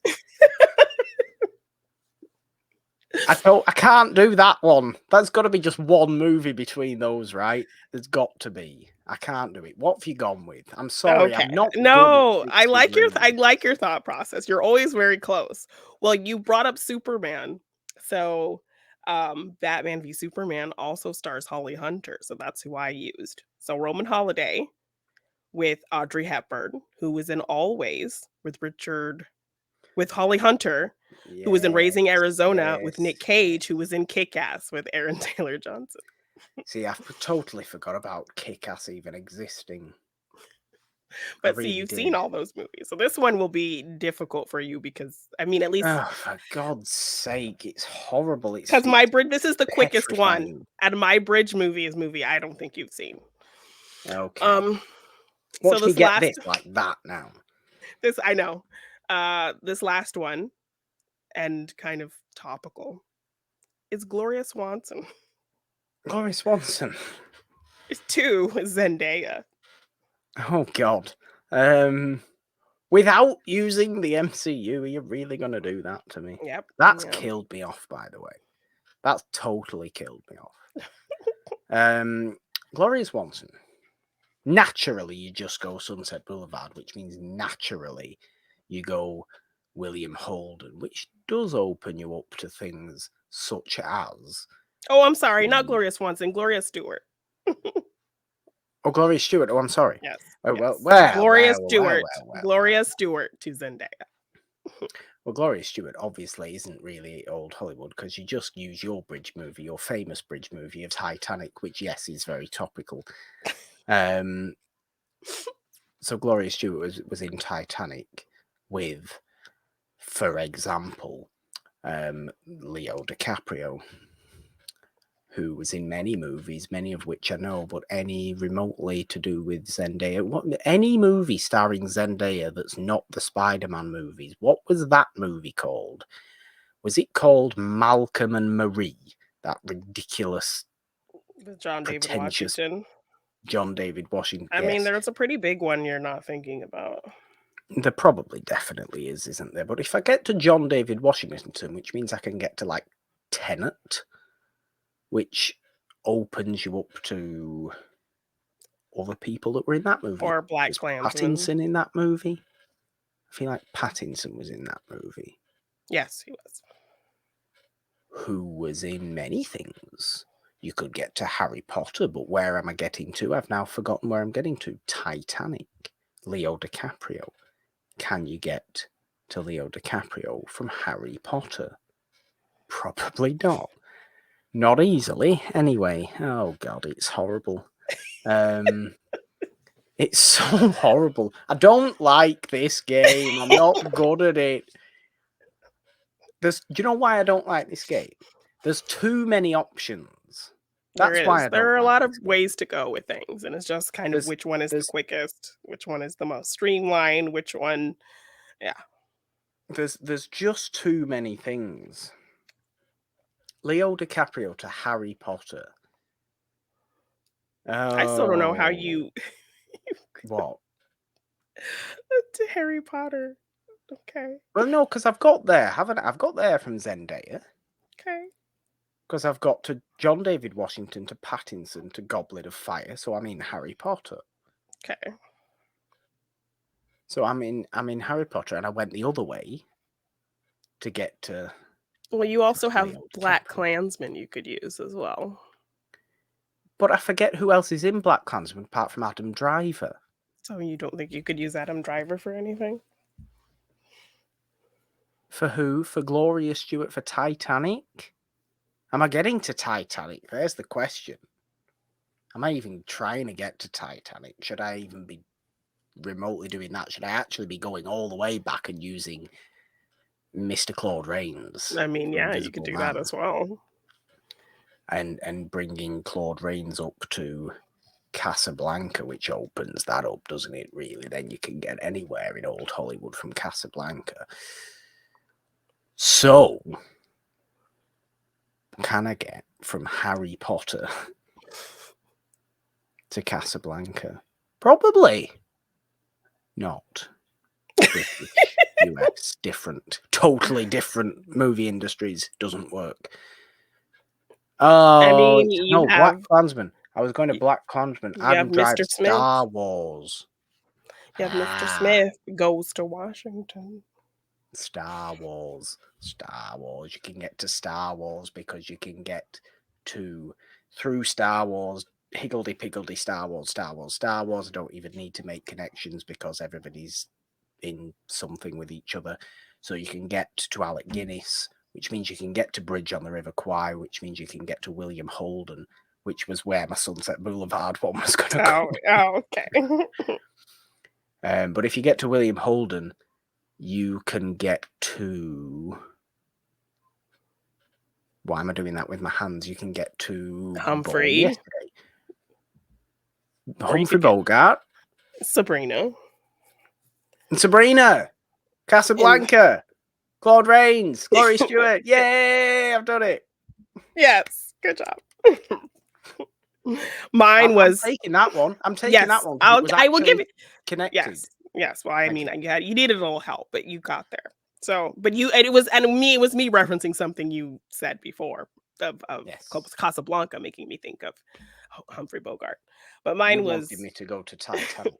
I can't do that one. That's got to be just one movie between those, right? There's got to be. I can't do it. What have you gone with? I'm sorry. Okay. I'm not. No, I like your movies. thought process. You're always very close. Well, you brought up Superman, so Batman v Superman also stars Holly Hunter, so that's who I used. So Roman Holiday with Audrey Hepburn, who was in Always with Holly Hunter, who was in Raising Arizona with Nick Cage, who was in Kick-Ass with Aaron Taylor Johnson. See, I totally forgot about Kick-Ass even existing. But see, you've seen all those movies. So this one will be difficult for you because, I mean, at least... Oh, for God's sake, it's horrible. Because this is the quickest one. And My Bridge movie I don't think you've seen. Okay. Watch so me get this like that now. I know. This last one, and kind of topical, is Gloria Swanson. Gloria Swanson. It's 2 Zendaya. Oh God. Without using the MCU, are you really gonna do that to me? Yep. That's killed me off, by the way. That's totally killed me off. Gloria Swanson. Naturally, you just go Sunset Boulevard, which means naturally you go William Holden, which does open you up to things such as... Oh, I'm sorry, not Gloria Swanson, Gloria Stewart. Oh, Gloria Stewart. Oh, I'm sorry. Yes. Oh, yes. well, Gloria Stewart. Gloria Stewart to Zendaya. Well, Gloria Stewart obviously isn't really old Hollywood because you just use your bridge movie, your famous bridge movie of Titanic, which, yes, is very topical. So Gloria Stewart was in Titanic with, for example, Leo DiCaprio, who was in many movies, many of which I know, but any remotely to do with Zendaya. Any movie starring Zendaya that's not the Spider-Man movies, what was that movie called? Was it called Malcolm and Marie? That ridiculous... With John David Washington. John David Washington. I mean, there's a pretty big one you're not thinking about. There probably definitely is, isn't there? But if I get to John David Washington, which means I can get to like Tenet, which opens you up to other people that were in that movie. Or Black Klansman. Pattinson in that movie? I feel like Pattinson was in that movie. Yes, he was. Who was in many things. You could get to Harry Potter, but where am I getting to? I've now forgotten where I'm getting to. Titanic. Leo DiCaprio. Can you get to Leo DiCaprio from Harry Potter? Probably not. Not easily. Anyway, oh God, it's horrible. It's so horrible. I don't like this game. I'm not good at it. Do you know why I don't like this game? There's too many options. That's why there are a lot of ways to go with things, and it's just kind of which one is the quickest, which one is the most streamlined, which one, yeah. There's just too many things. Leo DiCaprio to Harry Potter. I still don't know how you... What? To Harry Potter. Okay. Well, no, because I've got there, haven't I? I've got there from Zendaya. Okay. Because I've got to John David Washington to Pattinson to Goblet of Fire, so I'm in Harry Potter. Okay. So I'm in Harry Potter, and I went the other way to get to... Well, you also have Black Klansman you could use as well. But I forget who else is in Black Klansman apart from Adam Driver. So you don't think you could use Adam Driver for anything? For who? For Gloria Stewart for Titanic? Am I getting to Titanic? There's the question. Am I even trying to get to Titanic? Should I even be remotely doing that? Should I actually be going all the way back and using Mr. Claude Rains? I mean, yeah, you could Invisible do Man, that as well. and bringing Claude Rains up to Casablanca, which opens that up, doesn't it? Really, then you can get anywhere in old Hollywood from Casablanca. So, can I get from Harry Potter to Casablanca? Probably not. British, US, different, totally different movie industries. Doesn't work. I Oh mean, you no, Black have Klansman. I was going to Black Klansman. you have Adam Driver, Mr. Smith. Star Wars. You have Mr. Ah, Smith goes to Washington. Star Wars. Star Wars. You can get to Star Wars because you can get to through Star Wars. Higgledy piggledy Star Wars, Star Wars, Star Wars. I don't even need to make connections because everybody's in something with each other. So you can get to Alec Guinness, which means you can get to Bridge on the River Kwai, which means you can get to William Holden, which was where my Sunset Boulevard one was going to come. Oh, okay. But if you get to William Holden, you can get to... Why am I doing that with my hands? You can get to Humphrey. Humphrey Bogart. Sabrina. And Sabrina. Casablanca. Claude Rains. Gloria Stewart. Yay! I've done it. Yes. Good job. Mine was... I'm taking that one. I'm taking that one. I will give it... Connected. Yes. Well, I mean, you needed a little help, but you got there. So, but it was me referencing something you said before of Casablanca, making me think of Humphrey Bogart. But mine was... wanted me to go to Titanic.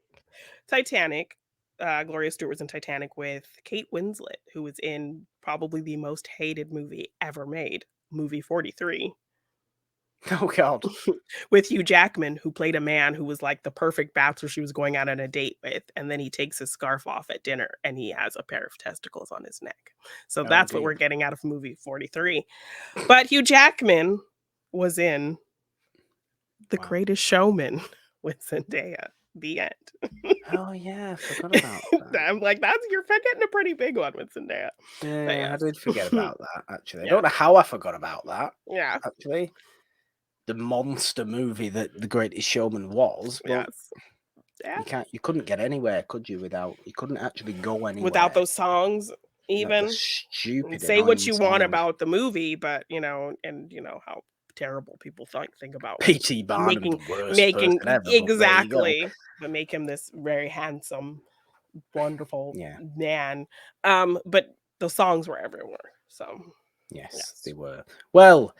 Titanic. Gloria Stewart was in Titanic with Kate Winslet, who was in probably the most hated movie ever made, movie 43. Oh, God. With Hugh Jackman, who played a man who was like the perfect bachelor she was going out on a date with. And then he takes his scarf off at dinner and he has a pair of testicles on his neck. So that's what we're getting out of movie 43. But Hugh Jackman was in The Greatest Showman with Zendaya. The end. Oh, yeah. I forgot about that. I'm like, you're forgetting a pretty big one with Zendaya. Yeah, I did forget about that, actually. I don't know how I forgot about that. Yeah. Actually. The monster movie that The Greatest Showman was. But yes. You couldn't get anywhere, could you? You couldn't actually go anywhere without those songs. Even stupid. Say what you want about the movie, but how terrible people think about P.T. Barnum, the worst making person ever, exactly, but make him this very handsome, wonderful man. But the songs were everywhere. So yes, they were. Well,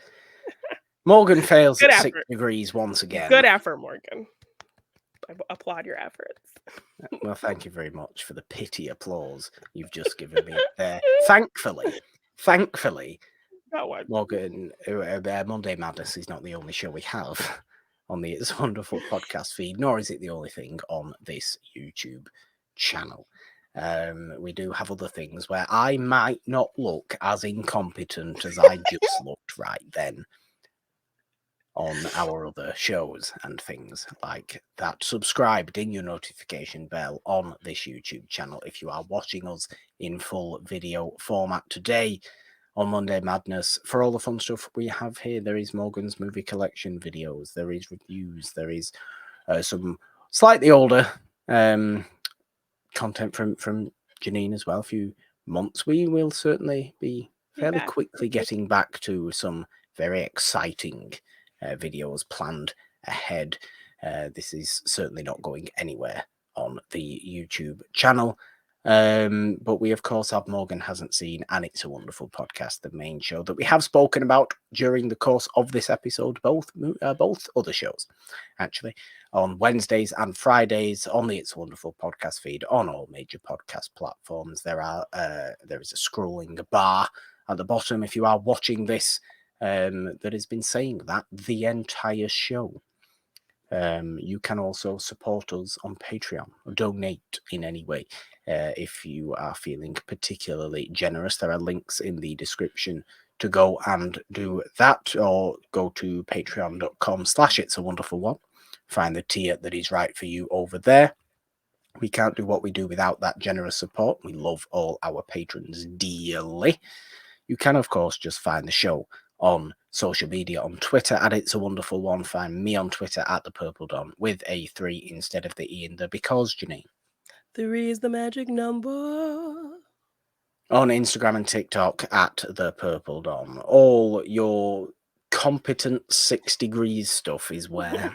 Morgan fails at 6 degrees once again. Good effort, Morgan. I applaud your efforts. Well, thank you very much for the pity applause you've just given me there. Thankfully, Morgan, Monday Madness is not the only show we have on the It's Wonderful podcast feed, nor is it the only thing on this YouTube channel. We do have other things where I might not look as incompetent as I just looked right then on our other shows and things like that. Subscribe, ding your notification bell on this YouTube channel if you are watching us in full video format today on Monday Madness. For all the fun stuff we have here, there is Morgan's movie collection videos, there is reviews, there is some slightly older content from Jeannine as well. A few months. We will certainly be fairly quickly getting back to some very exciting videos planned ahead. This is certainly not going anywhere on the YouTube channel. But we, of course, have Morgan Hasn't Seen and It's a Wonderful Podcast, the main show that we have spoken about during the course of this episode, both other shows, actually, on Wednesdays and Fridays on the It's a Wonderful Podcast feed on all major podcast platforms. There is a scrolling bar at the bottom if you are watching this that has been saying that the entire show. You can also support us on Patreon or donate in any way. If you are feeling particularly generous, there are links in the description to go and do that, or go to patreon.com/itsawonderful1. Find the tier that is right for you over there. We can't do what we do without that generous support. We love all our patrons dearly. You can, of course, just find the show on social media, on Twitter at It's a Wonderful One. Find me on Twitter at The Purple Don with a 3 instead of the E in there, because, Jeannine. 3 is the magic number. On Instagram and TikTok at The Purple Don. All your competent 6 degrees stuff is where?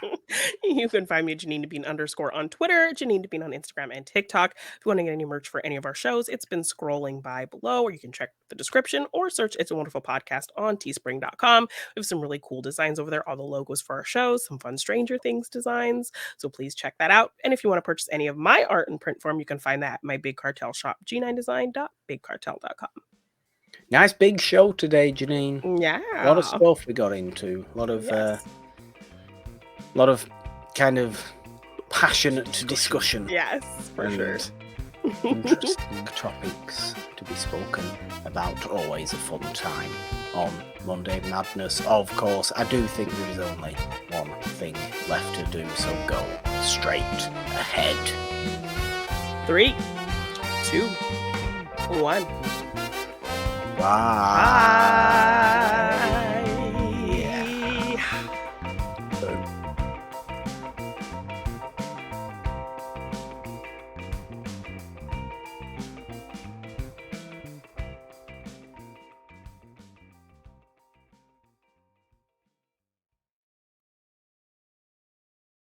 You can find me at Jeannine Bean _ on Twitter, Jeannine Bean on Instagram and TikTok. If you want to get any merch for any of our shows, it's been scrolling by below, or you can check the description or search It's a Wonderful Podcast on teespring.com. We have some really cool designs over there, all the logos for our shows, some fun Stranger Things designs. So please check that out. And if you want to purchase any of my art in print form, you can find that at my Big Cartel shop, g9design.bigcartel.com. Nice big show today, Jeannine. Yeah. A lot of stuff we got into. A lot of kind of passionate discussion. Yes, for sure. Interesting topics to be spoken about. Always a fun time on Monday Madness. Of course, I do think there is only one thing left to do, so go straight ahead. 3, 2, 1. Bye.